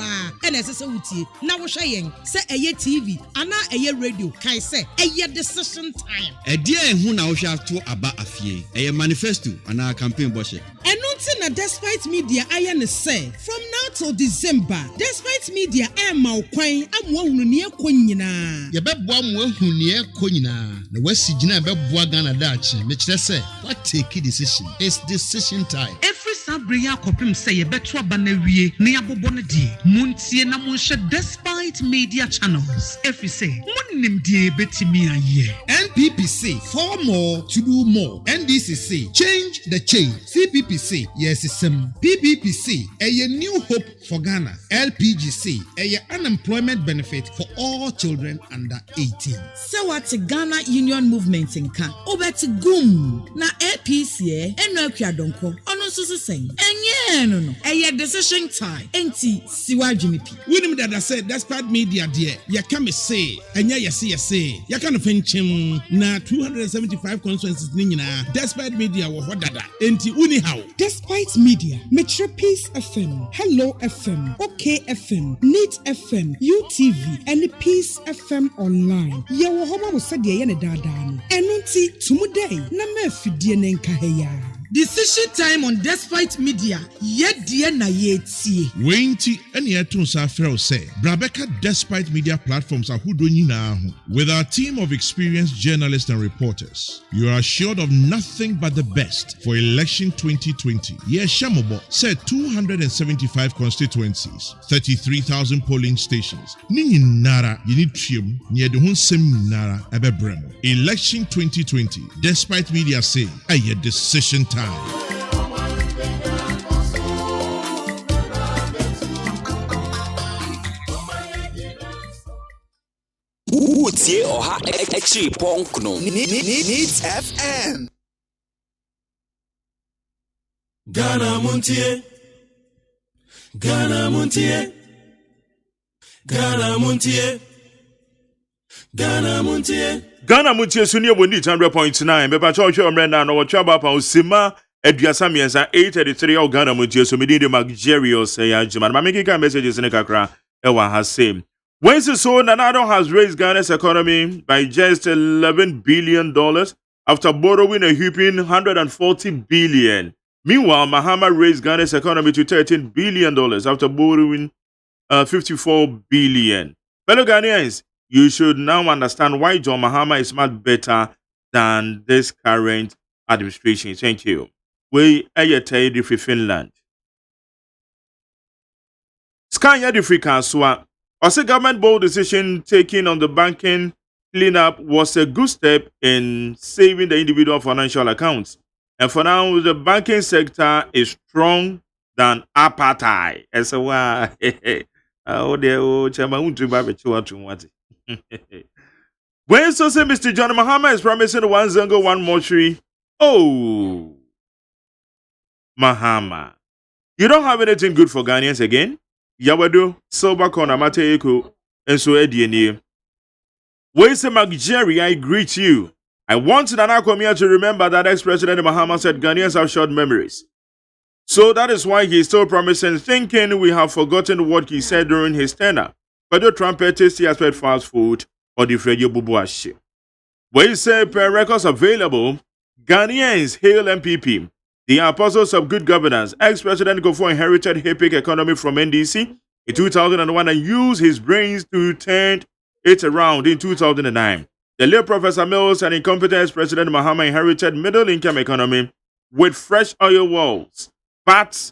ena esese wutie na wo hwe yen se eye TV ana eye radio kai se eye decision time. Edi ehun na wo hwe ato aba afie eye manifesto ana campaign boshe. Enunti na despite media aye ne say from now till December despite media ma okwan amwo hunu ne ekonyina ye beboa mo ehun ne ekonyina na wasi gina beboa Ghana dachi me kire say what take decision. It's decision time. Every sabre ya kopem say ye beto aba na wie ne abobo ne die muntie na monhye despite media channels. Every say munnim die betimi aye. NPPC for more to do more. NDCC change the change. CPPC yes sim. PPPC a new hope for Ghana. LPGC a unemployment benefit for all children under 18. So what Ghana Union Movement in Ka obeti gum na APC eno akwadonko ono susu sen enye no eye decision time enti siwa dwemipi winim that I said despite media dear ya come say enye yesi ya kan fenchem na 275 constituencies ni nyina despite media wo hodada enti uni how Despite media, Metro Peace FM, Hello FM, OK FM, Neat FM, UTV, and Peace FM Online. Yawo homa mo sade ye ne dada no. Enunti tumuday na mafidie ne nkaheya. Decision time on Despite Media. Ye na ye tie. Wenti ene eton sa frɛ say Brabeka Despite Media platforms ahodo nyinaa ho. With our team of experienced journalists and reporters, you are assured of nothing but the best for election 2020. Yes, Shamobo said 275 constituencies, 33,000 polling stations. Nini nara yini trium nye de hun sem nara ebebremo. Election 2020. Despite Media say aye decision time. Utie oha echi ponkno. Needs FM. Ghana Montie. Ghana Montie. Ghana Montie. Ghana Montie. Ghana Montie so near 100.9. Beba cho omre na no chaba pa osima eduasa miensa 833 o Ghana Montie so medinde Magjerio say ajima. Ma make ka messages ne kakra e wa ha same. Wednesday so Nanado has raised Ghana's economy by just $11 billion after borrowing a whopping $140 billion. Meanwhile, Mahama raised Ghana's economy to $13 billion after borrowing $54 billion. Fellow Ghanaians, you should now understand why John Mahama is much better than this current administration. Thank you. We ayetay different Finland. Skanya different Kanswa. Also, government bold decision taken on the banking cleanup was a good step in saving the individual financial accounts. And for now, the banking sector is strong than apartheid. And so, When so say Mr. John Mahama is promising one Zongo, one mortuary. Oh, Mahama. You don't have anything good for Ghanaians again? Yawado, Silver Corner, Mateko, and so Ediene. Where say Jerry, I greet you. I want Nana Komia to remember that ex-president Mahama said Ghanaians have short memories. So that is why he is still promising, thinking we have forgotten what he said during his tenure. But the trumpet tasty aspect fast food or the Fredio Bubuashi. Where he said per records available, Ghanaians hail MPP, the apostles of good governance. Ex-president Gofo inherited HIPIC economy from NDC in 2001 and used his brains to turn it around in 2009. The late Professor Mills and incompetent ex-president Mahama inherited middle-income economy with fresh oil wells. But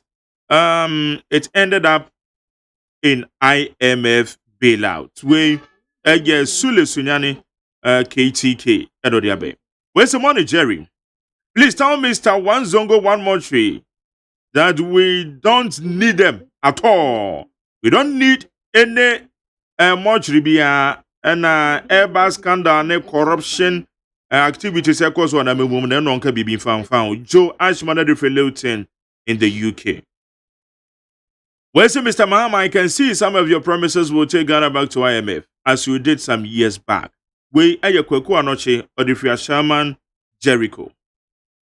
it ended up in IMF bailout. We Sule Sunyani KTK Edodiabe. Where's the money, Jerry? Please tell Mr. One Zongo, one mortuary that we don't need them at all. We don't need any mortuary and airbus scandal and corruption activities across one woman and non be found. Joe Ashman Lilton in the UK. Where's Mr. Mahama? I can see some of your promises will take Ghana back to IMF, as you did some years back. We Ayakweku Anoche or the Free Shaman Jericho.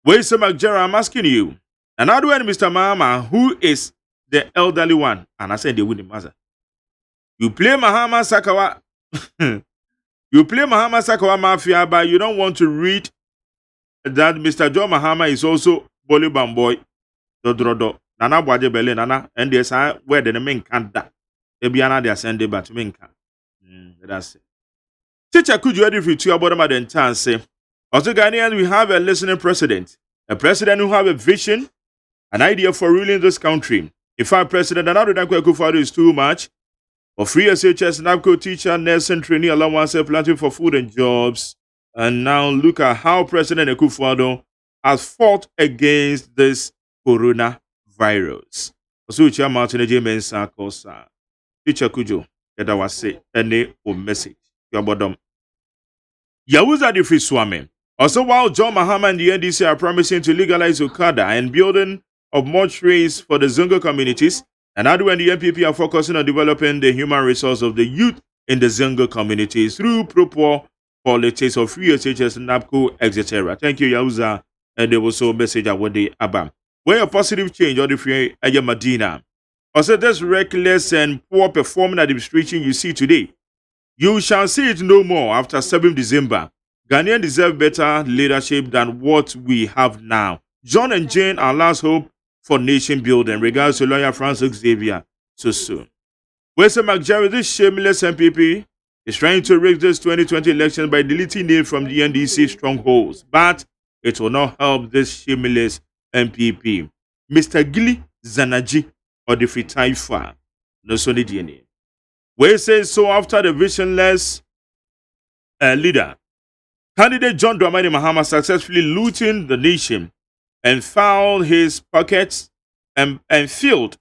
Where's Jerry? I'm asking you. And how do I, Mr. Mahama, who is the elderly one? And I said they wouldn't matter. You play Mahama Sakawa. You play Mahama Sakawa Mafia, but you don't want to read that Mr. John Mahama is also Boliban boy. Dodrodo. Nana Bwaje Bele Nana, and there's where the men can't da. Ebiana they are sending but men can. That's it. Teacher, could you ready for you about them and time say? Also, Ghanaians, we have a listening president. A president who have a vision, an idea for ruling this country. If our president and Adodan Kwekufado is too much, for free SHS, NABCO teacher, nurse, and trainee allowance planting for food and jobs. And now look at how President Akufo-Addo has fought against this coronavirus. So, Chair Martin J. Mensa Kosa, Teacher Kujo, Edawase, Ene o message. Yabodom. Yawuza di free swami. Also, while John Mahama and the NDC are promising to legalize Okada and building of mortuaries for the Zongo communities, and Adu and the MPP are focusing on developing the human resource of the youth in the Zongo communities through proper politics of free SHS, NABCO, etc. Thank you, Yawuza. And there was so message about the Abba. Where a positive change or the free Aya Madina. Also, this reckless and poor performing administration you see today, you shall see it no more after 7 December. Ghanaians deserve better leadership than what we have now. John and Jane are last hope for nation building. Regards to lawyer Francis Xavier so soon. Where's McJerry? This shameless MPP is trying to rig this 2020 election by deleting name from the NDC strongholds. But it will not help this shameless MPP. Mr. Gili Zanaji or the Free Taifa. No solid DNA. Where says so after the visionless leader, candidate John Dramani Mahama successfully looting the nation and found his pockets and filled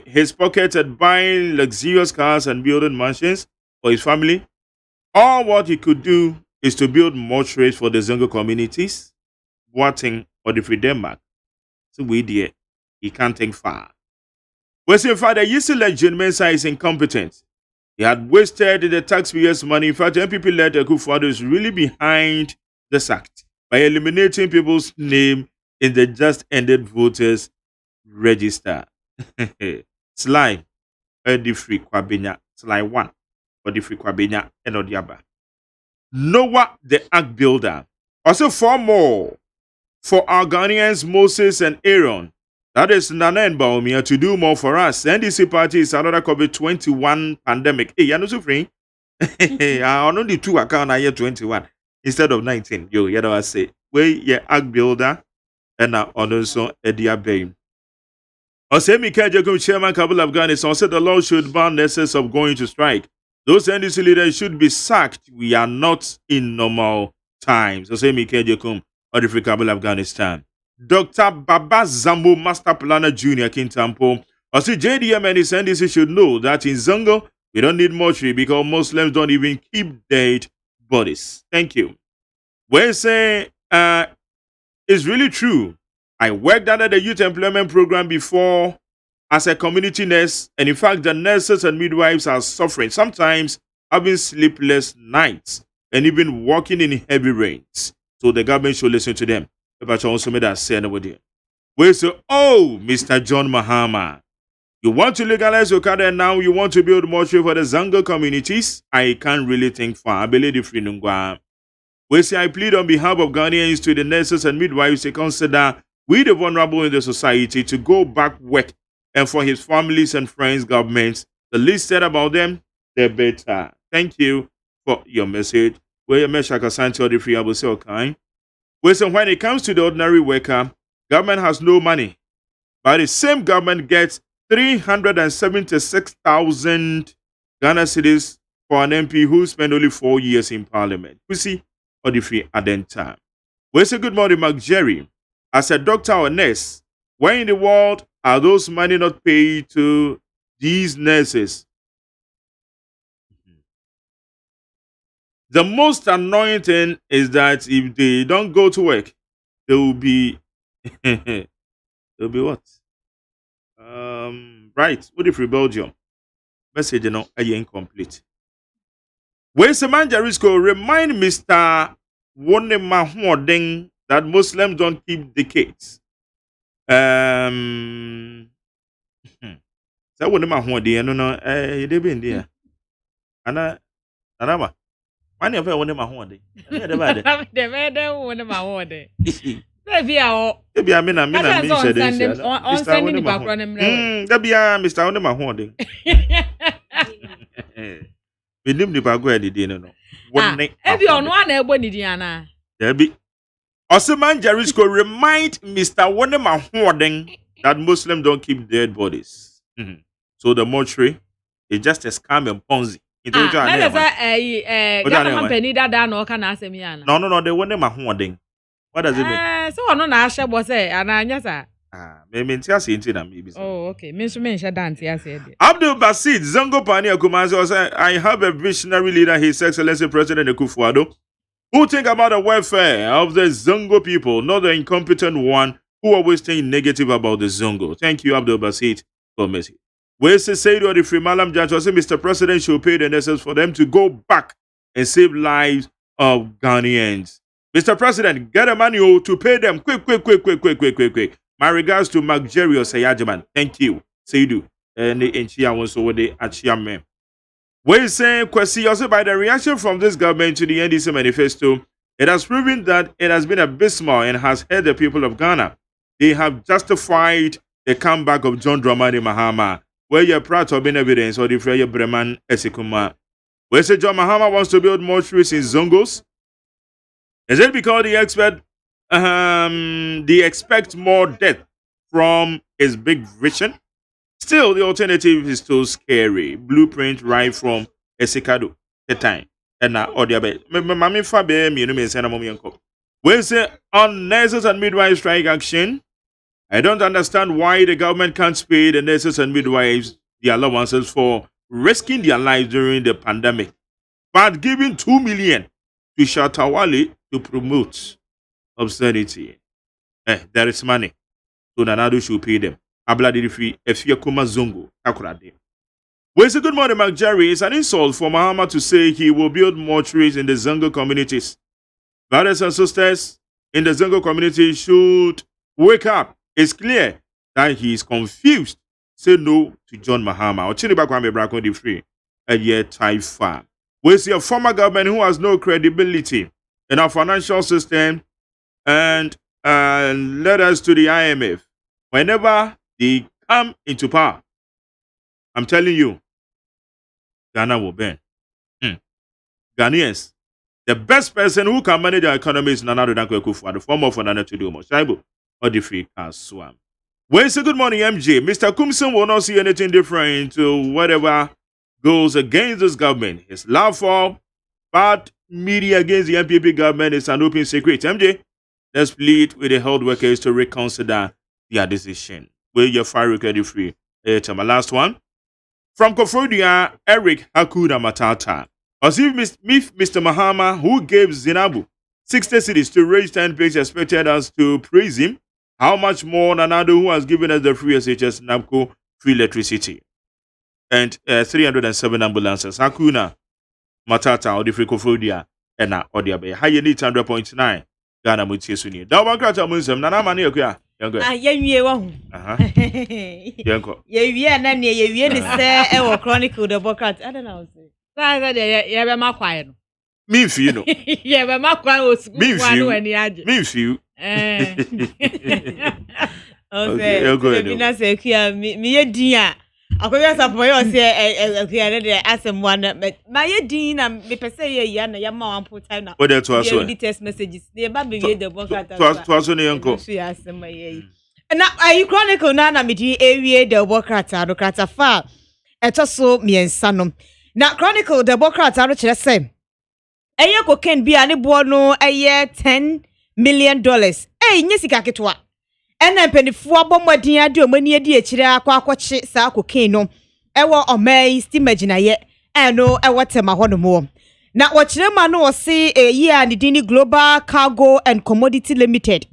his pockets at buying luxurious cars and building mansions for his family. All what he could do is to build mortuaries for the Zongo communities, Boating or the Free Denmark. So we dear, he can't think far. We say Father Yisi Legend Mensa is incompetent. He had wasted the taxpayers' money. In fact, MPP-led Akufo-Addo is really behind this act by eliminating people's name in the just-ended voters' register. Sly, Free Kwabenya, Sly 1, Free Kwabenya, and Odiaba. Noah, the act builder. Also, 4 more for our Ghanaians, Moses and Aaron. That is Nana and Baumia to do more for us. NDC party is another COVID-21 pandemic. Hey, you're not so free. I only 2 account I year 21 instead of 19. Yo, you know what I say. We yeah act builder and also Edia Bay. Osemi Kajakum chairman Kabul Afghanistan said the law should ban nurses of going to strike. Those NDC leaders should be sacked. We are not in normal times. Osemi Kajakum or the Free Kabul Afghanistan. Dr. Baba Zambo, Master Planner Jr. Kintampo. Also, JDM and his NDC should know that in Zongo, we don't need mortuary because Muslims don't even keep dead bodies. Thank you. We say it's really true. I worked under the youth employment program before as a community nurse, and in fact, the nurses and midwives are suffering, sometimes having sleepless nights and even walking in heavy rains. So the government should listen to them. But also made that say with you. We say, oh, Mr. John Mahama, you want to legalize Okada and now you want to build more trade for the Zongo communities? I can't really think far. I believe the free Nungwa. We say, I plead on behalf of Ghanaians to the nurses and midwives to consider we the vulnerable in the society to go back work, and for his families and friends, governments, the least said about them, the better. Thank you for your message. Where your message can the free, I will say, okay. We say, when it comes to the ordinary worker, government has no money, but the same government gets 376,000 Ghana cedis for an MP who spent only 4 years in parliament. We see, or the free at that time. We say, good morning, Mark Jerry. As a doctor or nurse, where in the world are those money not paid to these nurses? The most annoying thing is that if they don't go to work, they will be they'll be what? Right. What if Belgium? Message incomplete. Where's the man Jarisco? Remind Mr. Wonema Huodeng that Muslims don't keep decades. So Wonema Huodeng, no, they be in there. Anama. Mani of one my home. The better one of my order. Maybe I mean, said on sending the background. Mr. On my home. We named the background, dinner. Every on one elbow, Diana. Debbie. Osman Jarisco remind Mr. Wonema Huodeng that Muslims don't keep dead bodies. So the mortuary is just a scam and Ponzi. No, they want them a Huodeng. What does it mean? So I'm not sure what say, and I just maybe maybe. Oh, okay. Mention dance, yes. Abdul Basit, Zongo Pania Kumazo said, I have a visionary leader, His Excellency President Akufo-Addo, who think about the welfare of the Zongo people, not the incompetent one who always think negative about the Zongo. Thank you, Abdul Basit, for message. Where's the say to the free Malam Judge? I say Mr. President should pay the necessary for them to go back and save lives of Ghanaians. Mr. President, get a manual to pay them quick. My regards to Mark Jerry or Sayajaman. Thank you. Say you do. And the Enchia was over the Achiame. We say, Kwesi, also by the reaction from this government to the NDC manifesto, it has proven that it has been abysmal and has hurt the people of Ghana. They have justified the comeback of John Dramani Mahama, where you're proud of being evidence or the Freya Breman Esikuma. We say John Mahama wants to build more trees in Zongos. Is it because they expect more death from his big vision? Still, the alternative is still scary. Blueprint right from Esikado. The time. And now, or the other. Mami Fabe, me, no, me, send a moment. We say on nurses and midwives strike action. I don't understand why the government can't pay the nurses and midwives the allowances for risking their lives during the pandemic, but giving 2 million to Shatawale to promote obscenity. There is money. So Nanado should pay them. Abladifi Efiakuma Zongo. Akurade. We say good morning, Mark Jerry. It's an insult for Mahama to say he will build more trees in the Zongo communities. Brothers and sisters in the Zongo community should wake up. It's clear that he is confused. Say no to John Mahama. Or Chiniba Kwame Brako the free. And yet Taifa. We see a former government who has no credibility in our financial system and led us to the IMF. Whenever they come into power, I'm telling you, Ghana will burn. Ghanaians, the best person who can manage our economy is Nana Danko Akufo, the former of Nana to do more. Shaibu. Or the free cast swam. Well, say good morning, MJ. Mr. Kumson will not see anything different to whatever goes against this government. His love for bad media against the MPP government is an open secret. MJ, let's plead with the health workers to reconsider their decision. Will your fire record free? My last one. From Kofodia, Eric Hakuda Matata. As if Mr. Mahama, who gave Zinabu 60 cities to raise 10 pigs, expected us to praise him, how much more Nanado, who has given us the free SHS NABCO free electricity and 307 ambulances. Hakuna Matata or the Frikofodia and Odiabe. High need 100.9 Ghana Mutsuni. Dawakrata Muslim, Nana Mani, okay. Ye won. Yanko. Ye and then ye say, or chronicle the book. I don't know. Yeah, be my quiet. Me for you know. Yeah, be my quiet was Me for you. Me for you. Okay, Mina say, me dear. Akoya sapo yo say akuya de asem one my din na me pese ye ya na ya ma wan put time na. What that was so. The text messages. The ba be the book at. Twas on yanko. So ya asem ye. Na ayi chronicle na me di ewie the book at do krata fa. Eto so miensa no. Na chronicle the book at no kire say. Eye cocaine bia ne bo no eye $10 million. Nye sika ketwa. Ena mpenifu abomwadin ade omani adi ekire akwakoche sa cocaine no ewo omai stimage ye eno ewo tema hono mo na wokire ma no wose eyi a ne dini Global Cargo and Commodity Limited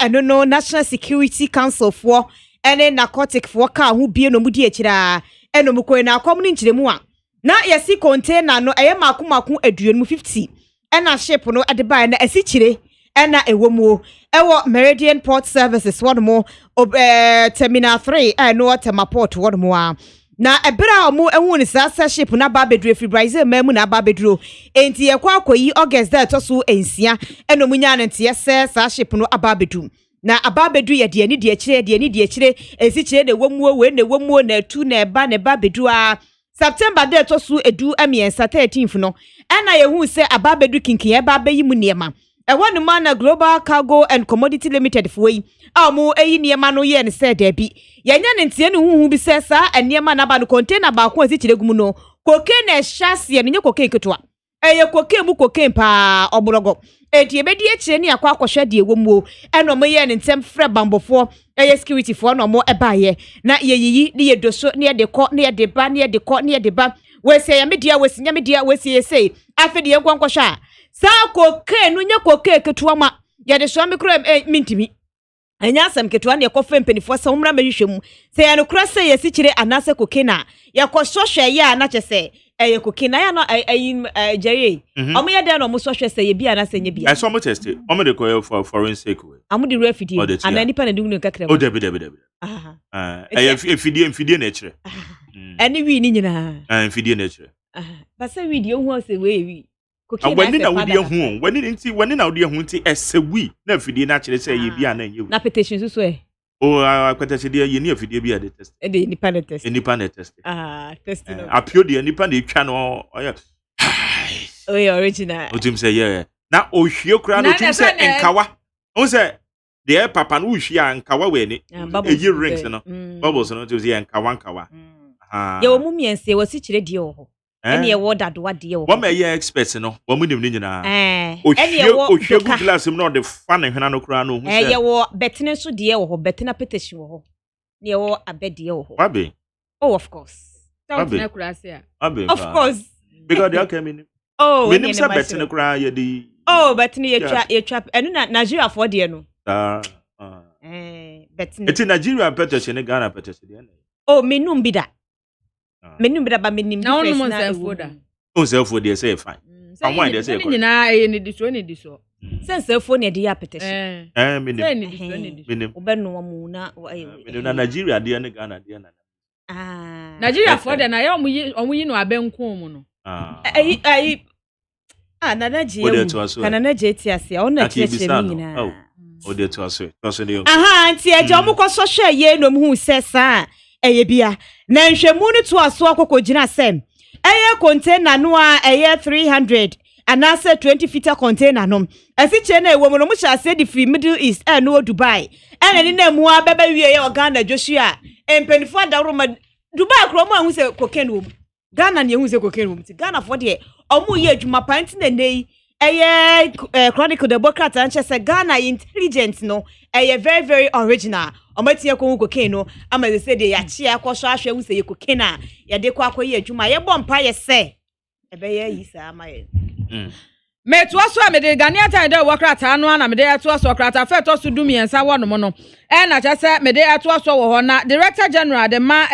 eno no National Security Council for ene narcotic for ka ho bie no mudi ekire eno mukoi na akom ni nkiremu a na yesi container no eye makomaku aduonu 50 ena ship no adebai na asikire ena ewomu ewo Meridian Port Services one more Terminal 3 no Tema Port one more na ebra omu ehu ni sa ship na ba bedru free Brazil memu na ba bedru enti ye kwa akoyi August that so ensia eno munya nte yese sa ship no aba bedru na aba bedru ye de ani de akire ensi kire de womu we na womu na tu na eba na ba bedru a September that so edu amiensa 13th no ena ye hu se aba bedru kinkin ye ba bayi mu niema one man Global Cargo and Commodity Limited for we. Amu eyi niema no ye ne said debi. Yanya ntie ne huhu bi se sa niema na ba no container ba ko asi kire gumu no. Cocaine na chassis ye ne cocaine ketwa. Eye cocaine mu cocaine pa obrogo. Enti ebedi e kire ne akwa akwhwe de ewomu. Eno mo ye ne ntem frɛ bambofo eye security for no mo eba ye. Na ye yiyi ne ye doso ne ye de kɔ ne ye de ba ne ye de kɔ ne ye de ba. We se ya media we sinya media we se ye say. Afedi ye kwankɔhwa. Sa cocaine no nya cocaine ketua ma ya de so me kro mintimi anya asem ketua ne kofa mpenifo sa umra mahwehwem se ya no kro se ya sikire anase cocaine a ya kosohwe ya na chese eye cocaine ya no jere omo ya de no mo sohwe se ye bia na se nya bia I saw me test it omo de ko for forensic way amu di refidi ana nipa na dum no kakra o debi efidie na kire ani wi ni nyina efidie na kire ba se wi di ohu se we when na wodi ehu when na wodi ehu nti esewi na afidie na kire say ye bia na ye na petition so petition de ye ni afidie bia de test de nipa na test test no apio de nipa na etwa no oye original otim say yeah na ohwie kura no otim say enkawa on say de papa no ohwie ankawa we ni eyi rings no bubbles no otim say enkawa ye wo mu miense wo si kire de wo ene ye wo dadoa de wo wo ma ye expert no wo mu nim ni nyina ohwie gu glass no de fa ne hwena no kura no hu say ye wo betene so de wo ho betena petition wo ho ne ye wo abede wo ho wabe of course don't na kura say of course because they came in minim say betene kura ye di betene ye twa enu na Nigeria for de no betene eti Nigeria petition ne Ghana petition de menum bi da menim bra ba menim na onu mo selfo da o selfo dey say fine someone dey say nyina e ne diso selfo ne dey ya petition menim obenu mu na menim na Nigeria dey na Ghana dey na Nigeria for dey na ya omuyi no abenku mu no na naje kana naje ti ase o na kire nyina o dey to aso dey nti eje omukọ so hwe ye no mu hu se sa eye bia na nhwemu ni to aso akoko gina sem eye container no a eye 300 anase 20 feet container no asiche na ewo no mu cha se di free Middle East no Dubai ni na mu abeba wie ye Ghana Joshua empenifo adaroma Dubai kro mu ahu se cocaine wo Ghana ne ahu se cocaine wo Ghana for de omu ye adwuma panti na nei eye Chronicle the book at anche se Ghana intelligence no eye very very original omatie ko cocaine no ama ze say de ya chia akwoso ahwe hu se ye cocaine a ye de kwa akoye adwuma ye bompa ye se Ebeye yi sa amaye. Me to aso a me de Ghanaian time de wokrata no na me de to aso wokrata fe to so dumi ensa wono no e na cha se me de to aso wo ho na Director General de ma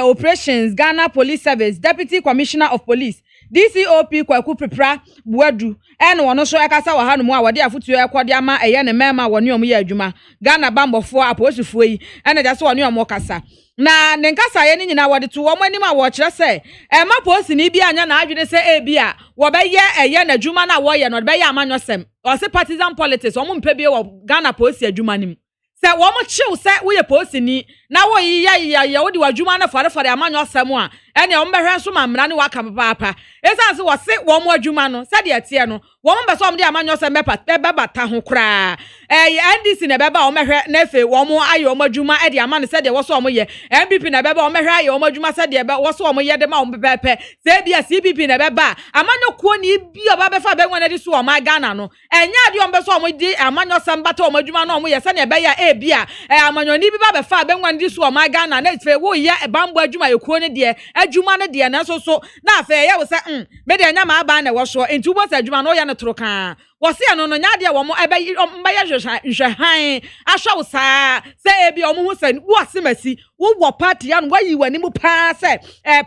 Operations Ghana Police Service Deputy Commissioner of Police DCOP Kwaku Prepra Buadu and one so ekasa wa hanu mu a wode afutu ekode ama ne mema woni omu ye adwuma Ghana bambofo aposifo yi and just woni omu kasa na ne nkasa ye ni nyina wode to omu anim a wo kire se ma posi ni bi anya na adwene se ebia wo be ye na adwuma na wo ye no be ye amanyosem o se partisan politics omu mpa bi wo Ghana posi adwuma nim se wo mo chiw se wo ye posi ni na wo yi ya wo di wadwuma na fare amanyosem a ene o mbehwe so mamra ne waka papa esanse wo se wo mo adwuma no se de etie no wo mo beso om de amanyosem bebata ho kra NDC na beba o mehwe na efe wo mo ayo mo adwuma e de amane se de wo so o mo ye MPP na beba o mehwe ayo mo adwuma se de wo so o mo ye de ma o pepe se bia CPP na beba amanyokuo ni bi oba befa be nwana di so o ma Ghana no enya de o beso o mo di amanyosem bata o mo adwuma na o mo ye se na be ya bia amanyoni bi ba befa be nwana di so o ma Ghana na efe wo ye bambo adwuma yekuo ne de adwuma ne de na so na afa ye wo se be de anya ma aba na wo so enti wo se adwuma no ya ne troka wo se no no nya de wo mo ebe mbaye hwehwan ahwa wo saa se ebi o mo hu se wo asemasi wo party ya no wayi wani mu pa se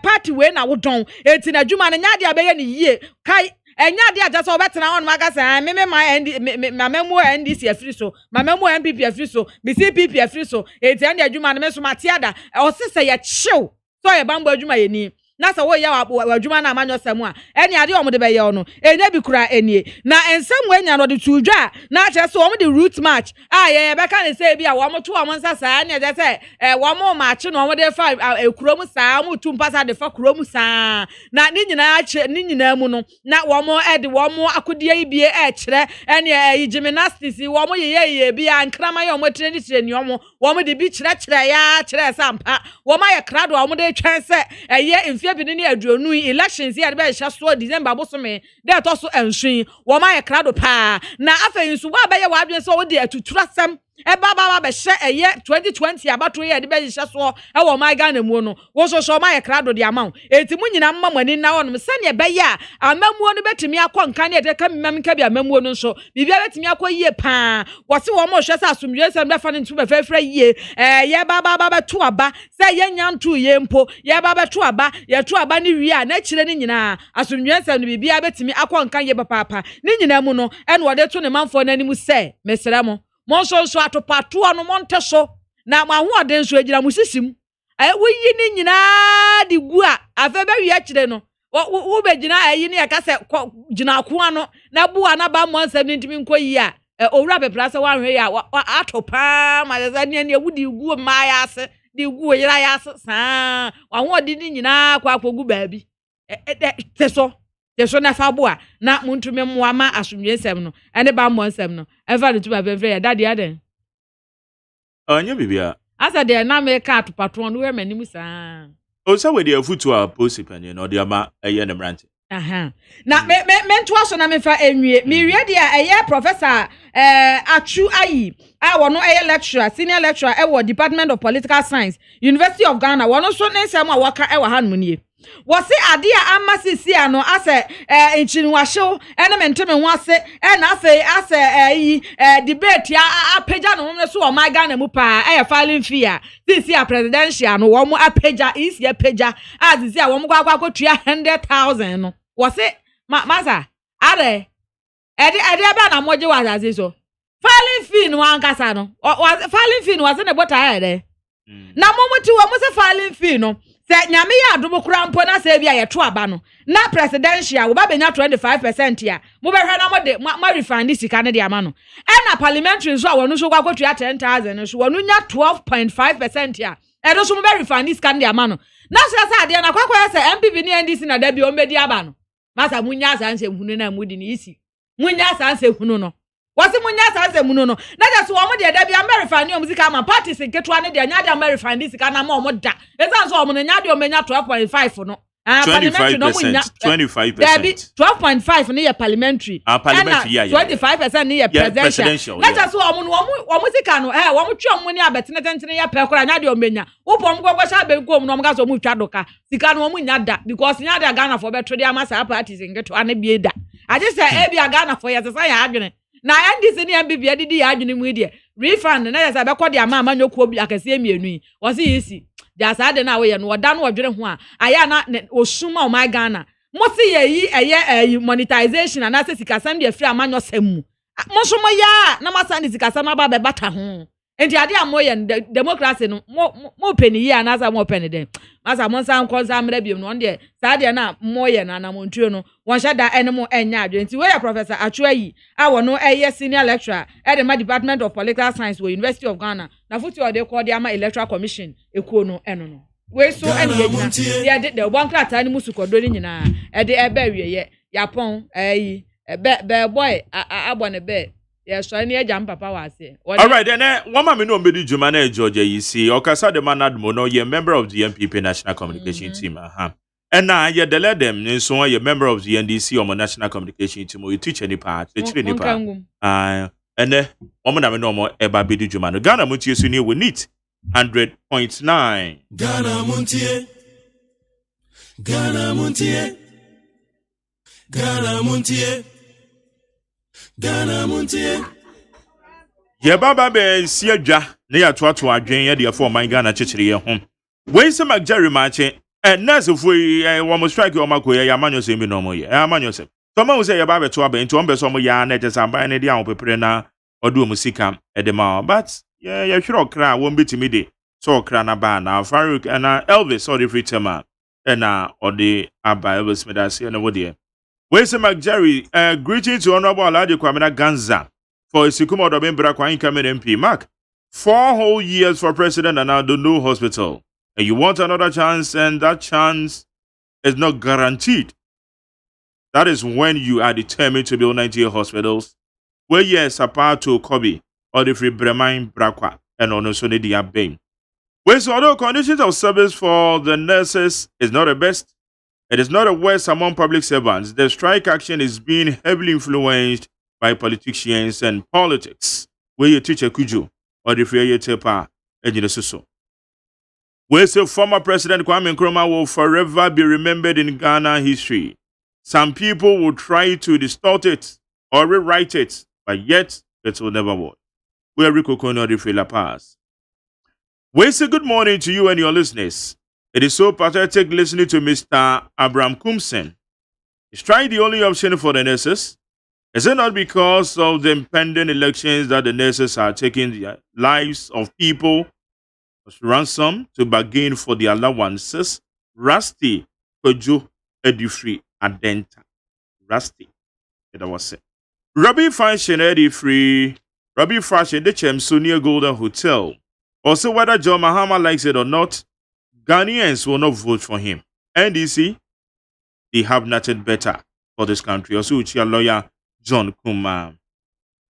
party we na wo don enti na adwuma ne nya de abeye ne yie kai enya de aja so obetena on magasa me ma memu NDC afiri so ma memu MPP afiri so BCPP afiri so enti ande adwuma ne me so matiada o se se ya chiw so ye bambo adwuma ye ni na sa wo ya wadwuma na amanyosem a ene ade o mo de be ye no enya bi kura enie na ensem we nya no de tudwa na kire so o mo de root march ye be ka ne se bi a wo mo to o mo nsasa ne je se wo mo march no o mo de fa ekurom saa mo tu mpasa de fa kurom saa na ni nyina mu no na wo mo wo mo akodie ibie kire ene gymnastics wo mo ye bi a nkrama ye o mo tire ni wo mo de bi kire sampa wo ma ye krado wo mo de twen se ye bi ni aduonu elections here be hya so December bosome de to so enhwin wo ma ye krado pa na afeyin so wa be ye wa adwen so wo de atuturasem ba be hye 2020 abato ye de be hya so wo ma Ghana mu no wo so ma ye krado de amount enti mu nyina mmamani na wonom se ne be ye amamuo no betimi akon ne de ka mmam ka bi amamuo no so bibia betimi akoyie pa wo se wo mo hwe sa asomdwe se be fa ne ntu be fefre yie ye ba to aba se ye nyantu ye mpo ye ba to aba ye to aba ne wi a na kire ne nyina asomdwe se no bibia betimi akon kan ye papa ne nyina mu no ene wo de to ne manfo na animu se mesere mo monso atopato no monte so na mahoden so agira musisim woyi ni nyina di gu a afa be wi akire no wo be gina ayi ne aka se gina ko ano na bua na ba mo ansem ntimi nkoyi a owura pepra se wanhwe ya atopa ma za ne wudi gu ma ya ase di gu yira ya ase saa wahoden ni nyina kwa akogu baabi teso na fa boa na muntume moa ma asomdwe nsem no ene ba mo nsem no eva ne tuba fefre ya dade aden anya bibia asa de na me ka atopatron no we manim saa o sa we de afutu a posipanye no de ama eye ne mrante na me nto aso na me fa enwie me wie de a eye professor Achu Ayi wono eye lecturer senior lecturer Department of Political Science University of Ghana wono so ne nsem a waka hanom nie wose ade a amasisi ano ase enchinwahyew ene menteme ho ase na ase debate apeja no mo so o ma Ghana mu pa filing fee a sisi a presidential no wo mo apeja isi apeja azisi a wo mo kwakwa tua 100,000 no wose masa are ede ba na moje wazazi so filing fee no ankasa no filing fee no wase ne bota ede na momuti wo mo se filing fee no se nyame ya adomo kura mpo na se bia ye to aba no na presidential wo ba benya 25% ya mo be hwe na mo de ma refund sika ne de ama no na parliamentary so wonu so kwa tua 10,000 so wonu nya 12.5% ya do so mo be refund sika ne de ama no na se ade na kwa se MPP ni NDC na da bi o medi aba no masa munya sanse hunu na mudi ni isi munya sanse hunu no wasi munya sanse hunu no na ja so wo de da bi America ni o muzika ma parties nketo ne de nya de America ni sika na ma o mo da esan so o mo nya de o menya 12.5 no parliamentary no mu nya 25%. 12.5 ne yɛ parliamentary. Parliamentary yeah. 25% ne yɛ presidential. Na just so omo sika no omo twa omo ne abetene tentene yɛ pɛ kora nya de omenya. Wo pom goggo sha be go no omo ga so omo twa doka. Sika no omo nya da because nya da Ghana for beto de amasa parties ngeto ane bie da. Aje say e bia Ghana for yɛ sesa yɛ adwene. Na NDC ne MBB adidi yɛ adwene mu die. Refund na yɛ sɛ be kɔ de ama amanyokuo bi akase mienu yi. Wo se yisi. Ja saa de na we ye no oda no odwere ho a aya na osuma o my Ghana mo se ye yi eye monetization na se sikasam de free amanyo sam mu mo so mo ya na masa ni sikasam aba be bata ho enti ade amoye democracy no mo peni yi na sa mo peni den masa mo san ko sa mra biem no de saa de na moye na na montuo no won hye da ene mo enya adwe enti we ya professor Achuayi a wo no eye senior lecturer at the Department of Political Science we University of Ghana na futi o de call the Electoral Commission ekuo no eno no we so ene ye de bon krata ni musukodo ni nyina e de ebe wiye yapon be boy abone be ye so ni eja mpapa wase all right then one man no mbedi juma na Georgia yi see okasa de manad mo no ye member of the MPP National Communication Team and now ye dele dem so ye member of the NDC or National Communication Team you teach any part teach any part and then woman na me no mo eba bedi juma no Ghana Montie so ni we need 100.9 Ghana Montie Ghana Montie Ghana Montie Ghana Montie ye baba be si adwa na ya toato adwen ye de for man Ghana chechire ye ho we se Mac Jerry mache nurse fu wo mo strike o mako ye amanyo se mi no mo ye amanyo se to ma wo se ye baba to aba nti on be so mo ya na je samban ne de an pepere na odo mu sika e de ma but ye hwere okra won betimi de so okra na ba na Farouk na Elvis or the free tema na ode aba Elvis medase na wo de we say Mac Jerry greeting to Honorable Alhaji Kwamina Ganza for Isikumo Odobin Brakwa incoming MP. Mark 4 whole years for president and now the new hospital and you want another chance and that chance is not guaranteed. That is when you are determined to build 90 hospitals where yes apart to Kobe or the free Bremain Brakwa and on also the Abbey. Whereas although conditions of service for the nurses is not the best, it is not a worst among public servants. The strike action is being heavily influenced by politicians and politics. Where you teach a kujo or the free tepa and whereas the former President Kwame Nkrumah will forever be remembered in Ghana history. Some people will try to distort it or rewrite it, but yet it will never work. We are Rico Kono the Free La Paz. We say good morning to you and your listeners. It is so pathetic listening to Mr. Abraham Kumsen. Is strike the only option for the nurses? Is it not because of the impending elections that the nurses are taking the lives of people as ransom to bargain for their allowances? Rusty Kojo Edifree Adenta. Rusty. That was it. Robbie Fashion Edifree. Robbie Fashion, the Sonia Golden Hotel. Also, whether John Mahama likes it or not, Ghanaians will not vote for him. NDC, they have nothing better for this country. Also, Uchia lawyer John Kuma.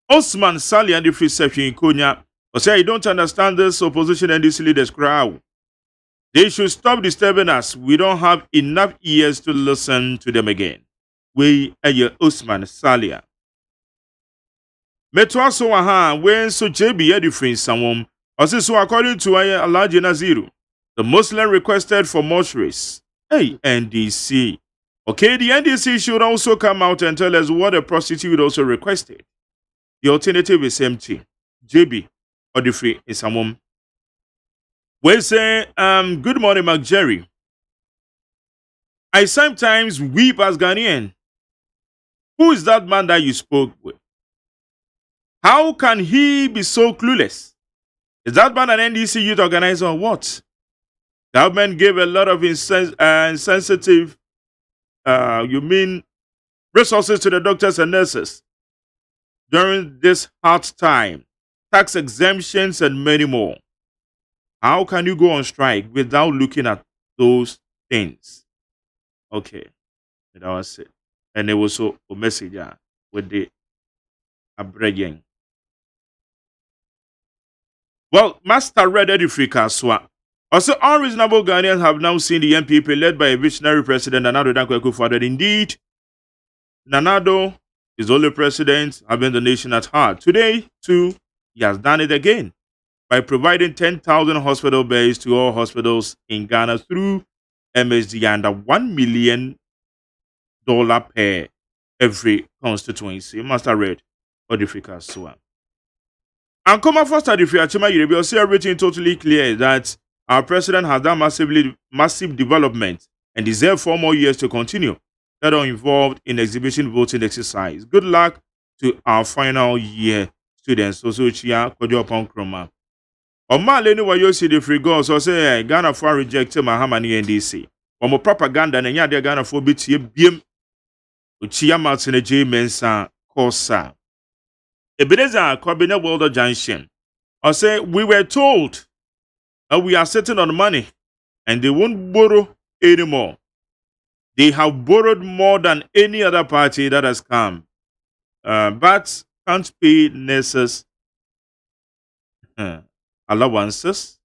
Osman Sali and the free section in Konya say, I don't understand this opposition NDC leaders crowd. They should stop disturbing us. We don't have enough ears to listen to them again. We are Osman Salia. Metwaso aha when so JB Edifrin someone. Also, so according to Alhaji Naziru, the Muslim requested for mortuaries. Hey, NDC. Okay, the NDC should also come out and tell us what a prostitute also requested. The alternative is empty. JB or the free is someone. We say, good morning, Mac Jerry. I sometimes weep as Ghanaian. Who is that man that you spoke with? How can he be so clueless? Is that man an NDC youth organizer or what? Government gave a lot of insensitive, resources to the doctors and nurses during this hard time, tax exemptions and many more. How can you go on strike without looking at those things? Okay, that was it. And there was also a message with the abridging. Well, Master Red Edifree Kaswa. Also, unreasonable Ghanaians have now seen the MPP led by a visionary president, Nana Dankwa Akufo-Addo. That indeed, Nanado is the only president having the nation at heart. Today, too, he has done it again by providing 10,000 hospital beds to all hospitals in Ghana through MSD and $1 million per every constituency. Master read Odifika Swan. And come first at the Fiachima Yurebi, will see everything totally clear that our president has done massive development and deserves 4 more years to continue that are involved in exhibition voting exercise. Good luck to our final year students. So Chia Kojo Ponkroma. Oma leni wa yosi the free go so say Ghana for reject Mahama ni NDC. Omo propaganda na nya de Ghana for bitie biem. Uchia Martin J Mensa Kosa. Ebeneza Kobina World Junction. I say we were told that we are sitting on money and they won't borrow anymore. They have borrowed more than any other party that has come. But can't pay nurses allowances.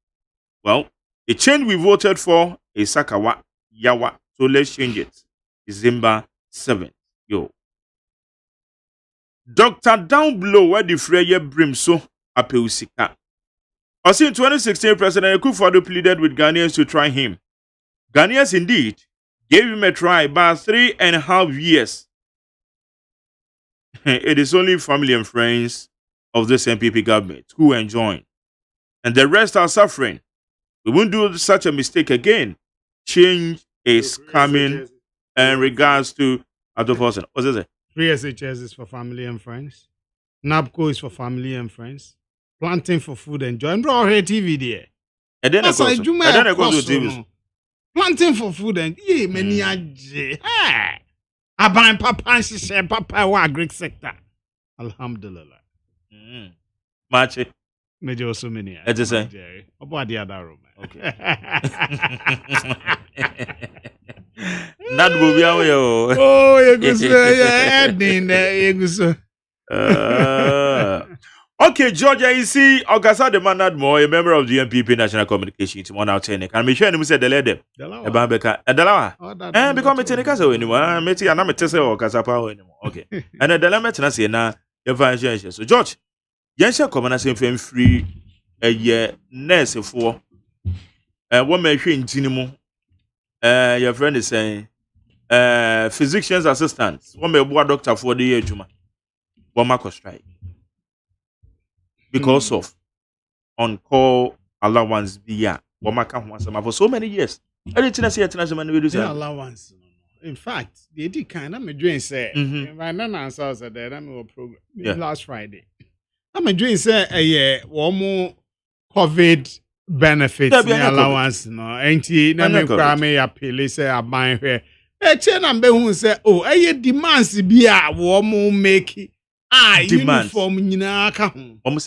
Well, the change we voted for is Sakawa Yawa. So let's change it. December 7th. Yo. Dr. Down below where the Freya Brimso Apeusika. Also in 2016, President Akufo-Addo pleaded with Ghanaians to try him. Ghanaians indeed gave him a try, but 3.5 years. It is only family and friends of this MPP government who enjoy. And the rest are suffering. We won't do such a mistake again. Change is coming in regards to other person. What's it? Free SHS is for family and friends. NABCO is for family and friends. Planting for food and joy. And bro, here TV there. And then I go to TV. Planting for food and yeah, many aje. Aban papa share papa wa Greek sector. Alhamdulillah. Mache. Major so many. It is a. About the other room. Okay. That will be our oh, you go okay, Georgia, you see, August the man that more a member of the MPP National Communication Team 1 out 10. And me sure him say the lady. Delawa. Because me take so anymore. Me see na me tese o kasapa anymore. Okay. And the Delawa na say na evangelist. So George, yense come na say free a year nurse for what me hwe ntini mu. Your friend is saying physician's assistants. What me boa doctor for the ejuma. What ma strike. Because of on-call allowance via for so many years. Anything I say allowance. In fact, the did kind of dream say right now answer that I'm program last Friday. I'm a dream say a year one more COVID benefits allowance no ain't na me kwa me appeal say aban hwe e che na mbe hu say oh e demands bi a wo mo make uniform nyina ka ho Almost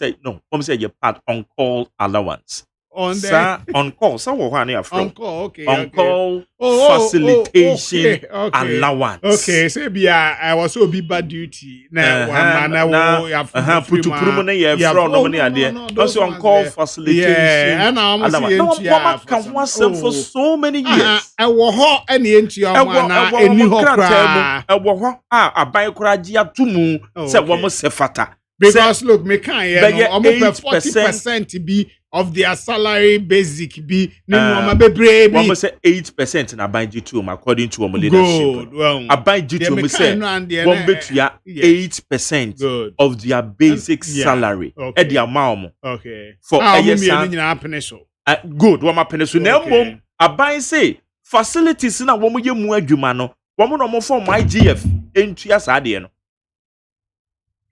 say you part on call allowance on call so what na from on call okay on call facilitation allowance okay say bia I was so be bad duty na one man wo putupurum na ye from no money ade also on call facilitation and allowance no can one for so many years I wo ho and entua mo na eni ho kra e wo ho aban kra gia tumu say wo mo se fata because look me can here no 40% be of their salary basic be almost say 8% na aban G2 according to leadership. Well, aban G2 say 8% of their basic salary at the amount. Okay. For good. One penisel. Now, aban say facilities na woman ye mu adwuma no. Woman no for my IGF into your side.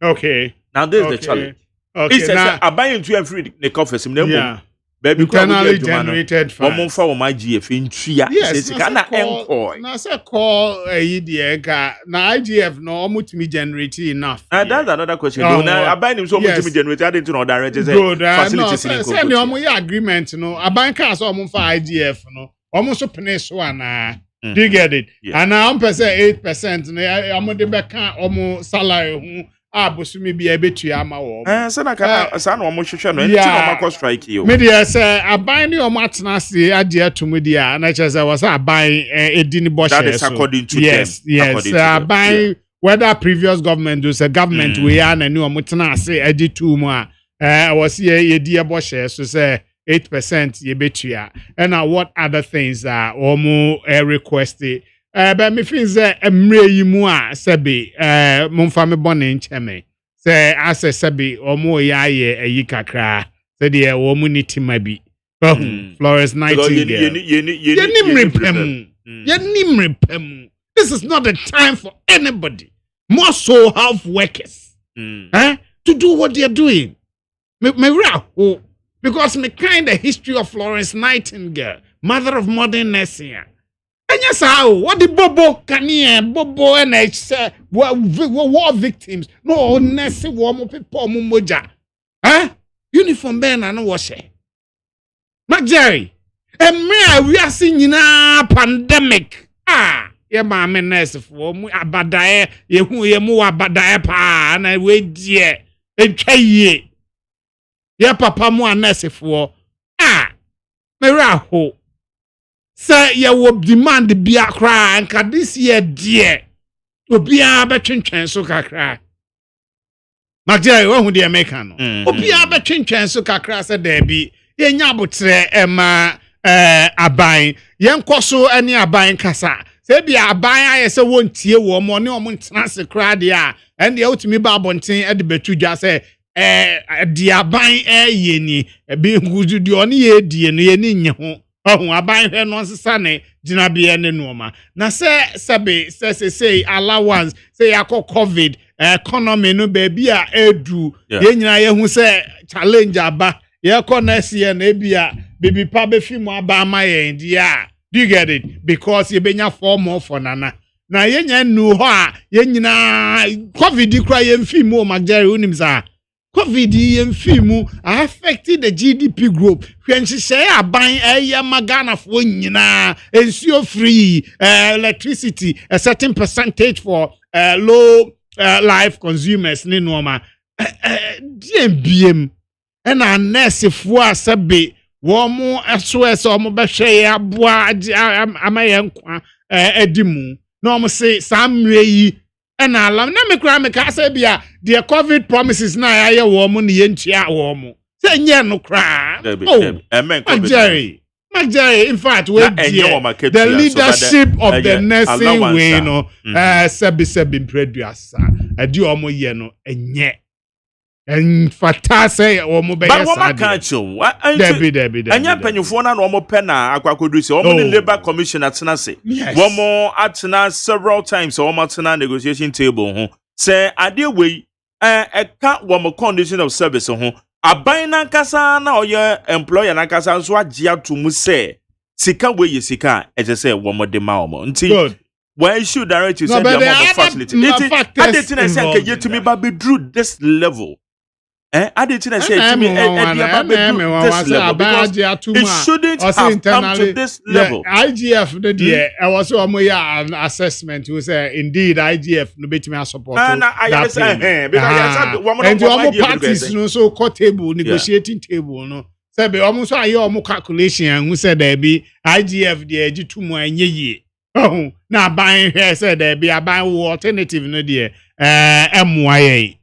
Okay. Now there's the challenge. Okay, he says I buy into every the coffee sim yeah. Baby internally generated funds. One for my GF in tria. Yes, na say call idea na IGF no mutimi generate enough. That's another question. Now I buy him so much generate I didn't know direct facilities in say no omo agreement no aban can so omo for IGF no omo so pene so ana. Do you get it? Yeah. And now I'm say 8% no omo de be kan omo salary abosumi bi ebetu ama wo sana kana sana wo hwehwe no enti no makọ strike yo me dey say aban ne o matena ase ade atum dia na che say was aban edi ni bo share so that is according to yes aban whether previous government do say government we are na ni o matena ase edi tu mu a was ye di bo share so say 8% ye betua and what other things are omo requested but me feel say emre yi mu a sebi momfa me bone ncheme say ase sebi omo ya ye ayi kakra say de omo ni tima bi Florence Nightingale ye nimrepem this is not the time for anybody more so health workers to do what they are doing me raho because me kind of history of Florence Nightingale mother of modern nursing. And yes, how what the bobo can bobo and say war victims no nurse warm people mumoja uniform ben and wash Jerry we are seeing pandemic ye ma me nurse for mu abadae ye hu ye mu abadae pa na we die entwa ye ye papa mu nurse for me raho say ye will demand the beer cry and this year dear obia betwentwen so kakra Magere wo hu de America no obia betwentwen so kakra say there be ye nya abotre aban ye nkoso ani aban kasa say bia aban aye say wontie wo mo ne omo ntena se kra de a and ye otimi ba abonten e de betudwa say di aban ye ni bi ngudu de oni ye die no ye ni nye ho aban hwe no sesa ne gina bia ne noma na say allowance say yakọ covid economy no be bia edu ye nyina ye hu say challenge aba ye kọ na sie na bia bibi pa be fi mu aba ma ye dia do you get it because ye benya form more for nana na ye nya nu ho a ye nyina covid kra ye mfi mu Magere unim za COVID yemfimu affected the GDP growth. When she say aban magana for nyina ensure free electricity a certain percentage for low life consumers ni normal DMBM and a nurse for sabe wo mo SOS o mo be hwe aboa amayenkwa edimu no mo say samre yi and alam na me kra me ka say bia the COVID promises na ya ye wo mo ne yentua wo mo say nye no kra Magere in fact we the leadership of the nursing way no sebi producer adi o mo ye no enye en fata say o mo be yes but Debi anya panyufo na no mo pe na akwakodu se o mo the labor commission atena se wo mo atena several times o mo atena negotiation table ho say ade we eka wo mo condition of service ho aban na nkasa na oye employer na nkasa nso age atomu se sika we ye sika e say wo mo de ma o mo nti why should direct say the amount of facility ade tina say ke yetumi ba be drew this level I didn't say to me this level because it shouldn't have come to this level. IGF the dear I was an assessment who say indeed IGF no bet me support that and the parties no so court table negotiating table no say be almost ayo calculation who said there be IGF the eji mu anye ye na ban here said there be a ban alternative no there MYA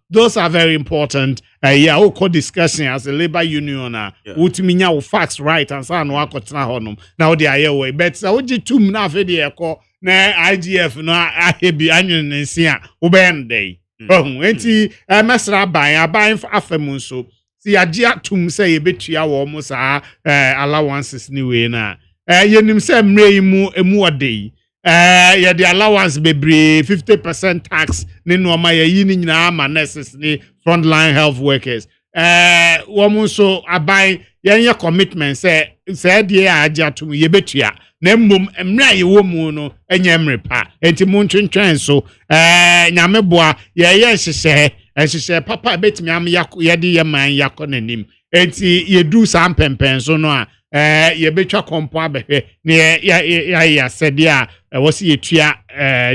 those are very important. We call discussion as a labor union. Utiminya will facts right and so no akotena honum. Now they are way. But so we tum na fe de call na IGF no ahebi anwen nsia ubende. Enti mesra ban afemu so. Si agia tum say e betua wo mo sa allowances ni we na. Yenim say mre mu emu odei. Yeah, the allowance bebre 50% tax ni no ma yi ni nyina ma nurses ni frontline health workers woman so abai ye commitment say dey aja to ye betua na mmom emra ye wo mu no enye mrepa enti mu ntwentwen so nyame boa ye hyehyɛ papa betimi am ye de ye man yakɔ nanim enti ye du sam pempen so no a ye betwa kompo abehwe ne ya sede a wosi yetua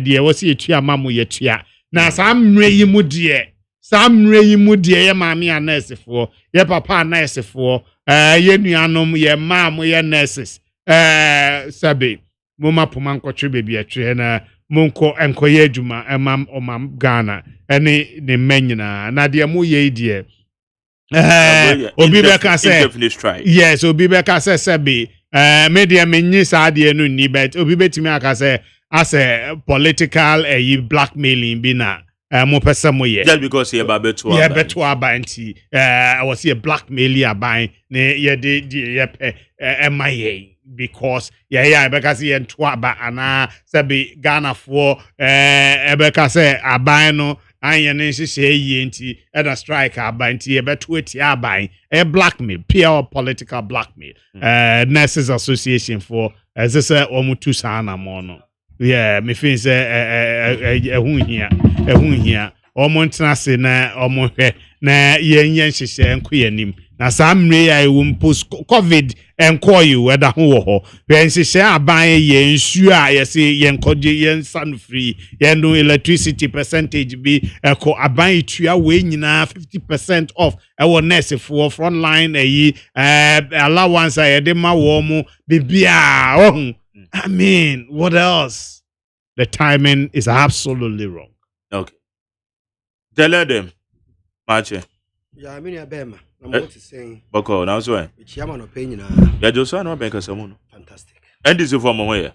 de wosi yetua mamu yetua na saa mmerɛ yi mu deɛ yɛ maame a nursefoɔ yɛ papa a nursefoɔ yɛ nuanom yɛ maam yɛ nurses sabe moma poma nkɔtwe beebi atwe na monko enkoye adwuma omam Ghana ene ne manyina na de mo ye die obi be ka say yes obi be ka say sebe media menyi sa de no ni bet obi betimi aka say as a political blackmailing bi na mo pese mo ye just because ye ba beto abanti I was here blackmail aban ne ye de ye pe emaye because ebeka say ento aba ana sabi Ghana for ebeka say aban no anya ne hye ye nti e da strike aban nti ebeto eti aban blackmail pure political blackmail nurses association for as say omutu sana mo no me feel say ehun hia omontena se na omohwe na yenye hyehyɛ enko yanim na saa mre ya ewu post covid enko yi weda ho wo ho hwe hyehyɛ aban ye nsu a yɛse yenkoje yensan free yendo electricity percentage bi eko aban itua we nyina 50% off ewo nurse for frontline allowance a yɛde ma wo mu bibia oh I mean what else? The timing is absolutely wrong. Okay. Tell them, Marche. Yeah, I mean, I'm what to say. Boko, now so. Chairman opinion. Yeah, just no bank someone. Fantastic. And this is for my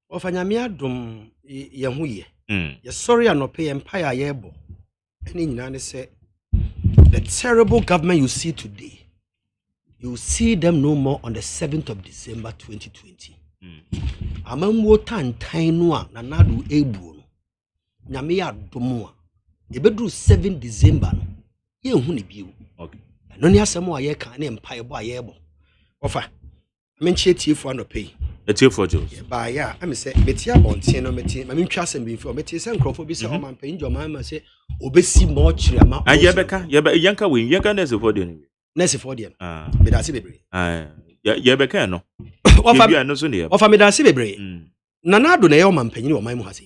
Of an yamiadum, yamuye. Yes, sorry, I not pay empire yebo. And in Nane say, the terrible government you see today, you will see them no more on the 7th of December 2020. Amamwo tantainwa na nadu ebu no nyame ya domo a ebedru 7 December no ye hu ne biu okay no ne asem a ye kan ne empire bo ayebo ofa menchie tiefo anope tiefo jos ba ya am say metia bonten no meti ma mentwa asem bi fo meti se nkrofo bi se o man pan jo man ma se obesi mo chire ma ayebeka yanka we yanka nese for dem nese for dem be da se bebre yebeka no ofa me da se bebre nanado na ye o man panyin o man mu ha se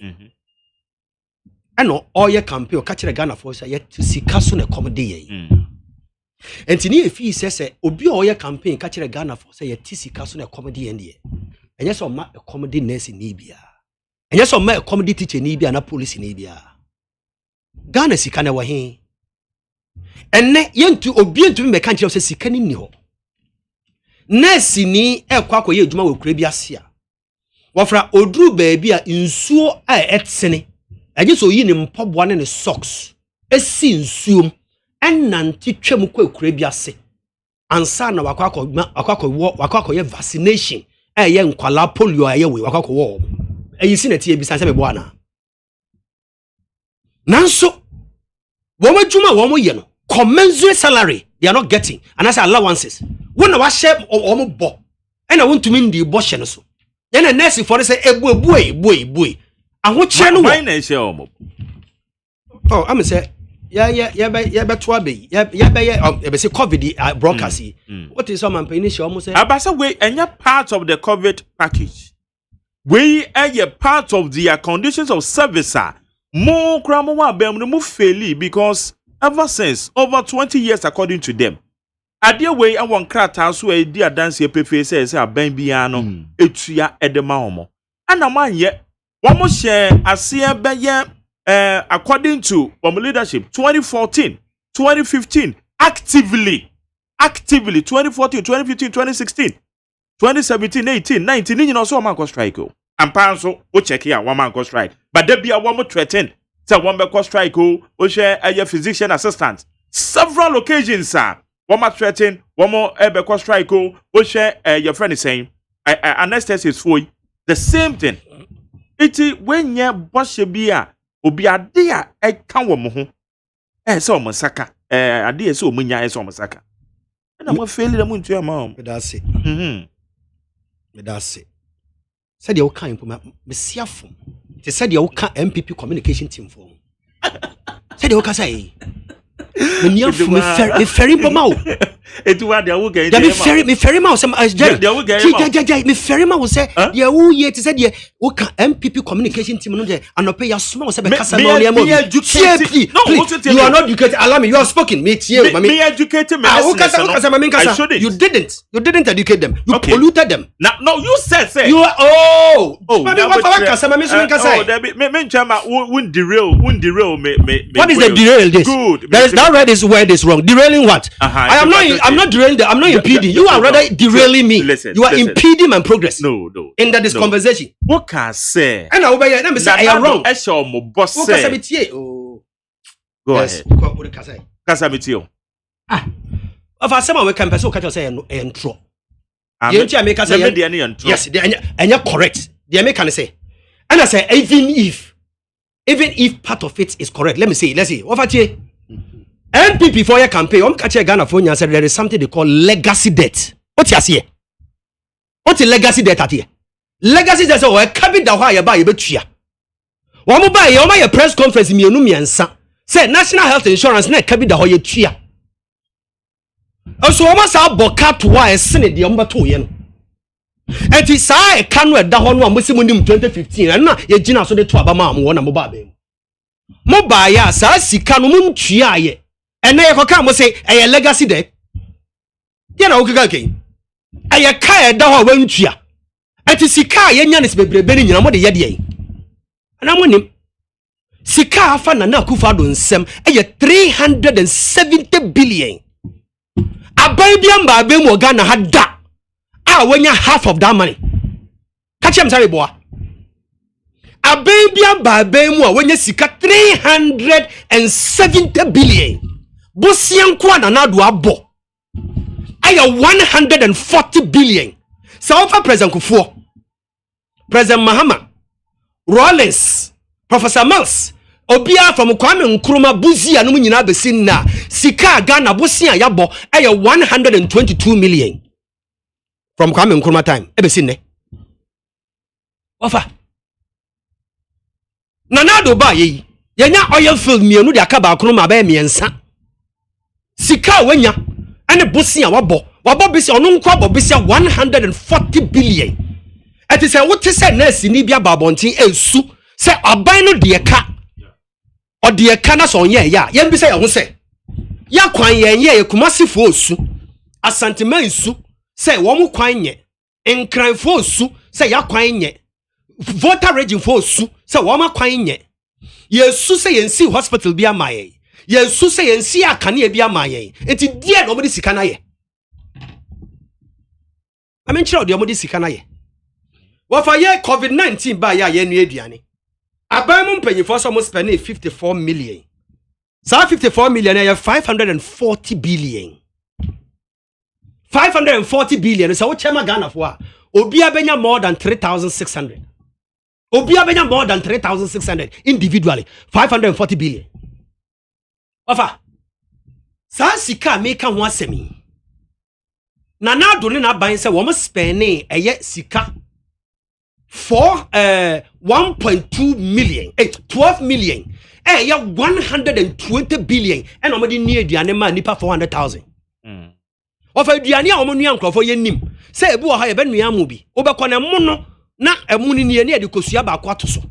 eno oye campaign o ka kire Ghana for say ye sika so na komde ye entini efi se obi oye campaign ka kire Ghana for say ye sika so na komde ye ne enye so ma komde nurse ni bia enye so ma komde teacher ni bia na police ni bia Ghana sika na wo he enne yentu obi entu me ka kire say sika ni ni ho nurse ni ekwa ye adwuma wo kura bi ase a wofra oduru baabi a nsuo a etsene aje so yi ne mpɔboa ne socks esi nsuom ennante twam kwa kura bi ase ansa na wakɔ ye vaccination ye nkwala polio ye we wakɔ wo ayi si na tie bi sanse me bo ana nanso wo madwuma wo ye no commensurate salary they are not getting and as allowances when wa share wo mo bo ena wontumi ndi bo hye no so yana nurse for say ebu aho kire no why na share omo oh am say ya be to abe ya be say covid broadcast what is some campaign share omo say abasa we enya part of the covid package we are part of the conditions of service more kramo wa be mo fairly because ever since over 20 years according to them ade we awon krata so e di adanse pefe say aban bia no etua edema omo ana manye womo share ase be ye according to our leadership 2014 2015 actively 2014 2015 2016 2017 18 19 ni no so man go strike o ampa so o check here one man go strike but there be a one threaten say one be go strike o share a physician assistant several occasions one man threaten one more be go strike o share your friend is saying anesthesia is for the same thing it when ye boss bia obi ade a kan wo mo ho se o msaka ade se o munya se o msaka na mo fail na mo ntua ma me da se me da se said you kan po me siafo te said you kan MPP communication team for said you kan say me niafo me ferry po ma o Etu wa dia wo ga. Me ferry ma say me ferry ma say dia wo ye te say dia wo ka MPP communication team no dey anope ya soma say be kasa no le mo. You are not educated. Allow me. You are spoken. Me educated me. You didn't educate them. You polluted them. No, you said say. You are wouldn't derail me. What is the derail this? Good. There is that word is wrong. Derailing what? I'm not derailing. I'm not impeding. You are rather derailing me. You are impeding my progress. No. In this conversation. What can I say? And I say I am wrong. Go ahead. Kasamitio. Of our summer we can person catch us and throw. Yes, and you're correct. The American say. And I say even if part of it is correct, let's see. What about you? MPP for your campaign, I'm catching Ghana for you said there is something they call legacy debt. What's your say? What's the legacy debt at here? Legacy debt so cabin the why buy a chia. One more buy your press conference in Miansa. Say national health insurance net cabin the whole chia. Also, almost our bocat why senate the umber 2 yen. And it's I can't wear the one Muslim 2015 and now ye gina so the 2 abama one mobile. Mobile, sir, si canum chia ye. And now you come say a legacy debt. You know, okay. A kaya dawa wenchia. And to sika yan is be benin in the yadi. And I'm winning. Sika fan na kufadun sem a 370 billion. A baby and baby Morgana had that. When you're half of that money. Catch him, sorry, boy. A baby and baby more when you sika 370 billion. Busian kwana na do abo. Aya 140 billion. So for President Kufuor, President Mahama, Rollins, Professor Mills, Obia from Kwame Nkrumah buzi anu nyina besin na sika Ghana busian yabo aya 122 million. From Kwame Nkrumah time, besin ne. Ofa. Nanado ba yi. Yenya oil field mienu de akaba Nkrumah ba miensa. Sika wenya ane busia wabo bisi onu nkwa bo bisi 140 billion. Eti se wote se nurse ni bia babontin esu se aban no de ka o de ka na so yen ya yen bi se ye ho se ya kwan yen ye kumasifo osu asantema esu se wo mu kwan nye enkranfo osu se ya kwan nye voter region fo osu se wo ma kwan nye yesu se yen si hospital bia maye yesu se yen si akane bia maye enti die no mo di sika na ye amen chiro de mo di sika na ye wo fa ye covid-19 ba ya ye nu aduane aban mu mpanyifo so mo spend 54 million sa 54 million ya 540 billion 540 billion so chema Ghana for obi abenya more than 3600 obi abenya more than 3600 individually 540 billion ofa sa sika make ho asemi na na do ne na ban se wo mo spend eye sika for 1.2 million 12 million ya 120 billion and omodi ni aduane ma nipa 400,000 ofa aduane a omo nua nkrofo yenim se ebu o ha ye be nua amu bi obekọ na mu no na emu ni ne de kosua ba kwato so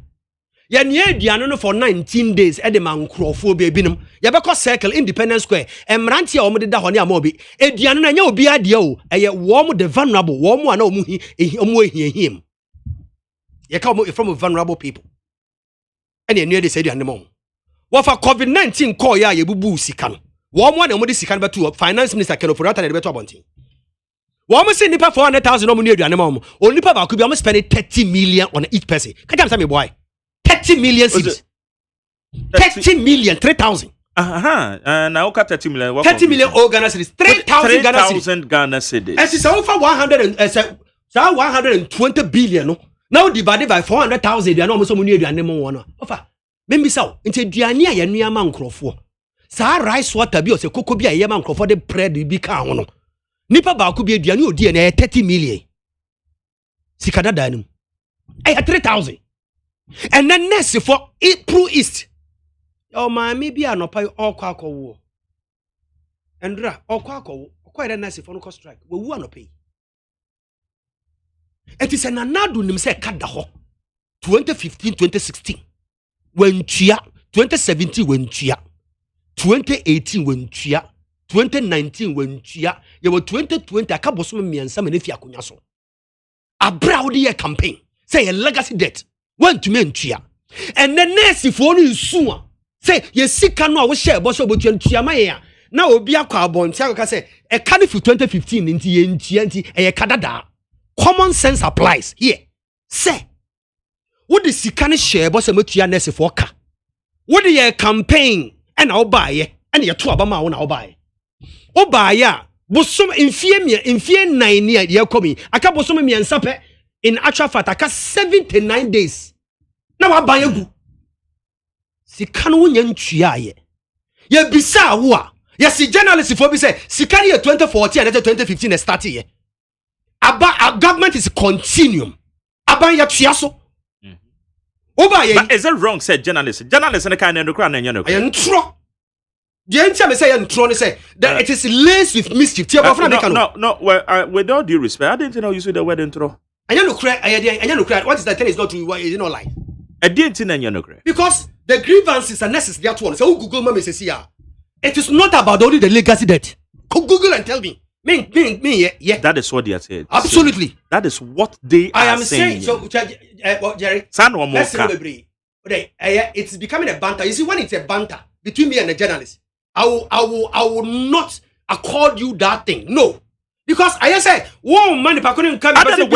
ye nua aduane no for 19 days e de ma nkrofo be binom ye bekọ circle independence square emranti a omo de da ho ne ama obi aduane no nya obi ade o eye wo mo the vulnerable wo mo ana omo omo ehiem ye ka omo from vulnerable people and ye nua de say aduane mo wo fa covid-19 call ya ye bubu sika no wo mo na mo de sika no beto finance minister Ken Ofori-Atta de beto abontin wo mo say nipa 400,000 no mo ne aduane mo onipa ba ku bi o mo spend 30 million on each person ka jam say me boy 30 million cedis 30 million 3,000 na oka 30 million 30 million Ghana cedis 3,000 Ghana cedis and so over 120 billion no now divided by 400,000 they no mo so mo ne aduane mo no ofa membi saw inte aduane a ye nua ma nkrofo sa rice water bi o se koko bi a ye ma nkrofo de bread bi ka ho no nipa ba ku bi aduane odi na 30 million sikada danum 3,000 and then next for April East o ma me bi anopa okwa akowo endra okwa akowo quite a nice for no strike. We want to pay. It is an anadu nim say kada ho. 2015, 2016. When chia 2017 when chia 2018 when chia 2019 when chia you were 2020 akabo so me ansa me fi akonya so abra wo de campaign say a legacy debt want to me chia and the next for no nsu a say ye sika no a wo share bo so botua ntua ma ye na obi akwa abonti akwa say e ka ne fi 2015 nti ye ntua nti e kadada common sense applies here say what the sika ne share bo so matua next for ka what the campaign and now buy and you 2 abama na buy ya bosom infie 9 year ye komi aka bosom mi ansape in actual fact aka 79 days na wa buy egu sika no nya ntua ye ye bisa wo a ye si journalist for bi say sika ye 2014 and 2015 start ye aba government is continuum aba ya tua so but is it wrong said journalist and kind of no I intro the answer me say intro ne say that it is laced with mischief. No, well, with all due respect, I didn't know you said the word intro. I no cry. What is that thing is not true? Why is it not lie? I didn't know cry. Because the grievances are necessary. That one. So Google me says here. It is not about only the legacy debt. Google and tell me. Me, yeah. That is what they are saying. Absolutely. So that is what they I are am saying. So, Jerry. San one more. It's becoming a banter. You see, when it's a banter between me and the journalist, I will not accord you that thing. No. Because I say, whoa, man, if I couldn't come, I don't know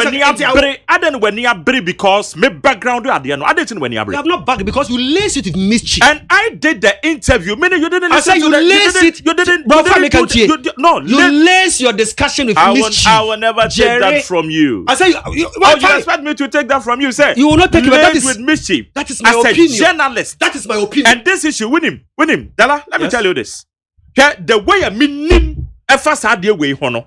when you are brave because my background I didn't when you are brave. You have not bagged because you laced it with mischief. And I did the interview. Meaning you didn't. I said you laced it. You lace your discussion with mischief. I will never take that from you. I say you expect me to take that from you? Say you will not take it. That is with mischief. That is my opinion. As a journalist, that is my opinion. And this issue, win him. Dala, let me tell you this. The way I mean, first had the way hono.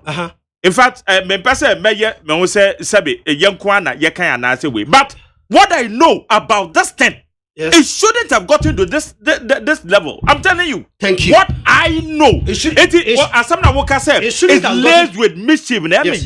In fact, me person me who say sabi young kwana ye kan na say way. But what I know about this thing, it shouldn't have gotten to this level. I'm telling you. Thank you. What I know, as someone woka said, it's laced with mischief.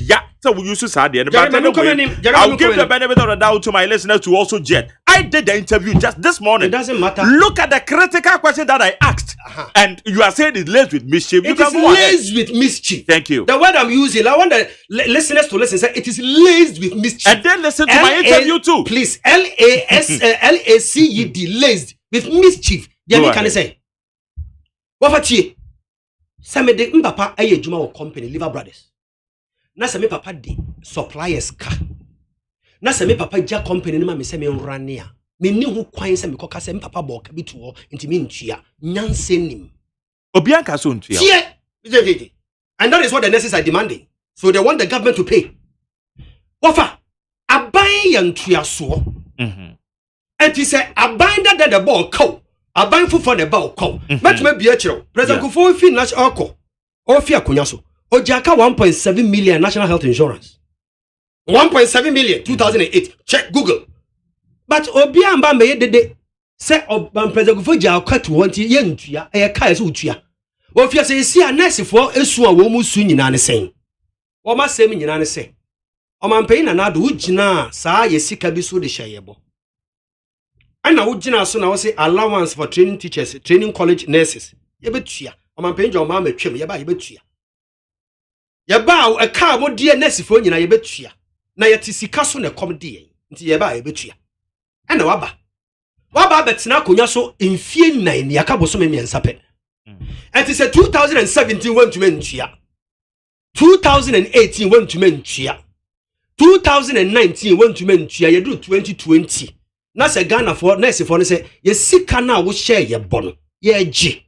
Yeah, so we used to say that. But anyway, I'll give the benefit of the doubt to my listeners to also jet. I did the interview just this morning. It doesn't matter. Look at the critical question that I asked, and you are saying it's laced with mischief. It is laced with mischief. Thank you. The word I'm using, I want the listeners to listen. Say it is laced with mischief. And then listen to my interview too. Please, LACED, laced with mischief. Then can I say? What for you? Some of the papa aye juma or company Liver Brothers. Na se me papa di suppliers ka. Na se me papa ja company ni ma me se me nrania. Me ni ho kwan se me koka se me papa bo ka bi to nti me ntua. Nyanse nim. Obi anka so ntua. And that is what the nurses are demanding. So they want the government to pay. Wafa aban ya ntua so. And he said aban that the ball cow. Aban for the ball cow. But me be a chiro. President Kufo fi national alcohol. O fi akonya so. Ojaka 1.7 million national health insurance. 1.7 million 2008. Check Google. But obi amba me dede say President Kufo ja cut want ye ntua e ka so utua. Wo fi say si a nurse for esu a wo mu su nyina ne sen. Wo ma sem nyina ne sen. O man pay na do ugina saa ye sika bi so de hyeyebo. Ana ugina so na wo say allowance for training teachers, training college nurses. Ye betua. O man pay jo ma matwem ye ba ye betua. Ye ba a car mo die nurse for nyina ye betua. Na ye tisika so na kom de nti ye ba ye betua. Ana waba betina konya so mfie 9 ya ka boso me miensa pe. And it said 2017 went to mentua. 2018 went to mentua. 2019 went to mentua. You do 2020. Na se Ghana for nurse for say ye sika na wo share ye bono. Ye ji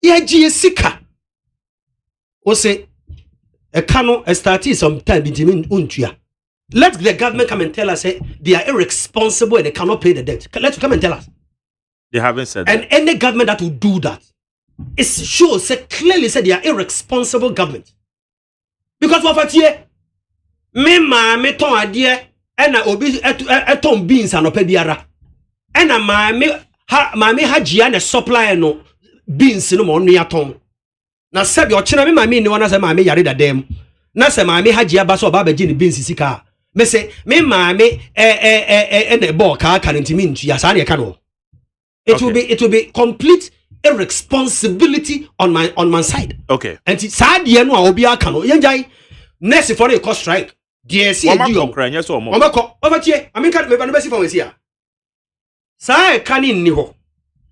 ye sika. O say e kano e started sometime between untua. Let the government come and tell us say they are irresponsible and they cannot pay the debt. Let's come and tell us. They haven't said and that. Any government that will do that, it shows clearly say they are irresponsible government. Because what here, me ton adie, and obi eton beans and opediara, and my me hajia and supply no beans no money aton. na sebi ochina me maame ni wona se maame yare dadam na se maame haji aba so ba gi ni bensi sika me se me maame na ball ka ntimi ntua sa na ye ka no it will be complete irresponsibility on my side. Okay. And sad ye no obi aka no yenjai next for the cost strike. Dear see you. Yes or more. Omako overtie America me ba no besi for we here. Sa ka ni ni ho.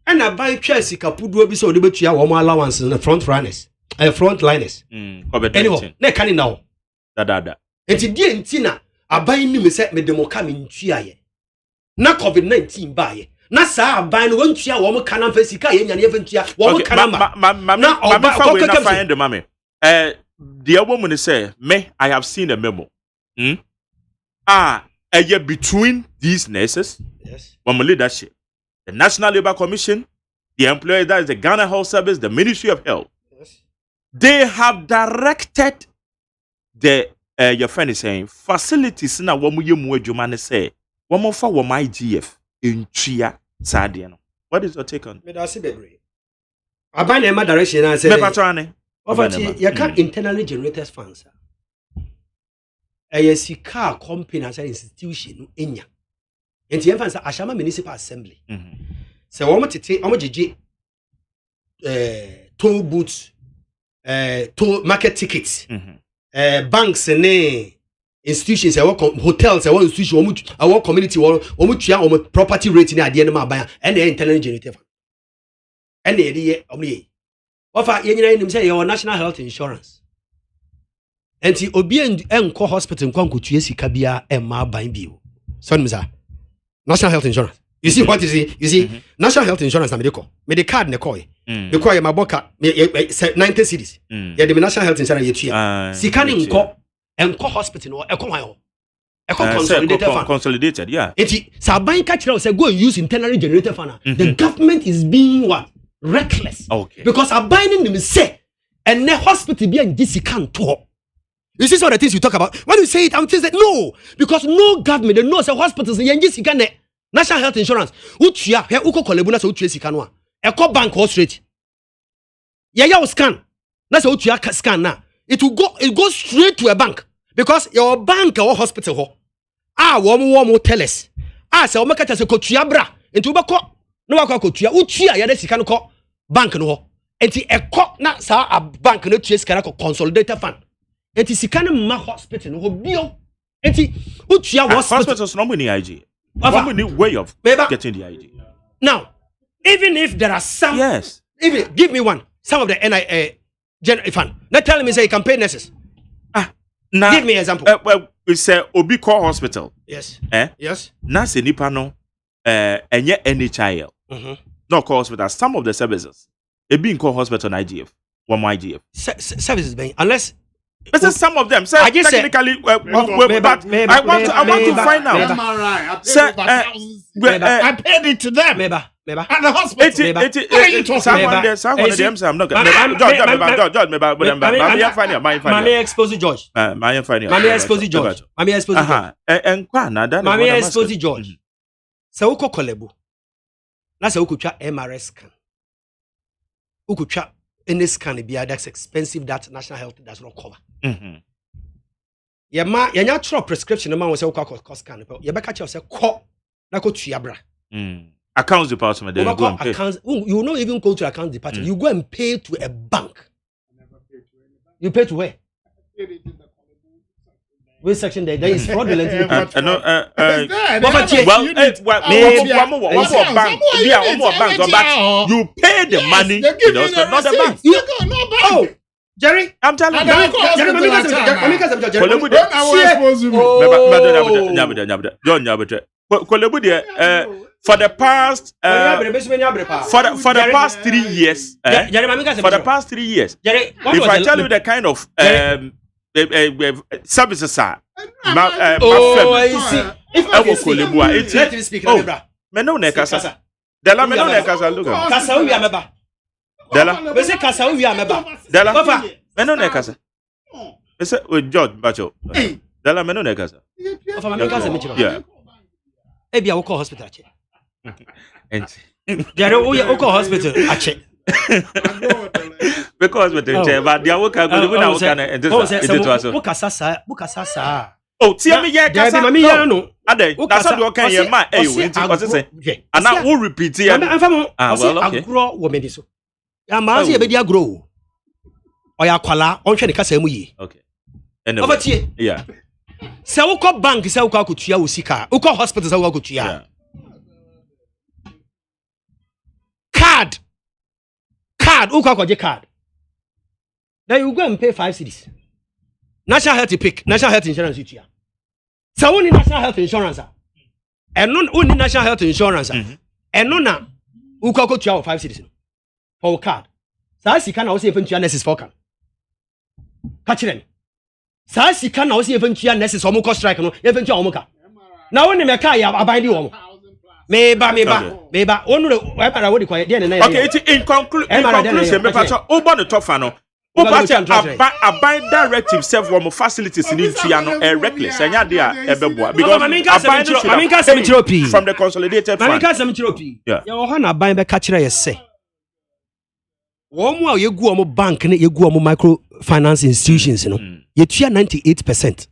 And I buy chair sika puduo bi so de betua wo allowance na front runners. Front liners. Anyway, na ka ni now. Da. Enti die enti na aban ni me se me demoka me ntua ye. Na COVID-19 ba ye. Na sa aban no wantua wo mo kana fa sika ye nyane fa ntua wo mo kana ma na oba fa we na find the mame the woman say me I have seen a memo between these nurses, yes, women leadership, the National Labour Commission, the employer, that is the Ghana Health Service, the Ministry of Health, yes, they have directed the your friend is saying facilities na womu yemu adwuma ne say womu fa wo IGF Ntua Sadia no. What is your take on? Me da se bebre. Aban na direction na say. Me patrone. Overti you can internally generated funds. Sika company as an institution enya. Enti yemfa say Ashama Municipal Assembly. Se wo tete wo gege toll booths, toll market tickets. Banks ne institutions hotels institution our community our property rate ni ade ma ban and the internally generated fund and the offer yenyina nim say your national health insurance enti obi enko hospital nkotua sika bia emma ban bio so nim say national health insurance you see what you see national health insurance na me the card ne call because you my boka 90 cities yeah the national health insurance you tua sika ni nko hospital no consolidated, yeah. Saban catch say go and use internally generated fund. The government is being what? Reckless. Okay. Because abiding them say and the hospital be and this can't talk. You see some of the things you talk about. When you say it, I'm saying no. Because no government, they know say hospitals and this can national health insurance. Uchia here uko kolebuna so uchia sikanwa. Eko bank or straight. Yeah, scan. That's how uchia scan now. It goes straight to a bank. Because your bank or hospital ho wo tell us say o makata se kotua bra enti wo beko no wa kotua utua ya de sika no ko bank no ho enti ekọ na sa a bank no tua sika na ko consolidated fund enti sika no ma hospital no ho bio enti utua hospitals no money IG money way of getting the IG now even if there are some yes even give me some of the NIA general fund not tell me say you can pay nurses. Now, give me an example. We say Obi Core Hospital. Yes. Yes. Na se nipa no enye NHIL. No Core Hospital. Some of the services be in Core Hospital in IGF. One IGF. Services being unless. But some of them. Say technically, but I want to find out. I paid it to them. At the hospital. I'm not George, expose George. So uko kolebu. Na se ukutwa MRS scan. Ukutwa any scan be that's expensive that national health does not cover. Yanya throw prescription man say ukwa cost scan. You be catch yourself ko na ko tuabra. Accounts department they go and pay. You will not even go to accounts department. You go and pay to a bank. You pay to where? Which section there? There is fraudulent. You pay the money, not the bank. Oh, Jerry, I'm telling you. For the past 3 years, if I tell you the kind of services are, let me speak. Meno nekasa. Dela meno nekasa look. Kasa wi ameba. Dela. We say kasa wi ameba. Dela. Meno nekasa. We say George Bacho. Dela meno nekasa. Ofa mami kasa mi chiro. Yeah. Ebia wo call hospital ache. Jare wo call hospital ache. Because with the chair, but the awoka go we na woka na and this is it was. Bukasa sa. Oh, tia me ye kasa. Mami ye no. Ade, na so do kan ye ma eh we nti ko say. Ana wo repeat here. Ah, well, okay. Agro wo me di so. Ya ma se ye be di agro. Oya kwala, on hwe ne kasa mu yi. Okay. Anyway. Obatie. Yeah. Se wo ko bank se wo ko akutua wo sika. Wo ko hospital se wo ko akutua. Card, who can get card? Now you go and pay 5 cedis. National health pick, national health insurance. So only national health insurance. And non only national health insurance. And no na who can go to 5 cedis for card. So I see can also even to nurses for card. Catch them. So I see can also even to nurses or more strike no even to omuka. Now when me car ya abide you. Meba. Onu wepara wo di kwa dey na. Okay, in conclusion, me pacha obo no tofa no. O pacha abai directive serve wo facilities in India no reckless. Enya dey ebeboa because abai from the consolidated fund. Mamika semchiropi. Ya wo ha na abai be ka kire ye se. Wo mu a yegu omo bank ne yegu omo microfinance institutions no. Ye tua 98%.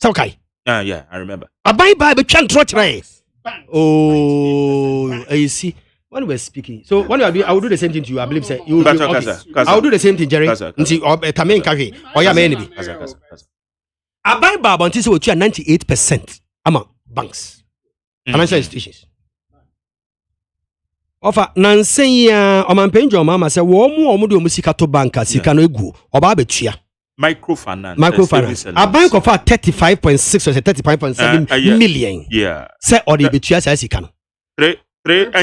So kai. Yeah, I remember. Abai ba be twa ntro kire. Oh, you see, when we're speaking, so when you are doing, I will do the same thing to you. I believe, say you will do. I will do the same thing, Jerry. Until Tamen Kavi or your maybe. I buy Bab until so 98% among banks, financial institutions. Offer Nancy or man paying your mama say, "Womu or mudu musika to banka sikano egu or babechia." Microfinance. A bank of 35.6 or 35.7 million. Yeah. Say or the betua says he can. And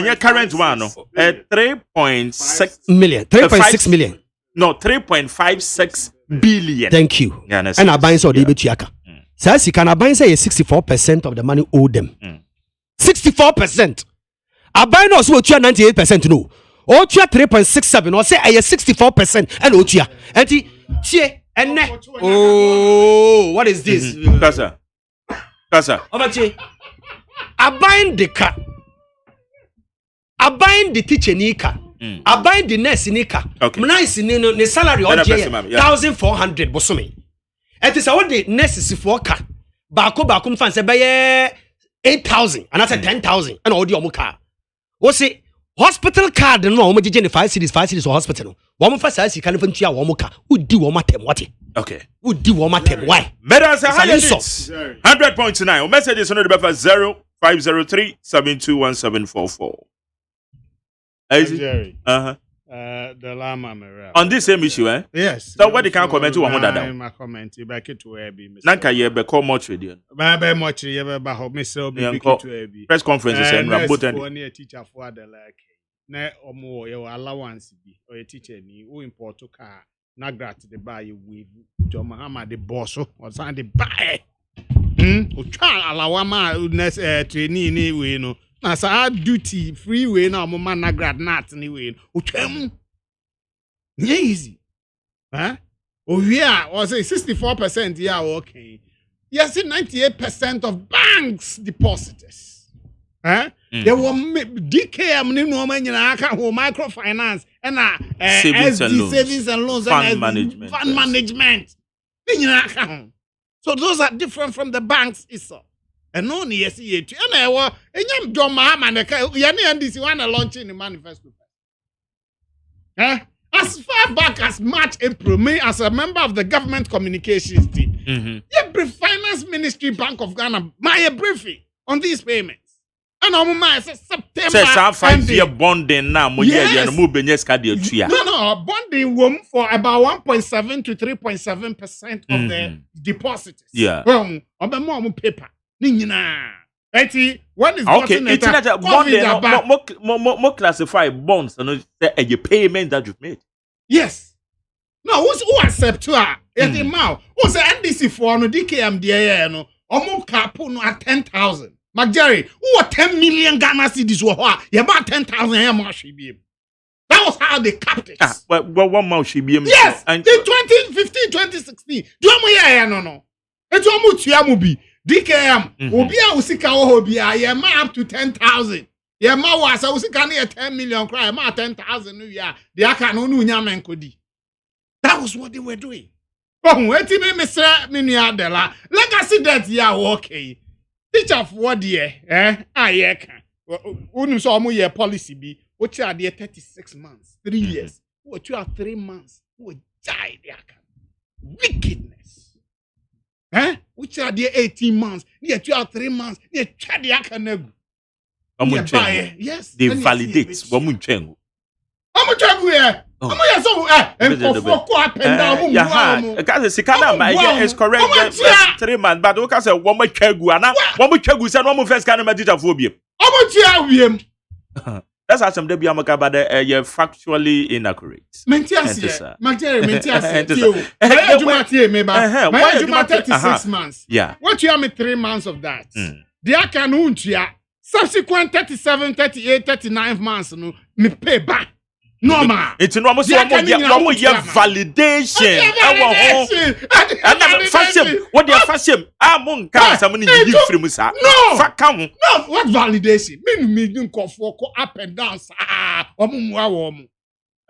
your current one, 3.6 million. 3.6 million. No, 3.56 billion. Thank you. Yeah, and a bank or the betuaka. Says he can a bank say 64% of the money owed them. 64%. A bank also 98% no. Or 3.67 or say I 64% and Otia. And he and oh, what is this? Kasa. Obachi. I bind the car. I bind the teacher nika. I bind the nurse nika. Nice the salary on 1,400 bosumi. It is what the nurse is for car. Bakum fan say by 8,000 and that's 10,000 and all the omuka. What's it? Hospital card no omo jeje 5 cities or hospital. One first I see can even tia one moka. Who do one matem what? Okay. Who do one matem why? Better say 100.9. Messages on the number 0503-721-744. Jerry. The Lama Mera. On this same issue, eh? Yes. So what they can comment to one that down? My comment back it to Abby. Nanka ye be call much radio. Ba much ye be ba ho Mr. Obi to Abby. Press conferences and rabot and one teacher for the like. Na omo your allowance be or a teacher ni who import to car. Na grat the buy with John Mahama the boss or something the buy. O try allowama trainee ni we no. Na sa duty free way na mo man na grad nat ni we o twam easy o here was say 64% yeah okay yes 98% of banks depositors there were DKM ni no man nyina aka ho microfinance and savings and loans fund management ni nyina aka ho so those are different from the banks iso. And no ni yes ye tu na ewo enyam John Mahama na ka ya na ndisi wan na launch in the manifesto. As far back as March April, me as a member of the government communications team, every finance ministry Bank of Ghana my briefing on these payments. And on my September. Say 5-year bonding now mo ye no mo benyes ka de atua. No, bonding room for about 1.7 to 3.7% of the deposits. Yeah. Obemo paper. Ninyina. Eti when is okay, it's not a bond more classify bonds and a payment that you've made. Yes. No, who accept to her? Eti mau. Who say NDC for no DKM there no. Omo kapo no at 10,000. McJerry, who are 10 million Ghana cedis were you about 10,000 here more she be. That was how they capped it. Well, one more she be. Yes. In 2015, 2016. Do you no. It's almost Yamubi. DKM, Obia Usika Obia, Yama up to 10,000. Yeah, ma was I was can 10 million cry, ma 10,000 new year. The aka no nyama nkodi. That was what they were doing. Oh, wait me Mr. Minia de la legacy debt ya okay. Teacher for what year? Yeah can. Unum so omo year policy be what you are there 36 months, 3 years. What you are 3 months. What die there can. Wickedness. Which are there 18 months, near 2 or 3 months, near Chadiaka. Yes, they validate Wamunchengu. Amuchengu, yeah. So, and for up and down. Yeah, because Sikana is correct. 3 months, but okay, say Wamuchegu, and Wamuchegu said one first kind of meditaphobia. Amuchegu, that's how some Debiamaka, but you're factually inaccurate. Mentias, why you 36 months? Yeah. What you have me 3 months of that? The Akanuntia, subsequent 37, 38, 39 months, no, me pay back. Normal. It's normal. So validation. What they are fashion? I'm somebody give free musa. No. What validation? Me don't for up and down.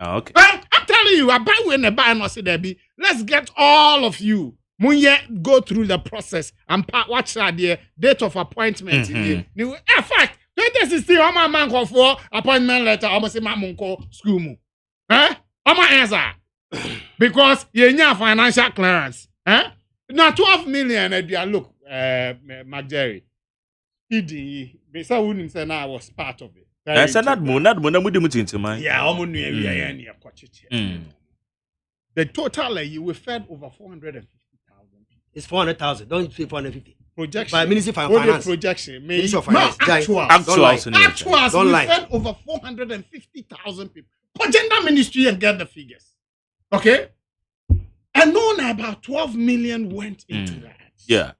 Okay. I'm telling you, I buy when I buy no see there be. Let's get all of you. Munye go through the process and watch that the date of appointment. In fact. 2016, I'm a man call for appointment letter. I'm say my munko school mu. I'm answer because you need financial clearance. Now 12 million. Look, Jerry. Besa wouldn't say I was part of it. I said that more. Not more. Into mine. Yeah, I'm the total you were fed over 450,000. It's 400,000. Don't say 450. Projection. By Ministry of Finance. Projection. Ministry of Finance. Actuals. Don't We lie. fed over 450,000 people. Agenda Ministry and get the figures. Okay? And known about 12 million went into that. Yeah.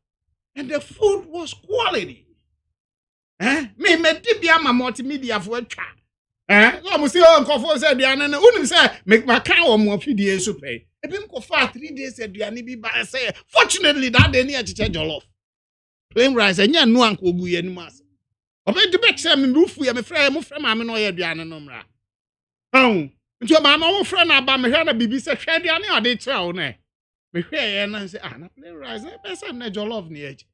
And the food was quality. Me dibia ma multimedia for a chat. No, say on said the anana unim say make my car or more PDA so pay. E bim ko fa 3 days said the be by say fortunately that day near to change jollof. Plain rice and no uncle gu ye nimas. Obe de bet say me roof ya me frɛ ma me no ye aduane no mra. Nti ma no frɛ na ba me hwɛ na bibi say hwɛ aduane a de kyerɛ wo na. Me hwɛ ye na say na plain rice e be say na jollof ne eji.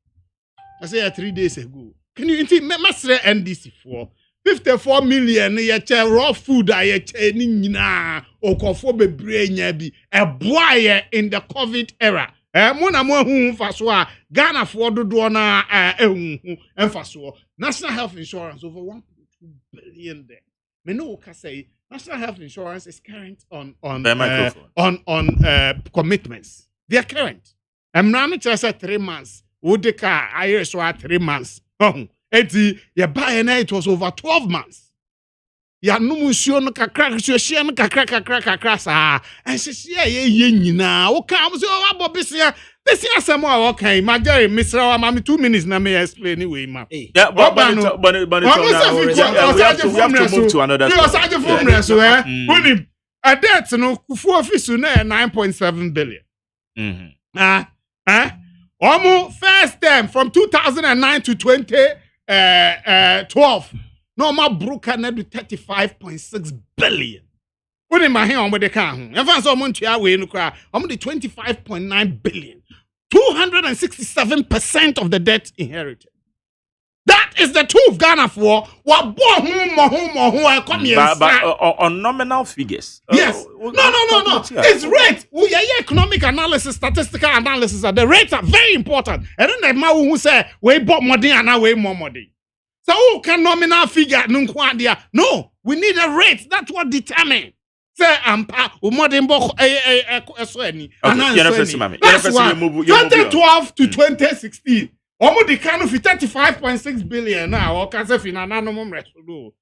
I say 3 days ago. Can you masre NDC for 54 million ye raw food ye ni nyina okofo bebre nya bi eboa in the COVID era. Mo na mo hu faso a Ghana for dodo na ehu emfaso. National Health Insurance over 1.2 billion there. Me no ka say National Health Insurance is current on commitments. They are current. Emrani chese 3 months. Udeka aye so 3 months. Eti ye buy na it was over 12 months. Ya numusio no kakra hye no kakra sa. Enhye ye nyina. Wo ka am so abo besia asem a wo kan ma Jerry misra wa ma 2 minutes na me explain anyway ma. Yeah, but we have to move to another. You charge from reso Unim a debt no kufu office na 9.7 billion. Almost first term from 2009 to 2012. No more broker na do 35.6 billion. When in my hand on with the car. If I saw Montie away no cry, I'm the 25.9 billion. 267% of the debt inherited. That is the truth Ghana for. What come here? But on nominal figures. Yes. No. It's rate. We are economic analysis, statistical analysis. The rates are very important. And then the man who say we bought money and now we more money. So who can nominal figure? No, we need a rate. That's what determines. Say modern book. That's why 2012 to 2016. Omo di kanu fi 35.6 billion now o ka se fi na no mo mreso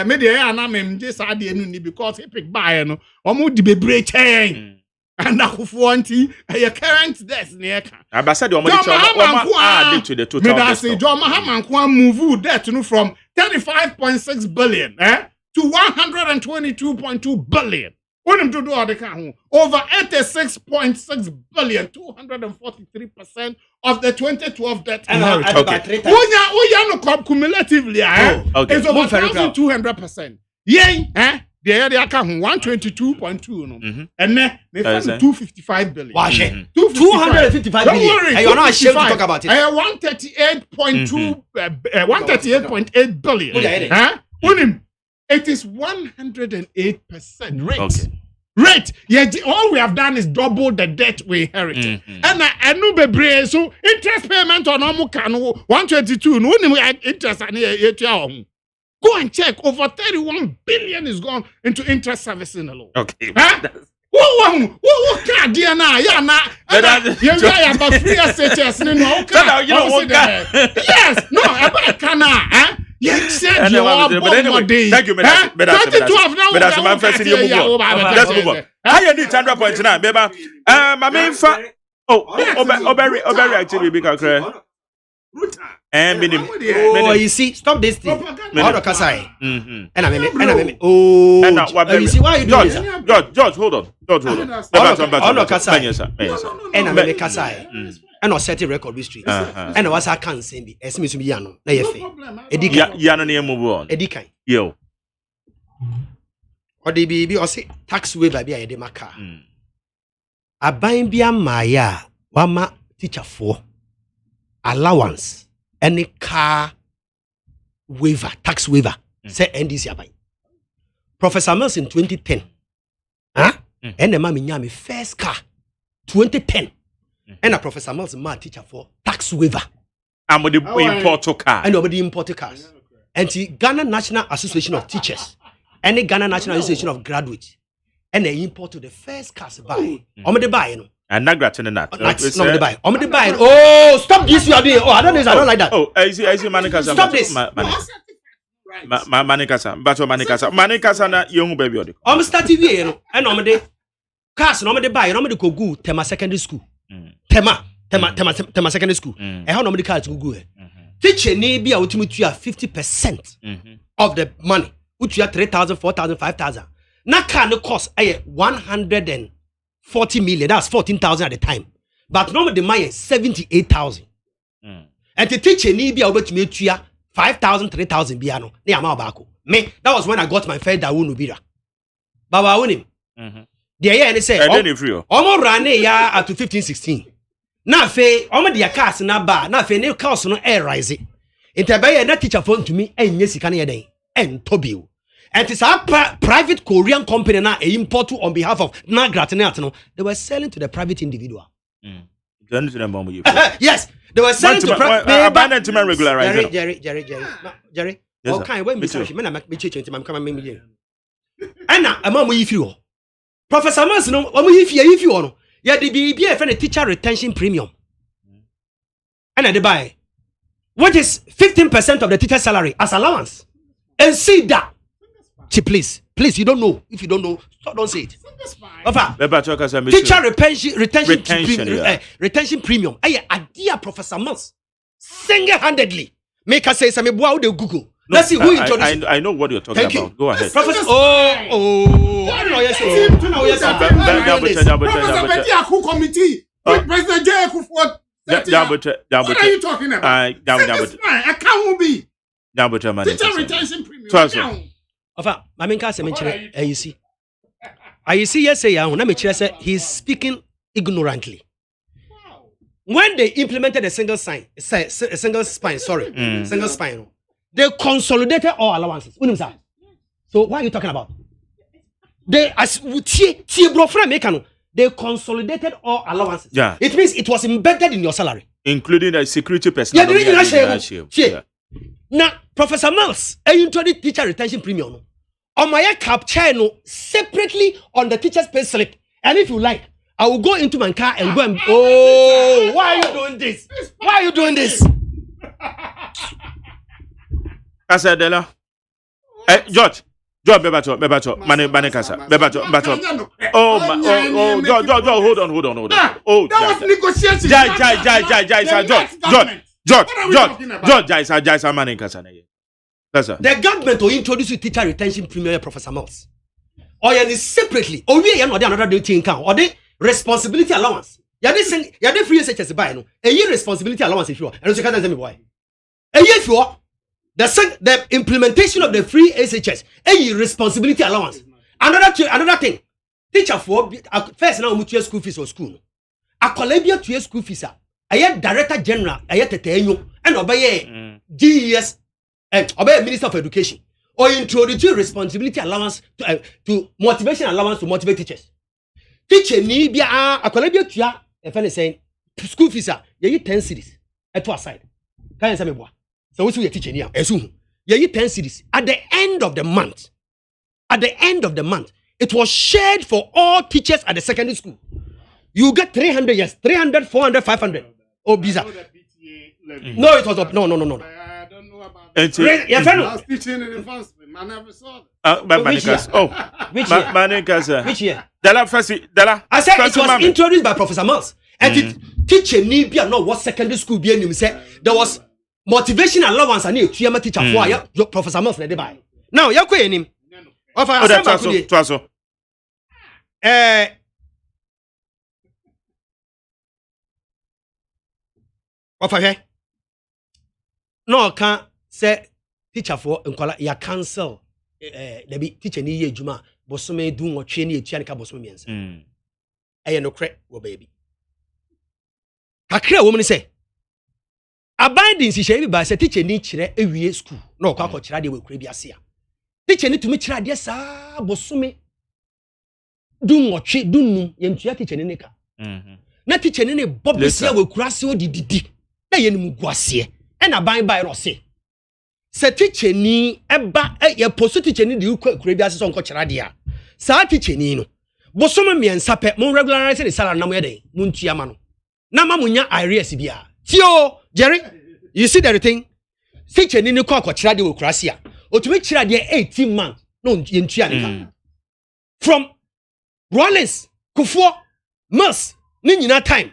me de ya na me mje sa de enu ni because he pick buy no omo di bebre chen and akufo anti e current debt na e ka abasa de omo di add to the total debt. Me say John Mahama nko move debt no from 35.6 billion to 122.2 billion. When him to do all the count, over 86.6 billion, 243% of the 2012 debt inheritance. No cumulatively, it's over 1,200%. Yeah, the area account 122.2, no, and then they found 255 billion. 255 billion. You're not ashamed to talk about it. 138.2, 138.8 billion. It is 108% rate. Okay. Rate. Yeah, all we have done is double the debt we inherited. And I know bebre so interest payment on normal can 122. No interest go and check. Over 31 billion is gone into interest servicing alone. Okay. Huh? What can dear now? Yeah, now. You about 3 SHS. No, yes, no, about can yes, said you are but anyway, thank you, Let's move on. I need 100.9, baby. My main Oberry actually be you see, stop this thing. Kasai. And I mean, oh, you see why you do this? George, hold on. Kasai. And I mean, Kasai. And I set a record history. And I was a can send me. As Miss Miano. Na yefe. Edika. Yano near move on. Edika. Yo. Or the baby or say tax waiver be a demaka. A buying be a maya. Wama teacher for allowance. Any car waiver, tax waiver. Say NDC abai. Professor Mills in 2010. And the mammy nyami first car. 2010. And a Professor Mills ma teacher for tax waiver. And with the import car. And nobody import cars. And the Ghana National Association of Teachers. And the Ghana National Association of Graduates. And they import to the first cars buy. Omade buy, you know. And not gratin and that. Omade buy. Omade buy. Oh, stop this you are doing. Oh, I don't like that. Oh, I see Manika. Stop this. Manika na young baby. I'm starting here, you know. And omade cars, omade buy, omade go go Tema Secondary School. Tema Secondary School. And how nomadi cars go. Teacher need be a ultimate 50% of the money. Which you are 3,000, 4,000, 5,000. Now can the cost 140 million. That's 14,000 at the time. But normally the money is 78,000. And the teacher need be able to make you 5,000, 3,000 biano. Me, that was when I got my fair Dawunu Bira. Baba Unim. The year and they say, Omo Rane ya up to 15, 16. Na fe, Omo dia cars na ba, na fe ne cars no air rise. Interbaye na teacher phone to me, and yes, can ye and Tobio. And it's our private Korean company now import to on behalf of Nagratinatano. They were selling to the private individual. Yes, they were selling to private. Jerry. Okay, wait, Mr. Shimena make me change into my coming million. And now, among if you Professor Mason, if you want, yeah, the BB a teacher retention premium. And I buy, what is 15% of the teacher's salary as allowance? And see that. Please, you don't know. If you don't know, don't say it. Teacher retention premium. Idea Professor Mills single-handedly make us say some about the Google. Let's see who introduced. I know what you're talking about. Go ahead. Professor. I don't know. Yes, Professor committee. President J. What are you talking about? I can't be. Teacher retention premium. Enfin, I mean, you see, yes, say he's speaking ignorantly. When they implemented a single spine, they consolidated all allowances. So what are you talking about? They consolidated all allowances. Yeah. It means it was embedded in your salary, including the security personnel. Now, Professor Mills, introduced teacher retention premium. On my capture separately on the teacher's pay slip. And if you like, I will go into my car and go and why are you doing this? Why are you doing this? Kasadela. George, Bebato, Manikasa, Bebato. George, hold on. Oh, that was negotiation. Jai, Manikasa. The government will introduce teacher retention premium, Professor Mills. or you separately or we are another thing count or the responsibility allowance you dey free SHS buy no a year responsibility allowance if you are and you can't tell me why a year if you are the implementation of the free SHS a year responsibility allowance another thing teacher for first now mutual school fees or school a Columbia to school fees a year director general a year tetenyo and obey GES and obey minister of education or introduce responsibility allowance to motivation allowance to motivate teachers. Teacher ni bia akwala bia tua e fa ne say school fees ye 10 cedis eto aside. Kan say me boa. So we see teacher ni am esu ye 10 cedis at the end of the month. At the end of the month it was shared for all teachers at the secondary school. You get 300 yes 300 400 500 oh bizarre. No it was up no. I was teaching in the first I never saw that. Which year? Dala first. I said it was introduced by Professor Mills. And the teacher need be no what secondary school be him say there was motivation allowance and you teacher for Professor Mills na dey buy. Now you ko enim. Of Twaso. Of here. No can say teacher for nkwala ya cancel there be teacher ni ye adwuma bosome du nwotwe ni etua ne ka bosome miensa no kre wo baby kakra wo mu ni say abiding si shebi ba say teacher ni kire ewie school na okwa akokira de we kure bi ase a teacher ni tumi kira de saa bosome du nwotwe du num ye ntua teacher ni ka na teacher ni bobisia we kura ase odididi na ye nim guase na ban bai ro se se teacher ni eba ye post teacher ni de kura bi ase so nkokira de a saa teacher ni no bosome miensa pe mon regularize the salary na mo yede mun tua ma no na ma munya arrears bia tio Jerry you see the thing teacher ni ko akokira de okurase a otumi kira de 18 months no yentua ne from Rollins Kufuor Mills ni nyina time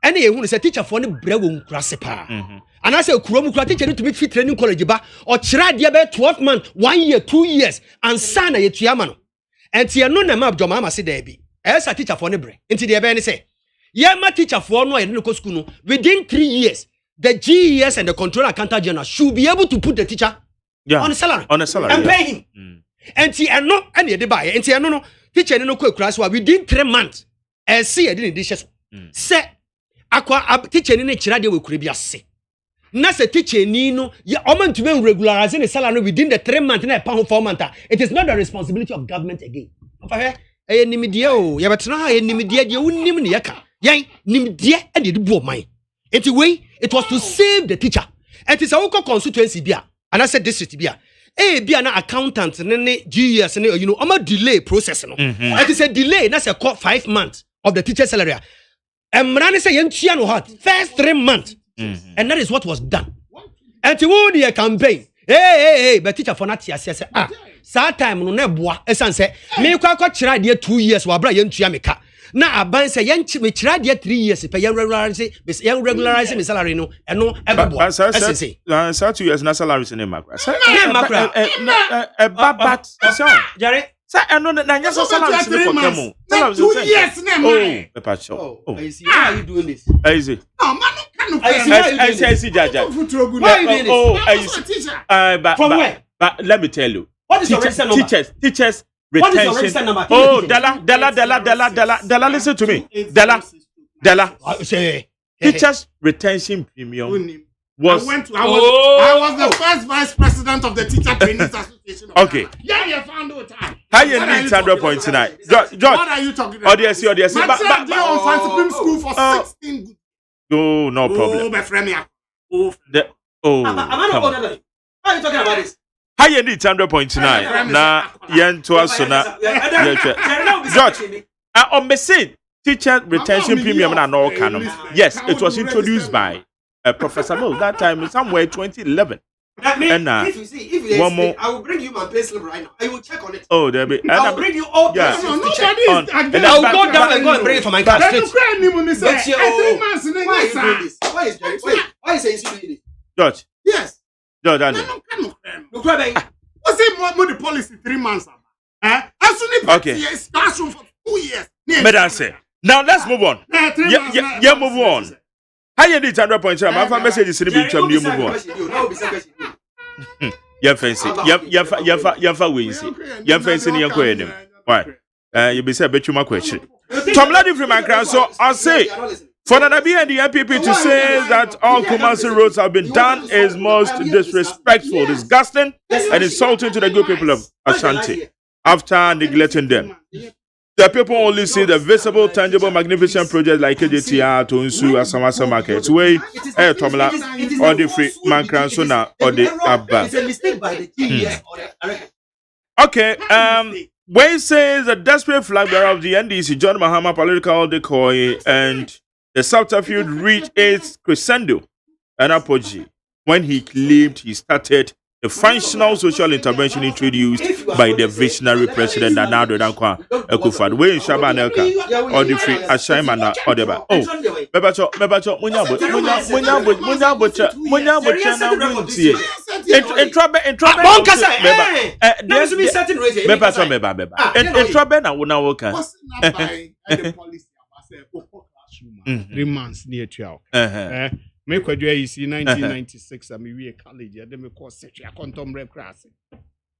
ene ye hu se teacher for ne bra wo nkurase pa and I say kurom kura teacher ni to be fit training college ba o kira de be 12 months 1 year 2 years and sana ye tua ma no enti eno na map joma ma se da bi esa teacher for ne bre enti de be ne say ye ma teacher for no ye no ko school no within 3 years the GES and the controller accountant general should be able to put the teacher on a salary and pay him enti eno ene de ba ye enti eno no teacher ni no ko akura so within 3 months and see e dey dishes say akwa teacher ni kira de we kura bi ase na se teacher ni no ye oman to regularize the salary within the 3 months na pa ho 4 months it is not the responsibility of government again ofa he nimdie o ye betena ha nimdie de unim ne yeka yen nimdie e de bu oman enti we it was to save the teacher and it is our constituency bia and I said district bia bia na accountant ne GES ne you know oma delay process no it is a delay na say 5 months of the teacher salary emra ne say yentua no hot first 3 months and that is what was done and to who the campaign but teacher for not say saa time no na boa esan say me kwa kira de 2 years wa bra yentua meka na aban say me kira de 3 years pe regularize me salary no eno ebeboa esan say saa 2 years na salary se ne makra babat so Jerry sa eno na nya salary se for kemo 2 years na oh pepa show I see how you doing this easy no man no I see jaja why you doing this from where but let me tell you what is your register number teachers what is your register number oh Dala listen to me Dala say teachers retention premium was I was the first vice president of the teacher trainees association okay yeah you found out time how you need 100.9 George what are you talking about audience but on Supreme School for 16 good oh no problem my friend am I not older? How are you talking about this how you need 100.9 na yen to us na George on me say teacher retention premium na no canon yes it was introduced by Professor Mills that time somewhere 2011 and if you see one more I will bring you my pay slip right now I will check on it oh there be I will bring you all yeah. and I will go down and go and bring it for my class straight why is he doing this George yes George what's it more the policy 3 months as soon Okay. Yes, classroom for 2 years. Madam say. Now let's move on. Yeah, move on. How you need 100 points? My fan message is in the move on. Yeah, fancy. Yeah, wins. Yeah, fancy in your question. Why? You be said, bet you my question. Tom Lady from my crown, so I'll say. For the Nabi and the MPP to say that all Kumasi roads have been done is most disrespectful, disgusting, and insulting to the good people of Ashanti after neglecting them. The people only see the visible, tangible, magnificent projects like KJTR, Tonsu, Asamasa Market, Way, Tomla, or the free Mankransona, or the Abba. It's a mistake by the TES. Okay, Way says the desperate flag bearer of the NDC, John Mahama, political decoy, and the subterfuge reached its crescendo and apogee when he claimed he started the functional social intervention introduced by the visionary president Nana Dankwa Akufo-Addo. Way in Shaban Elka or the free Ashaimana or the ba. Oh, Mebacho, munya na 3 months near 12. Me kwadua yi si 1996 am we college ya dem ko setu akontom rep class.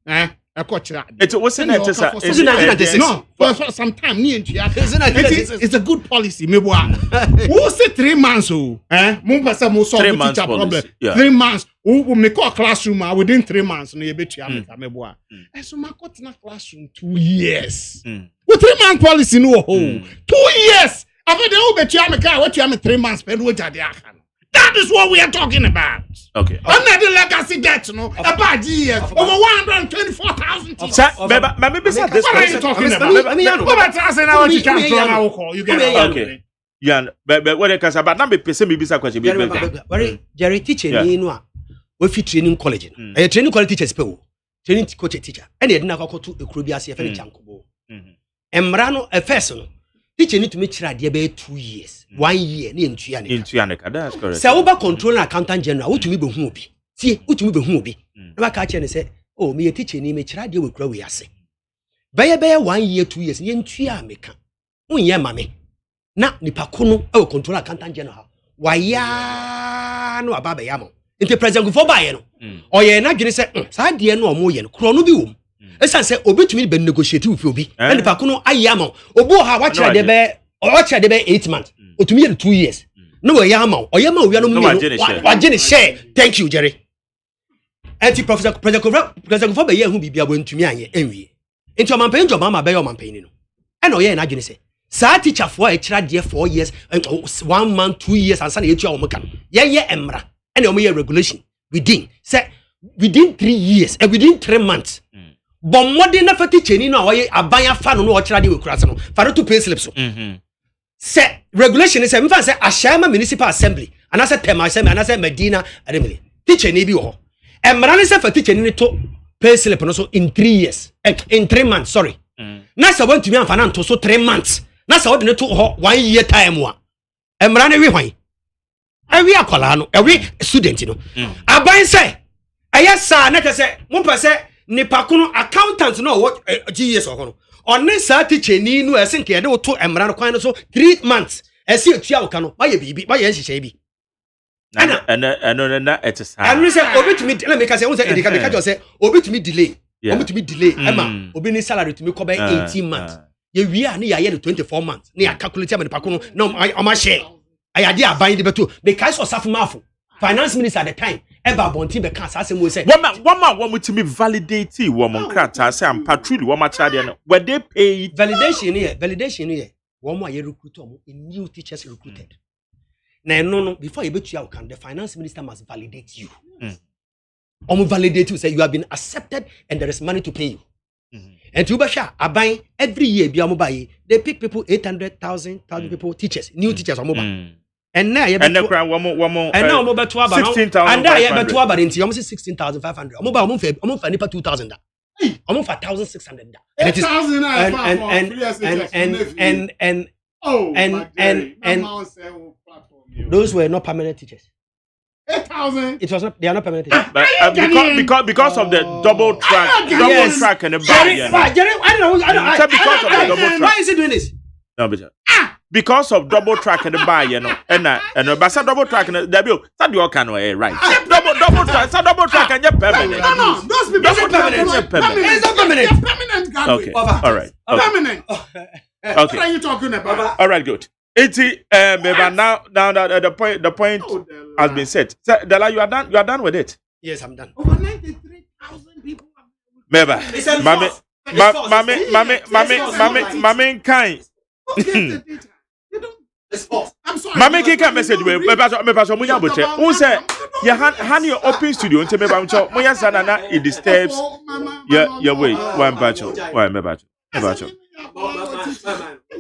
It wasn't it just no for some time near it's a good policy me boy. Who say 3 months mo pesa mo solve the teacher problem. 3 months who make a classroom within 3 months no ye betua me boy. So ma got na classroom 2 years. With 3 month policy no 2 years. After the who betua me car what you am 3 months spend what you dey. That is what we are talking about. Okay. Another legacy debt, about years, over 124,000. Maybe what are you talking about? You get okay. Yeah, but what I can say about now, person maybe say question. Jerry teacher ni no a we fit training college. Training college teachers pe o. Training coach teacher. And yet na akọ to ekuro bi ase e fe chankobo. Emra no first no teacher need to make sure there be 2 years. 1 year ni entua ne. That's correct. Say we ba control na accountant general, wotumi be hu obi. See, wotumi be hu obi. Na ba ka che ne say, "Oh, me teacher ni me kira de we kura we ase." Be 1 year 2 years ni entua meka. Unye ma me. Na nipa ko no e we control accountant general. Wa ya no aba be ya mo. Nti president go for ba ye no. Oye na dwene say, "Sa de no omo ye no, kro no bi wo." Esan say obetumi be negotiate with obi. Na nipa ko no aye ama. Obo ha wa kira de be 8 months. Otumi ye 2 years. No we yama. Oyama we no me. Wagene share. Thank you, Jerry. Anti professor president for be ye hu bibia bo ntumi anye enwie. Enti omampan job ma be ye omampan ni no. E na oye na adwene say. Sa teacher for e kira de 4 years, 1 month, 2 years ansa na ye tua omka no. Ye emra. E na omo regulation within 3 years and within 3 months. But modern na fati cheni no awoye abanya fa no o kira de we kurase no. Fa to pay slips so. Say regulation is say say Ashama Municipal Assembly and I said Tema Assembly and I said Medina Ademile. Teacher ni bi ho. Emra ni say for teacher ni to pay slip no so in 3 years. In 3 months, sorry. Na say want to me amfa to so 3 months. Na say what to ho 1 year time wa. Emra ni wi hwan. Ewi akola no, ewi student no. Aban say ayesa na say mo pese nipa kuno accountant no what GS ho no. On this teacher ni no esen ke de to emra no kwan no so 3 months esi etua wo no why bibi why yen hihye bi and it is and we say obetumi let me say we say edika make just say obetumi delay obetumi delay ema obi ni salary to me ko be 18 months ye wi a na ya ye 24 months na ya calculate am nipa ko no na o ma share ayade aban de beto because of safumafo finance minister at the time ever Montie be kan say mo say one mutimi validate woman krata say am patrol wo ma charge no were they paid validation here one more recruit new teachers recruited na no before you betu can the finance minister must validate you validate you say you have been accepted and there is money to pay you and to basha aban every year bi buy they pick people 800,000 people teachers new teachers and now you betu and now mo betu aba 16,000 and now you betu aba nti almost 16,500 omo fa nipa 2,000 da omo fa 1,600 da and it is and those were not permanent teachers. 8,000. It was not. They are not permanent. Because of the double track and the Jerry, I don't know. Because of the double track. Why is he doing this? No, but because of double track and the buy, you know, and but some double track and the bill, that you can right. Double track and you're permanent. No, those people Double track and you're permanent. It's not permanent. Permanent. Okay, all right. Permanent. Okay. What are you talking about? All right, good. 80. But now that the point has been set. So, Dela, you are done with it. Yes, I'm done. Over 93,000 people. Mama, kind. I'm sorry. Mama kika message we paso munya boche. Who say ya hand your open studio until me bamcho. Munya sana it disturbs your way. Why me bacho.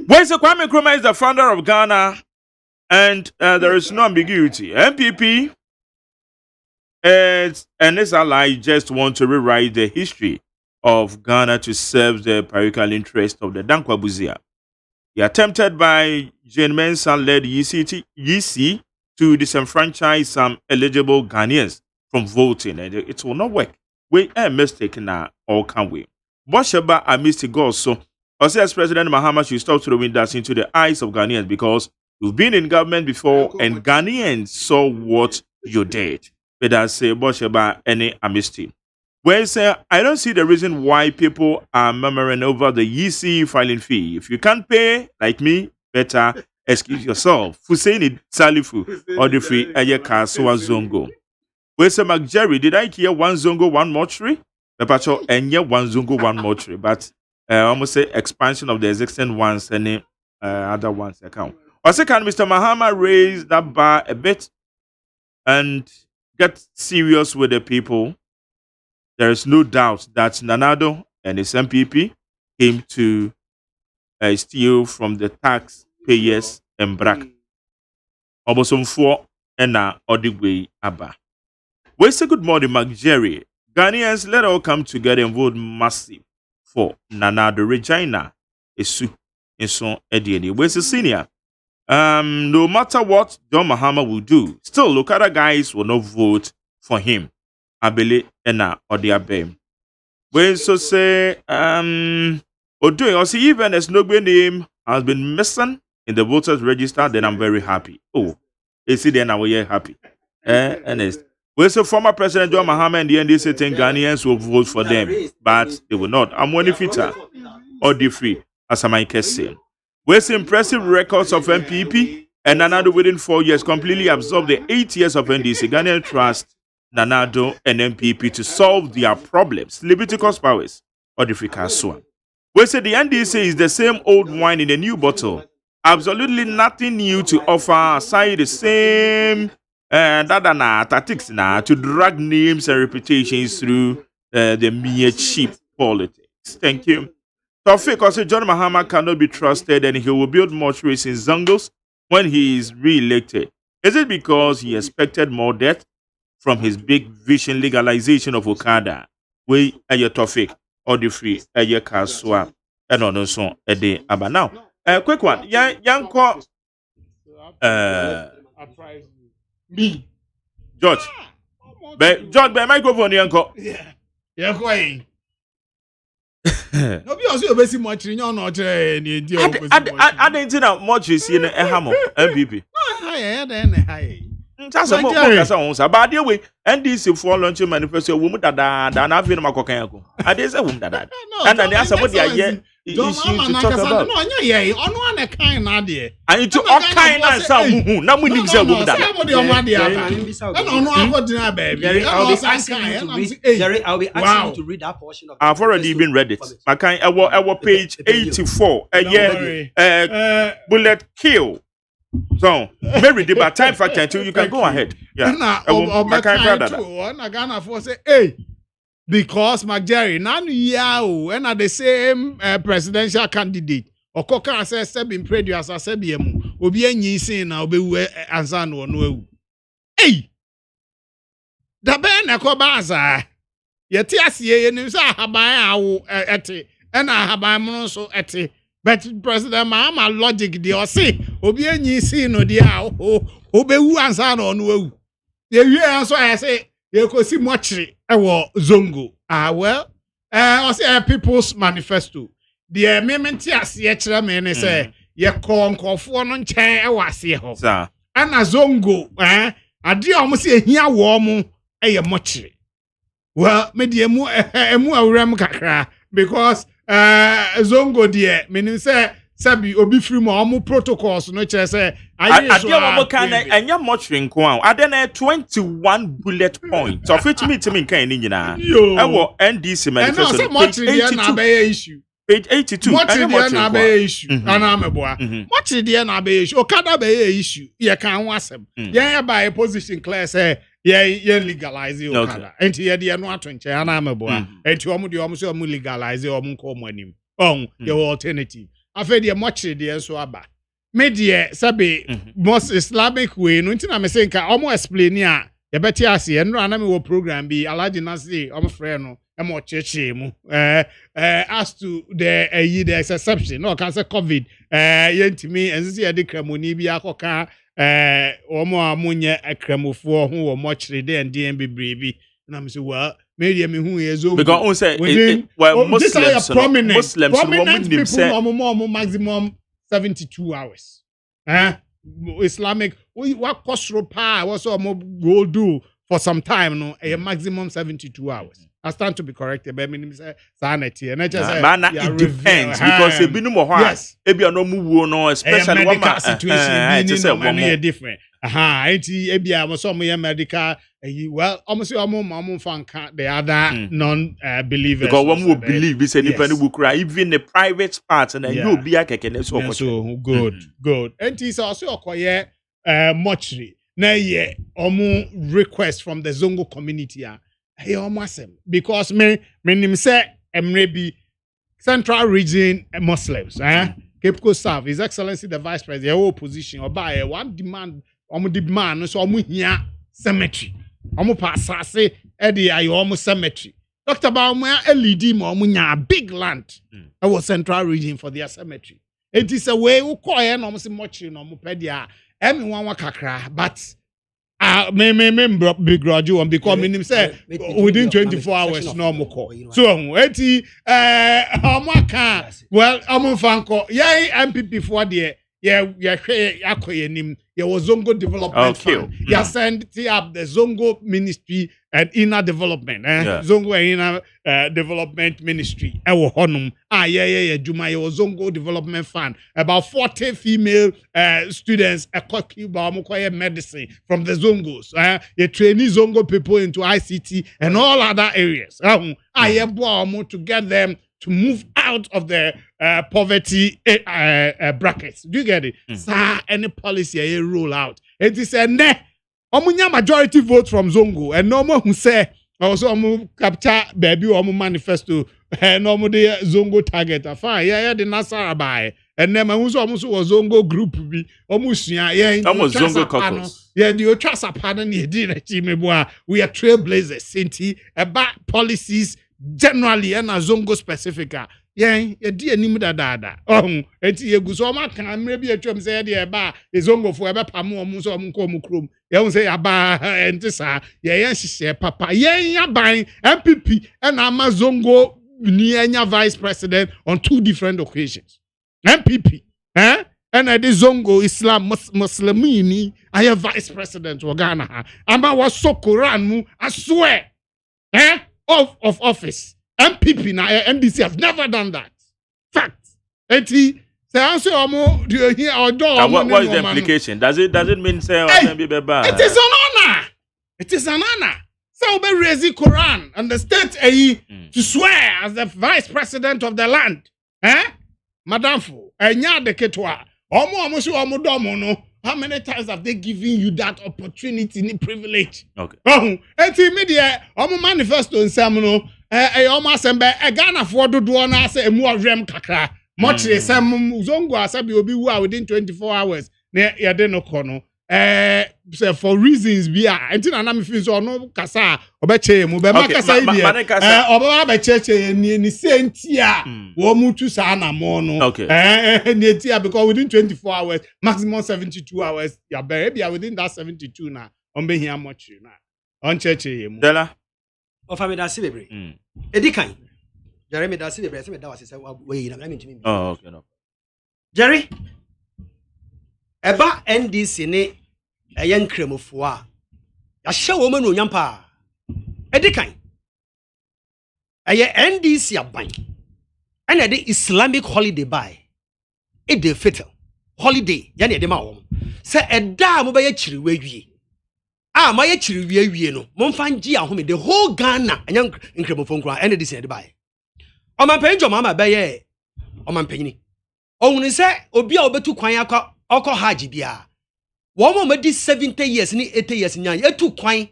When Kwame Nkrumah is the founder of Ghana and there is no ambiguity. MPP and its allies just want to rewrite the history of Ghana to serve the parochial interest of the Dankwa Buzia. They are tempted by Jane Mensah-led EC to disenfranchise some eligible Ghanaians from voting, and it will not work. We are mistaken now, or can we? Bosheba and Mr. Gosso, as President Mahama should stop throwing that into the eyes of Ghanaians because you've been in government before and Ghanaians saw what you did. But I say Bosheba any amnesty. Well, sir, I don't see the reason why people are murmuring over the EC filing fee. If you can't pay, like me, better excuse yourself. Fusaini Salifu or the free Ayeka Soa Zongo. Well, sir, Jerry, did I hear one Zongo, one mortuary? Papacho, and yet one Zongo, one mortuary. But I almost say expansion of the existing ones and other ones account. Also, can Mr. Mahama raise that bar a bit and get serious with the people? There is no doubt that Nanado and his MPP came to steal from the taxpayers and Brack. Obosom 4 and now Odigwe Abba. We say good morning, Mark Jerry. Ghanaians, let all come together and vote massive for Nanado Regina. Esu Enso Edieni. Where's the senior? No matter what John Mahama will do, still look other guys will not vote for him. Abele ena odiabe. When so say Odoing or see even a Snogbe name has been missing in the voters register, then I'm very happy. Oh, you see then we're happy. Ernest. When so former President John Mahama and the NDC think Ghanaians will vote for them, but they will not. I'm one fitter or the free, as I might say. With impressive records of MPP and another within 4 years completely absorbed the 8 years of NDC, Ghanaian trust Nanado and MPP to solve their problems. Leviticus powers or the Frikasua. We say the NDC is the same old wine in a new bottle. Absolutely nothing new to offer aside the same tactics to drag names and reputations through the mere cheap politics. Thank you. Tawfiq also John Mahama cannot be trusted and he will build mortuaries in Zongos when he is re-elected. Is it because he expected more debt from his big vision legalization of Okada? We aye Tawfiq or the free aye Kaswa and on so a day about now. Quick one. Young call me. George. George, by microphone, Yanko. Yeah, going. No, be also obesi much in your not any deal. I didn't see that much is in a hammer, MPP. Higher than high. That's a more songs about the way, and this is for launching manifesto woman that I've been my cocaine. I did a woman that. And then there's somebody I issue to talk about. No, yeah, on one kind idea. I need to all kind of some who now we need to woman that. Jerry, I'll be asking you to read that portion of I've already been read it. I can our page 84. Bullet kill. So, Mary, the time factor until you can go ahead. Yeah. Ghana for say, hey, because McJerry, none yao, and are the same presidential candidate. Or Coca says, Sebin Predu as a Sebium, will be any sin now be Anzan or no. Hey, the Ben Akobaza. Yet, yes, ye, and you say, Habaya at it, and I have my monso at it. But President Mahama logic the or say, Obi any sin no dia, Obe who answer on wo. The year so I say you could see much Zongo. Well, I say People's Manifesto. The amendment yes, me say ye call for no chair was here. Sir. And a Zongo, I dear almost here warm a much. Well, medium ram kakra because Zongo dear, meaning say Sabi obi free mo protocols no chere say I dear kind and your much in Kwan. I then 21 bullet points. Of which me to me kind nyina. I will NDC manifesto. And much na issue. Page 82. Much na be issue. Anameboa. Much na be issue. Okada be issue. Ye kan wasem. Ye by position clear say ye legalize Okada. Enti ye de no atonche anameboa. Enti omo de omo say omo legalize omo nko omo anim. Ye alternative. After the much the so aba. Media sabe most Islamic way no ntina me say nka omo explain ya ye beti ase e no aname wo program bi alaji nasi omo frɛ no e mo cheche mu as to the exception no can say covid yentimi ensisi ye de kramoni bi akoka omo amunye akramofo ho wo mo chire de ndien bebrebe na me say well media me hu ye zo because on say Muslims prominent people say maximum 72 hours. Islamic what kosro pa was go do for some time no a maximum 72 hours. I stand to be corrected but meaning say sanity and I just say it depends because e binu mo ho e bia no mu wuo no especially one situation being different. Enti e bia mo so mo medical well almost almost fanka the other non-believers because one will believe this anybody will cry even the private part and you be a kekene so good and is also okoye mortuary na ye omo request from the Zongo community hey omo because me nim say emre bi central region Muslims Cape Coast South His Excellency the Vice President your opposition or by one demand so omo hia cemetery omo passase e dey ayo omo cemetery Dr. Baumia LED mo omo nya big land e was central region for their cemetery it is a way we call e no omo se mochi no omo pedia emi wan kakra but me begrudge you because me say within 24 hours no omo call so eti omo kan well omo fanko ye MPP for there there was Zongo Development Fund. You send up the Zongo Ministry and Inner Development. Zongo and Inner Development Ministry. Juma was Zongo Development Fund. About 40 female students medicine from the Zongos. You trainee Zongo people into ICT and all other areas. To get them to move out of the poverty brackets. Do you get it? Sir, any policy I roll out. It is a omunya majority vote from Zongo and no more who say also capture baby or manifesto no more the Zongo target. Fine, the Nasara by and then almost was Zongo group be almost almost Zongo caucus. The trust upon ye did we are trailblazers, Sinti about policies generally and a Zongo specifica. Ye di anim dada. Enti yegu so ma kan maybe atwam say de ba Zongo fo ebe pam omu so omu ko omu krom. Ye say aba enti sa ye hihye papa. Ye yaban MPP and ama Zongo ni enya vice president on 2 different occasions. MPP, and the Zongo Islam Muslimini I have vice president of Ghana. Ama was so Quran mu I swear. Of office. MPP na MDC have never done that. Fact. Eti say answer omo do you hear or do what is the implication? Does it mean say it is an honor. It is an honor. So be raise the Quran and the state to swear as the vice president of the land. Madam Fu, enya de ketwa. Omo so omo do omo no. How many times have they given you that opportunity and privilege? Okay. Eti media omo manifesto nsam no omo asembe Ghana for dodo na say emu awrem kakra. Much the same Zongo asabi obi wu within 24 hours. Ne ya de no kono. For reasons be enti na me feel so no kasa obeche mu be makasa ibi oba be cheche ni sentia wo mutu sa na mo no ni tia because within 24 hours maximum 72 hours ya be within that 72 na on be here much na on church him Dela of me that see bebre edi kan Jerry me that see bebre say me that was say we na me ntimi oh okay no Jerry eba NDC ne eyen kremofo a ya hye wo ma no nyampa edi kan eye NDC aban and the Islamic holiday by it the fatal holiday yani de ma wo say eda mo ba ye chiri wawie ma ye chiri wie no mo mfa ngi ahome the whole Ghana anya nkremofo nkra and this de by o man penjo mama ba ye o man penyini ohun se obi a obetu kwan akọ haji bia wo mo di 70 years ni 80 years nyan etu kwan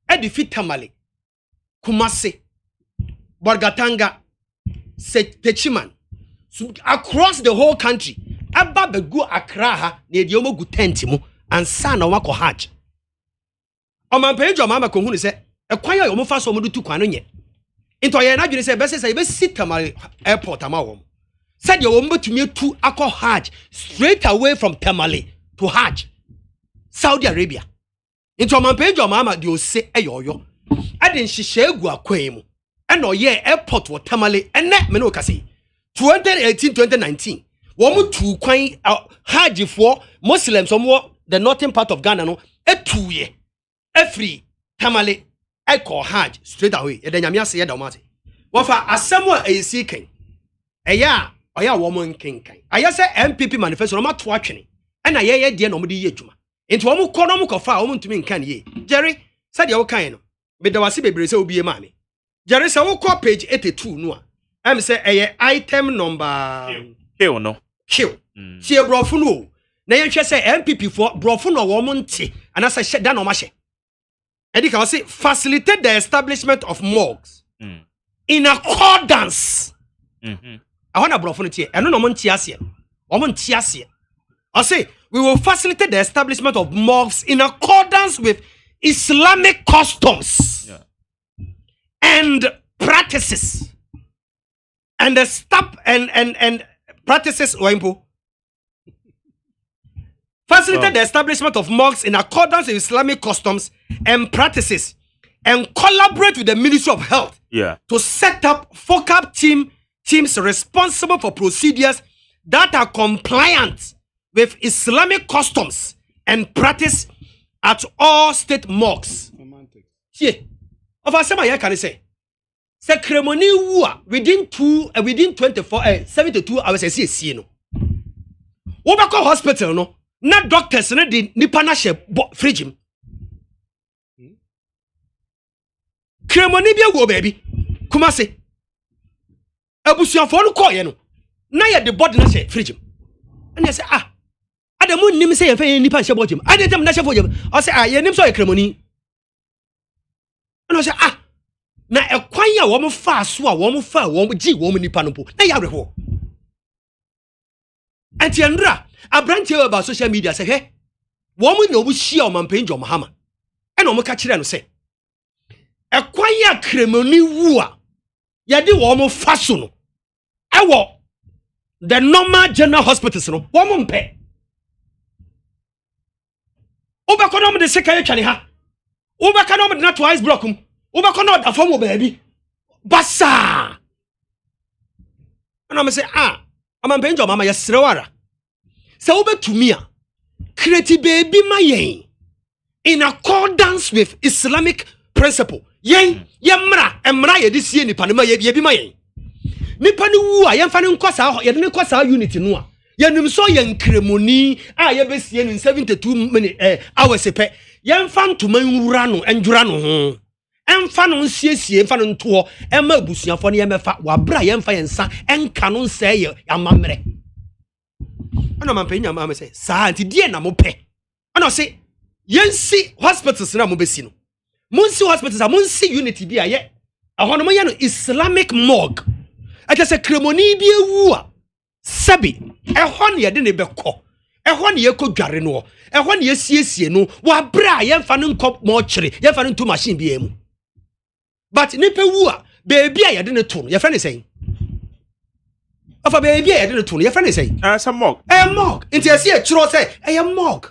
e de fitamale Kumasi Borgatanga Techiman across the whole country aba begu Accra ha na edi omogu tent mu ansa na wakọ hajj o man pejo mama ko hunu se ekwan ya omofa so omodu tu kwan no nye into ye na dwene se be se be sitamale airport amawo said you won't to me to akọ hajj straight away from Tamale to Hajj Saudi Arabia into man pejo mama de o se eyoyo adin hihye egu akwan mu eno ye airport wo Tamale ene me no kase 2018 2019 wo mu tu kwan Hajj for Muslims omo the northern part of Ghana no etuye every Tamale akọ Hajj straight away e da nyame ase ye da o mate wo fa asemo a eyisi ken eya oya wo mo nkenkan aya se MPP manifesto no mato atwene na ye de na mo de ye adwuma enti wo mo kọ no mo kofa wo mo ntumi nkan ye Jerry said ye wo kan no be da wase bebre se obiye ma me Jerry se wo kọ page 82 no a am say eye item number Q no Q sie brofo no na ye hwe se MPP for brofo no wo mo nte ana se da no ma hye edi ka say facilitate the establishment of morgues in accordance I want to brofo tie eno no mo ntie ase o mo ntie ase I say we will facilitate the establishment of mosques in accordance with Islamic customs and practices and the and practices oimpo facilitate the establishment of mosques in accordance with Islamic customs and practices and collaborate with the Ministry of Health to set up focal teams responsible for procedures that are compliant with Islamic customs and practice at all state mosques. Here, of our summer, can say, ceremony within 72 hours. I see no. Obako hospital no, not doctors no di nipa na she fridge him. Ceremony bi go baby, kuma say. Abusuafo no call ye no na ye the body na she fridge and you say adamu nim say ye fe nipa she body adem na she for jam o say ye nim so ye kremoni and o say na ekwan ya wo mo fa so a wo mo fa wo mo gi wo mo nipa no po na ya reho anti andra abrantie about social media say he wo mo na obu hia o mampenjo Muhammad and o mo ka kire no say ekwan ya kremoni wu a ye de wo mo fa so no ewo the normal general hospitals no wo mo mpe obekọ no mo de seka ye twale ha obekọ no mo de na twice block mu obekọ no da fam wo baabi basa ana me say amampe njo mama ye srewara se obetumi a create baby ma yen in accordance with Islamic principle yen emra ye de sie nipa no ma ye bi ma yen nipa ni wu a yen fa ne nkosa ye de ne nkosa unity no a ye nim so ye nkremoni a ye be sie ni 72 minutes hours pe yen fa ntoma nwura no enjura no ho emfa no nsiesie emfa no nto ema abusuafo ne ye mefa wabra yen fa yensa enka no nsa ye amamre ana mampenya ma say sa anti die na mo pe ana say yen si hospitals na mo besi no munsi hospitals a munsi unity bi aye ahono mo ye no Islamic morgue ata se kremoni bi ewu a sabi ehon ye de ne bekọ ehon ye ko dware no ehon ye siesie no wa bra ye mfa no nkọ mo kire ye mfa no ntu machine bi emu but nipa wu a baby a ye de ne to no ye fa ne sen afa baby a ye de ne to no ye fa ne sen some morgue morgue nti ase e kiro se e morgue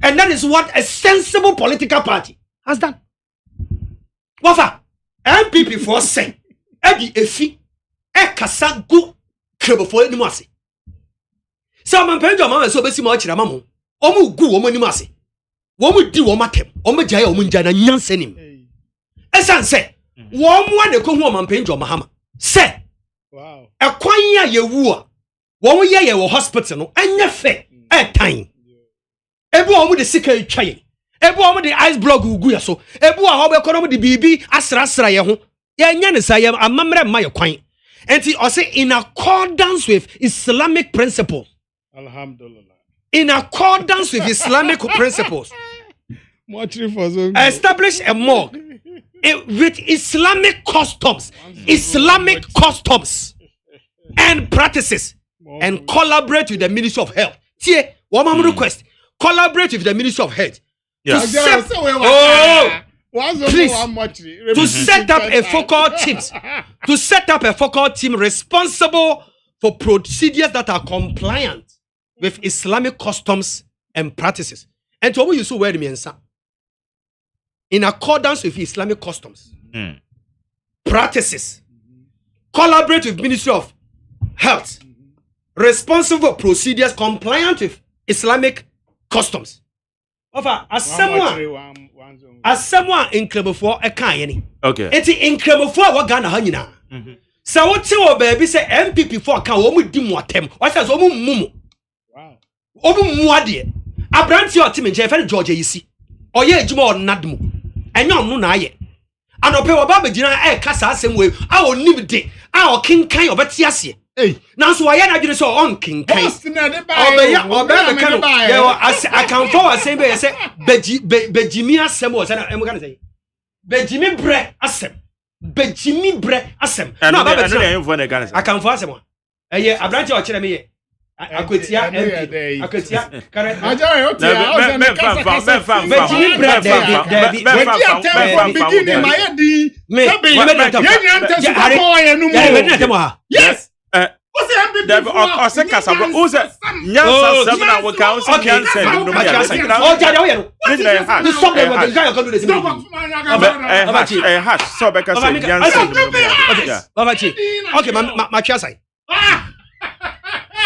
And that is what a sensible political party has done. Wafa, MPP for say, Eddie Efi, Kasa go crib for any mercy. Some penjo mama so besi mo chira mamu. Omu gu omo ni mercy. Womu di wo matem. Omu jaya omu njana nyansenim. Esan say, womu ane ko hu omampenjo mahama. Say, wow. E kwan ya yewu a, womu ye wo hospital no anya fe time. Ebu omu de sika etwaye. Ebu omu de ice block ugu ya so. Ebu a hobe kono mu de bibi asra ye ho. Ye nya ne sa ye amamre ma ye kwan. Enti o say in accordance with Islamic principles. Alhamdulillah. In accordance with Islamic principles. Establish a morgue with Islamic customs, and practices, and collaborate with the Ministry of Health. Tie, one more request. Collaborate with the Ministry of Health. Yeah. To set up a focal team responsible for procedures that are compliant with Islamic customs and practices. And to what you so word me in accordance with Islamic customs, practices, collaborate with Ministry of Health, responsible for procedures compliant with Islamic customs. As someone in Club for a kind. Okay. It's in Club for what Ghana Hanina. So what you baby say MPP for can woman do more tem. What has Omu Mumu? Wow. Omu Muadi. A branch your team in Jeff Georgia, you see. Or ye Jumo Nadmu. And you're no naye. And I'll pay a Baba Gina air cassa same way. I will leave it. Our king kind of a tiasi. Hey, now so I am so on king kind. I can forward same way I say Bejimia Semos and I'm gonna say Bejimi Bre Asem. Bejimi Bre Asem. I can force someone. A branch or Cheremy. I could see yes. What's the MPP? Who's it? Nyansa 7 hour counts.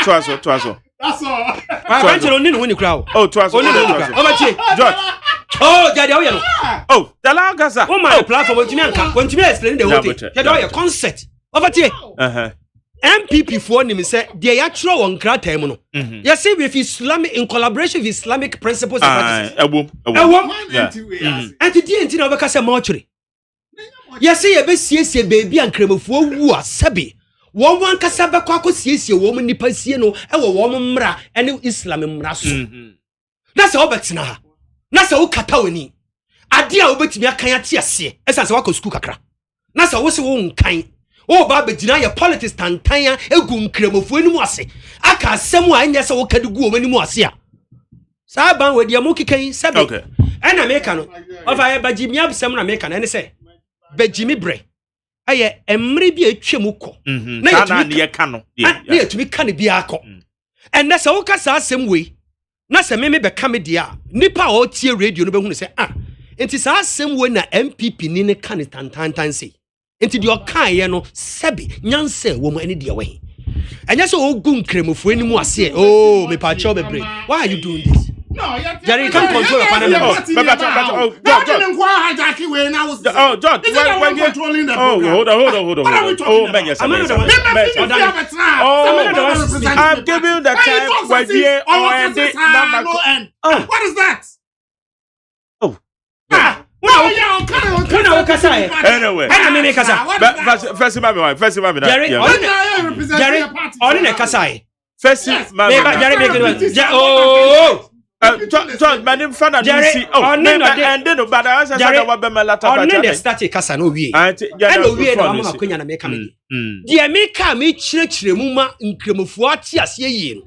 Twazo. That's all. I went to the crowd. Oh, Twazo. George. Oh, Daddy. Oh, the Lagaza. Oh, my platform. When you explain the whole thing, you concept. Over to MPP for him say they actual on Kratemono. Yes, see with Islamic in collaboration with Islamic principles and practices. And to DNT over Casa Mortuary. Yes, see a best baby and creme for who are Sabi. One Casaba Quaco sees a woman in Pasiano, a woman mra, and Islam mrasu. That's all but now. That's all Catawini. Adia over to me a kayatia see, as I was cookakra. That's a was one kind. Oh, Baba deny your politics tantanya, a goon creme for any more say. I can't someone yes, I can go any more see. Saban with your monkey cane, Sabi. Okay. And American of I by Jimmy up some American and say, but Jimmy Bray. Aye, and maybe a chemuko. Near to be cannibiaco. And that's all Cassa same way. Nasa meme become dia. Nipa or tear radio no one say, it is our same way na MPP nine can it tantan say. Into your kind, no, Sabi, Nyanse, woman, any dear way. And yes, oh, goon creme for any more say, oh, me pacho be break. Why are you doing this? No, Jerry, you can't control a panel. Oh, George, when you're trolling the hold on. Oh, I'm giving you the time where you what is that? Oh, anyway, first, Jerry, only Kasai. First, John, my name Fana DC. Oh, and then but I said I was my latter. On the static Casano, we and we are Queen and make me. Dear Meka me church remuma in Cremofuati as ye.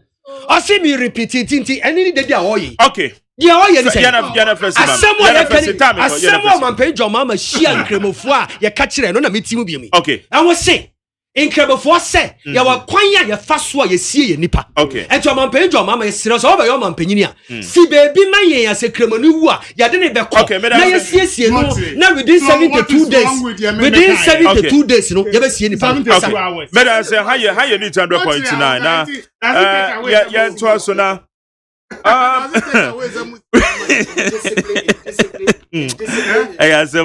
I see me repeat it into any day. Okay. Yeah, oh, yes, someone man pay your mama, she and Cremofua, your catcher, and on a meeting with me. Okay. I was saying, Incredible say, ya wa kwanya ya faswa ya sie ye nipa. Okay. And to amampenjo mama esira so ba yo amampenyini a. Si baby man ye ya sekremanu wu a ya de ne be ko. Na ye sie no na within 72 days. Within 72 days no ya be sie nipa. Okay. Meda say how you need 100.9 na. Yeah to us now. I say,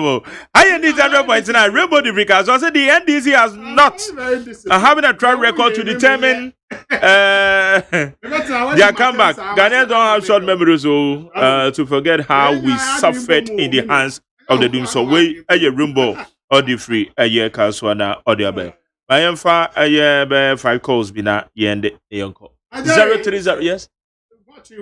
I need 100.9 Rainbow because also the NDC has not having a track record to determine their comeback. Ghanaians don't have short memories to forget how we suffered in the hands of the doom. So we a Rainbow or the free a year Kaswana or the other. I am far a year 5 calls bina yende yonko 030 yes. Okay,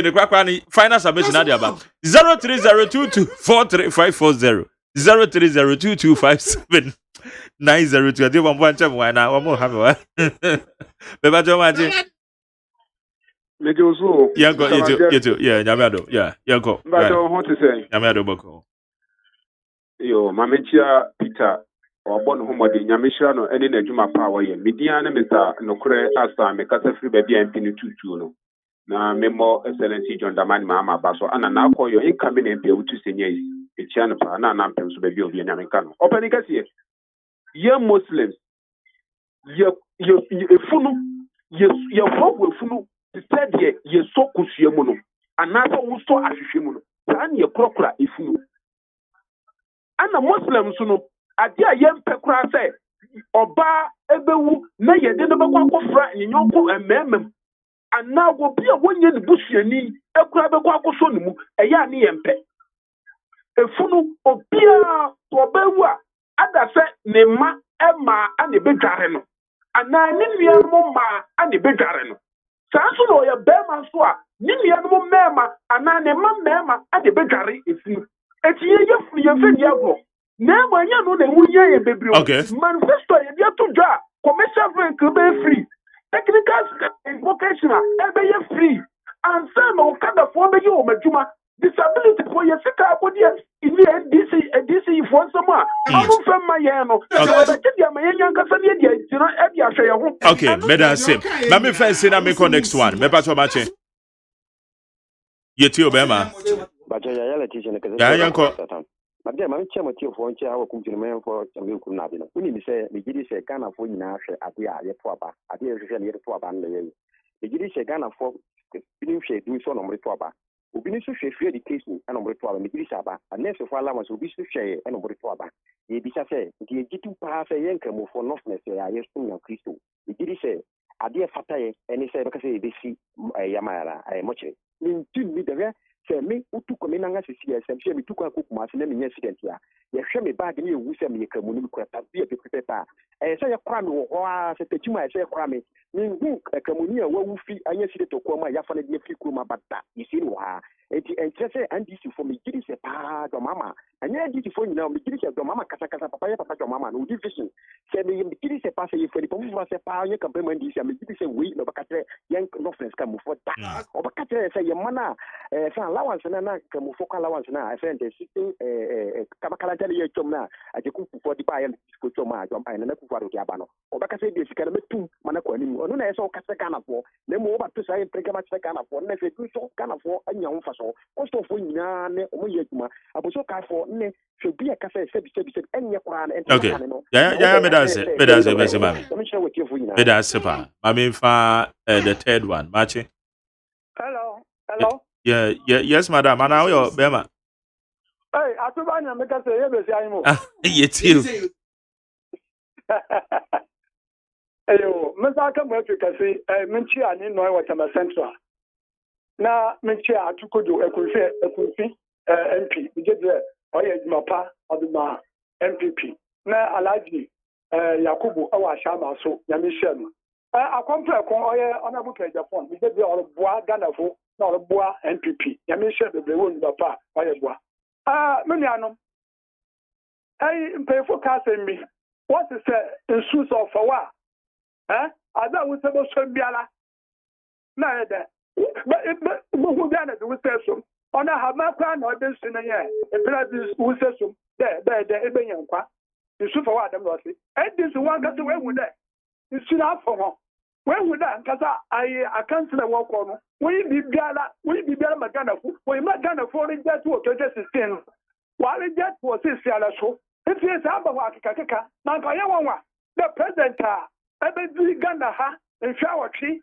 the crack final submission at the about 03022435540 0302257 902. I did one time why now one more have one. Beba Jomaji. You too. Yeah, Yamado. Yeah, Yanko. But what to say? Yamado Boko. Yo, Mamentia Peter. Or Homody Yamishano, any Najuma power, Mediana Meta, Nokre, Asta, Mekasa free baby and Pinu Tuno. Na Memo, Excellency John Daman Mama Basso, and now call your incoming MP to senior, a Chanapa, and Nampens baby of Yanamicano. Open here. Ye Muslims, ye funu, ye hope will funu, said ye so kushiamono, another also ashishimuno, and ye crocra if you. And the Muslims, adia yempe kura se oba ebewu na yede no bekwa kofra nyonko ememem ana go bia wonye ne busuani ekura bekwa koso ne mu eya ne yempe efunu obia obewu a ada se ne ma ema ane bedware no ana ne nua mo ma ane bedware no sanso no ye bema so a ne nua mo mema ana ne ma mema ane bedware efunu etiye yefunu yefe diago. Now, when you know the Wuya and Baby, manifesto, you have to draw commercial vehicle be free, technical and vocational, be free, and some of kind of form you, Majuma, disability for your sick audience in the DC for someone. I'm from Mayano, okay, Madam Sim. Let me first say, I'm going next one. Me pato mache. Yeti Obama. But then, my chairman, for one chair, I will come to the man for some milk. We need to say, the Giddy say, Ghana for you now, at the Papa, at the Israeli Papa, and the Giddy say, Ghana for being shade, do so on Papa. We finish to share education and on Papa, the Giddy Saba, and next of all, I was to be to share and on Papa. The Bisha say, the Gitu pass a yankum for Northness, I assume your Christo. The Giddy say, I dear Fatae, and he said, because they see Yamara, I am much. In 2 minutes, say me utu komena si CSM me tuko akuku ma se na me accident ya ye hwe me bag ni ewu se me yekamu ni kwata bia pepepa se ye kwa me wo ho a se techuma se kwa me hu ekamu ni a wawu fi anya si to ko ma ya fa na de fi ko ma bata isi ni wo ha enti entrese andisi for me gidi se pa do mama anya andisi for nyina me gidi se do mama kasa papa ya papa do mama no di vision se me gidi se pa se ye feri pofu se pa anya campaign man di se me gidi se we no bakatre yan no friends ka mu for da o bakatre se ye mana allowance na kamufoka allowance na I find the sitting kama kalantani ye chomna ajeku for the buy ko choma jom ai na ku faru ti abano obaka say dey sikana metu mana ko anim onu na yeso kase kana fo na mo ba to say prega ma kase kana fo na fe tu so kana fo anya ho fa so cost of nyina ne o mo ye kuma aboso ka fo ne fe bi e kase se bi enya kwa na enta kana no yeah me da se mesi mami me da se pa mami fa the third one machi hello Yeah, yes, madam. And now you're Bema. Hey, I told you, make us say, yes, you. Hey, Mr. Kamweki, kasi, Montie, I didn't know what I'm a central. Now, Montie, I took you a MP, we get there, or my pa, or the MPP. Now, Alaji, Yakubu, our Shama, so Yamishan. I come to a honorable page of phone, we get the all bois, Ganafo. No, bois NPP. Ya me share the won papa, why bois. Meniano. I pay for casting me. What is the source of a wa? I was supposed to be ala. Neither. But who done it with person? on a Hamaka or this in a year, a place who says there, even Yankwa. You should for what I'm not saying. And this one got away with that. You should have for her. When would that? Because I can't see the walk on. We be better Magana, we might done a foreign jet to a 16. While it jet was this show. It is Abawaka, Nankayawa, the president, every Ghana, in shower tree.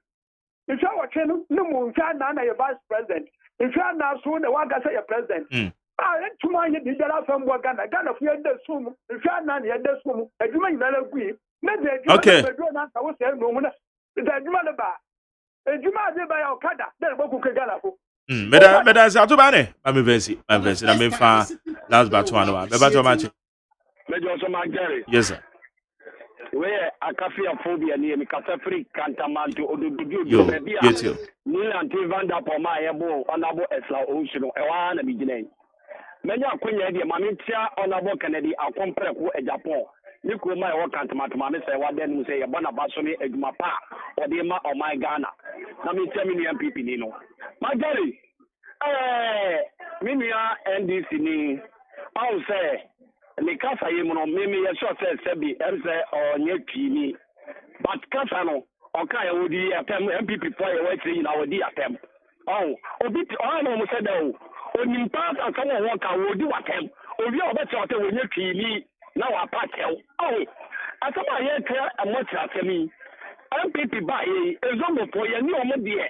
In shower tree, no moon, Nana, your vice president. In shower now, soon the one got say a president. I had to mind you did that from Ghana, Ghana, we had the swim, in shower none, you had the swim, a human that agree. Okay. I was saying, no one, the Jumada bar. A Jumada by Okada, then Boku Ghana. Meda Zatubane, I'm fa last batch one. Bebato match. Yes, sir. Where a cafe phobia near me, Catafri, Cantamanto, or the yes, Neil and Tivanda for my abo, honorable Esla Ocean, Ewana beginning. Many are Queen Eddie, Mamitia, honorable Kennedy, a compare who a Japan. You could my work and Mamma say what then say a Bonabasoni, a Mapa, or the Ma or my Ghana. Now me tell me MPP Nino. My Gary, Mimia NDC ni, I'll say. The casa you know, maybe a short says Sebi, or near Kimi. But Casano, okay, would the MPP for a waiting in our dear attempt. Oh, bit I almost said, oh, when you pass and someone walk, I will do attempt. Or you are better when you Kimi, now I pass. Oh, I thought I hear clear and much at me. MPP by a Zongo for your new idea.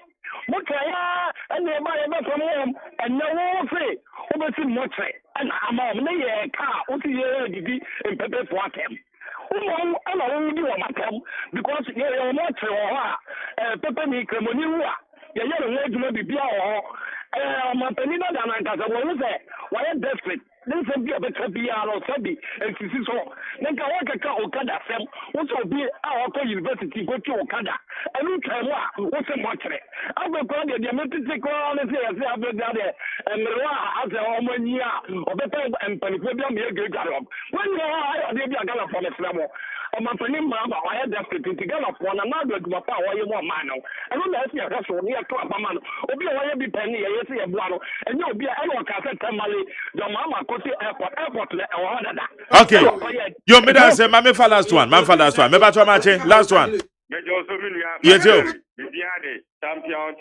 Mokaya and they buy a from home and no one say over to Motre and I'm on a car what is your degree in Pepe for him. I don't do my come because you're Motre or Pepe Nikremoniwa. You're young to be Penina than I got a say why desperate. Then some be a better PR or Sabi and so. Then I work a Okada Sam, what will be our university go to Okada. Every time, what's a Motre? I will call the Diametric on and say, I've been there and as a woman year or better and Penipodium be a good job. When you are, they be a gala from a slammer. On my penny mamma, I had that to gala for another to my power, you want man. I don't know if you're also near to a man, or be a be penny, I see a blow, and you'll be a local family, the mama could say airport, okay. Yo, me that say, my last one, Maybe to match last one. Yes, yo. Champion,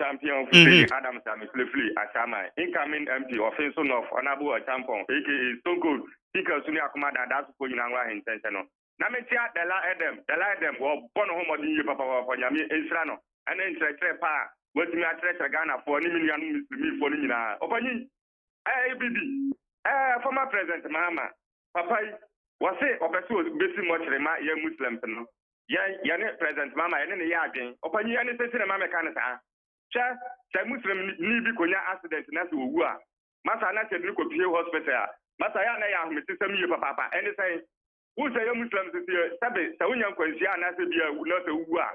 Adam Samiflefli, Ashama, incoming MP, offensive of Honorable Champon, aka Zongo, because Suni Akumada, that's for you now intentional. Namitia, the la Adam, or Bono Homo di Papa for Yami, Israno, and then Trepa, what me a treasure Ghana for any million for Nina. Opening, baby, former president, Mama, Papa, was it, or pursue busy much young Muslims. Yan president mama and the yarding. Upon you any session mamma canada. Cha Muslim need be konya accident na to wua. Masa na te look pure hospital. Masa ya na ya me system you papa. And say who say Muslims is here sabe sa unya kwansia na se bia no te wua.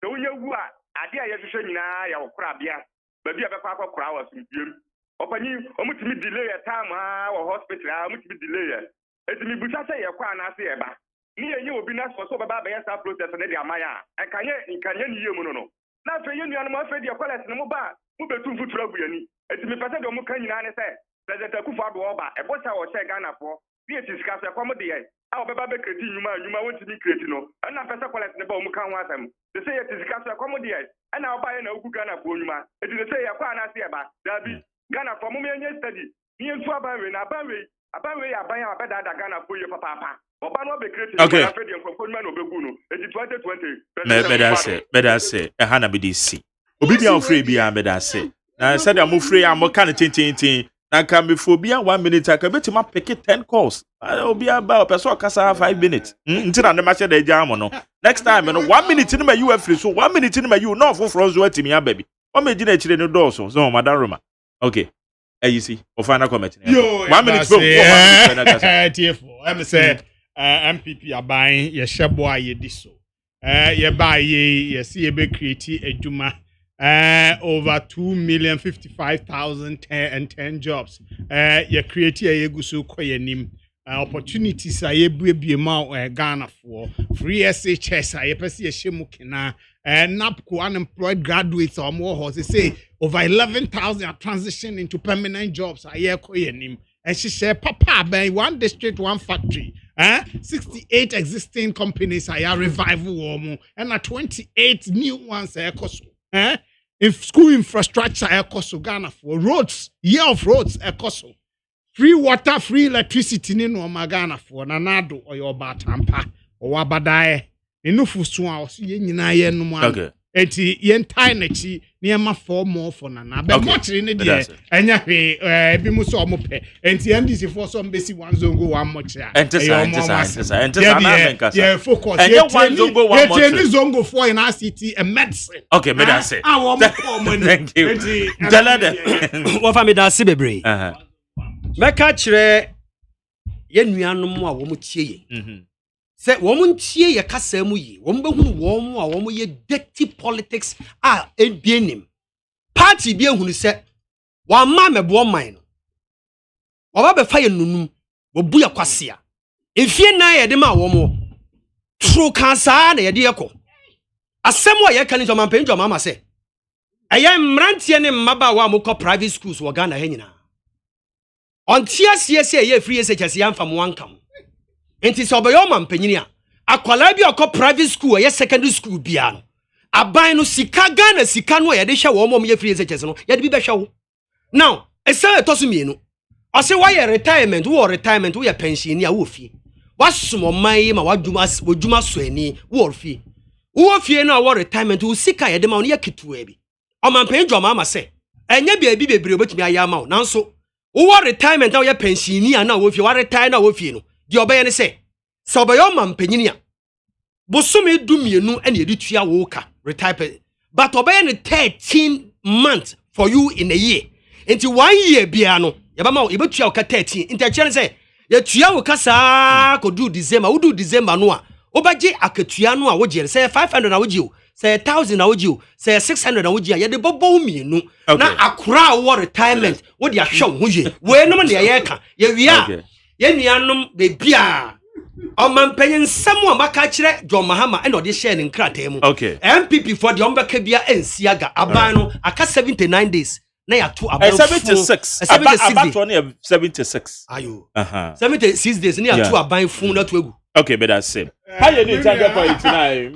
Sa unya wua ade a yehwehwe nyina ya okra bia. Ba bia be kwa akokra wa sumdiem. Opani omutimi delay time wa hospital omutimi delay. Etimi buta say ye kwa na se ye ba. Ni enye obi na so baba be yesa protest na dia maya nkanye ni yemu no na fe yenu anu ma fe dia kwalesi no ba mu betu futura abuani etimi pese de mu kan nyina ne se president Akufo Addo oba e bocha wo che Ghana fo bi etiska se kwam de ye a obeba be kreti nyuma wontimi kreti no na pese kwalesi ne ba mu kan ho asem de se etiska se kwam de ye na oba ye na ogu Ghana fo nyuma eti de se ye kwa na se ye ba dabi Ghana fo mu menye study ni entu abawe na abawe aban ya beda da Ghana fo ye papa okay. Better say, a Hana BDC. Obibia free bia better say. Now said I'm free, I'm more kind of tin. Now can be for bia 1 minute. I can bet him pick it 10 calls. I'll be about person casa 5 minutes. Until I never said the jam no. Next time, 1 minute in my you free, so 1 minute in my you no for froze wet me, baby. Or may dinner in the door, so Madam Roma. Okay. You see, or final comment. Yo, 1 minute. I'm say. MPP are buying ye sheboa ye diso. Ye buy ye see ye be create a juma. Over 2,055,010 jobs. Ye create ye gusu koye nim. Opportunities a ye be ma Ghana for free SHS a ye pesi ye shemu kena. NAPCO unemployed graduates or more horses say over 11,000 are transitioning into permanent jobs. And she said, Papa, by one district, one factory. 68 existing companies are revival, and 28 new ones are if school infrastructure are Ghana for roads, year of roads are free water, free electricity in Ghana for Nanado or your Batampa or Wabadae. Enough so okay. Eti yentai nechi niema for more for nana be much in the enya bi mu so omope enti ndc for some basic one zongo one much ya enter focus enya one zongo one much enti zongo for in ICT and medicine okay me that say thank you wo fa me da se bebre meka kire ye nuanom a wo mu tie ye se womun tie ye kasa mu yi wom behunu wom a wom ye dirty politics a ebienim party bi ehunu se wa ma mebo man no oba be fa ye nunum wo bu ya kwase a efie na ye de ma wom true kansa na ye de yekọ asem wa ye kan njo mampa njo mama se eye mrantie ne mmaba wa mo private schools wo Ghana ha nyina ontia sie ye free SHS ya mfa mo wankam enti so oboyo mampanyini a akwala bi akọ private school ye secondary school bia no aban no sika Ghana sika no ye de hwe wo mom ye free SHS no ye de bi be hwe wo now esa etoso mienu ose wa ye retirement wo ye pension a wo fie wasom man ma wadwuma so ani wo fie no wo retirement wo sika ye de ma no ye ketua bi o mampanyi dwoma ma se enye bia bi bebre obetumi aya ma wo nanso wo retirement a wo ye pension a na wo fie wa retire na wo fie no di obeye ne se so oboyo mampanyini a bosome dumienu ene editua wo ka retire but obeye ne 13 months for you in a year enti 1 year bia no yaba ma ebetua wo ka 13 enti a kire se ye tua wo ka saa ko do December wo do December no a obaje akatua no a wo jere se 500 na wo ji o se 1000 na wo ji o se 600 na wo ji a ye de bobo mienu na akura wo retirement wo de ahwe wo ye we no ne ye ka ye wia ye nuanom be bia o mampanyin samu maka kire John Mahama e no de share ne nkrata mu MPP for the ombeka bia ensiaga aban no aka 79 days na ya to aban 76 about 76 ayo 76 days na ya to aban fun na to egu okay but that's same how you need to get for it tonight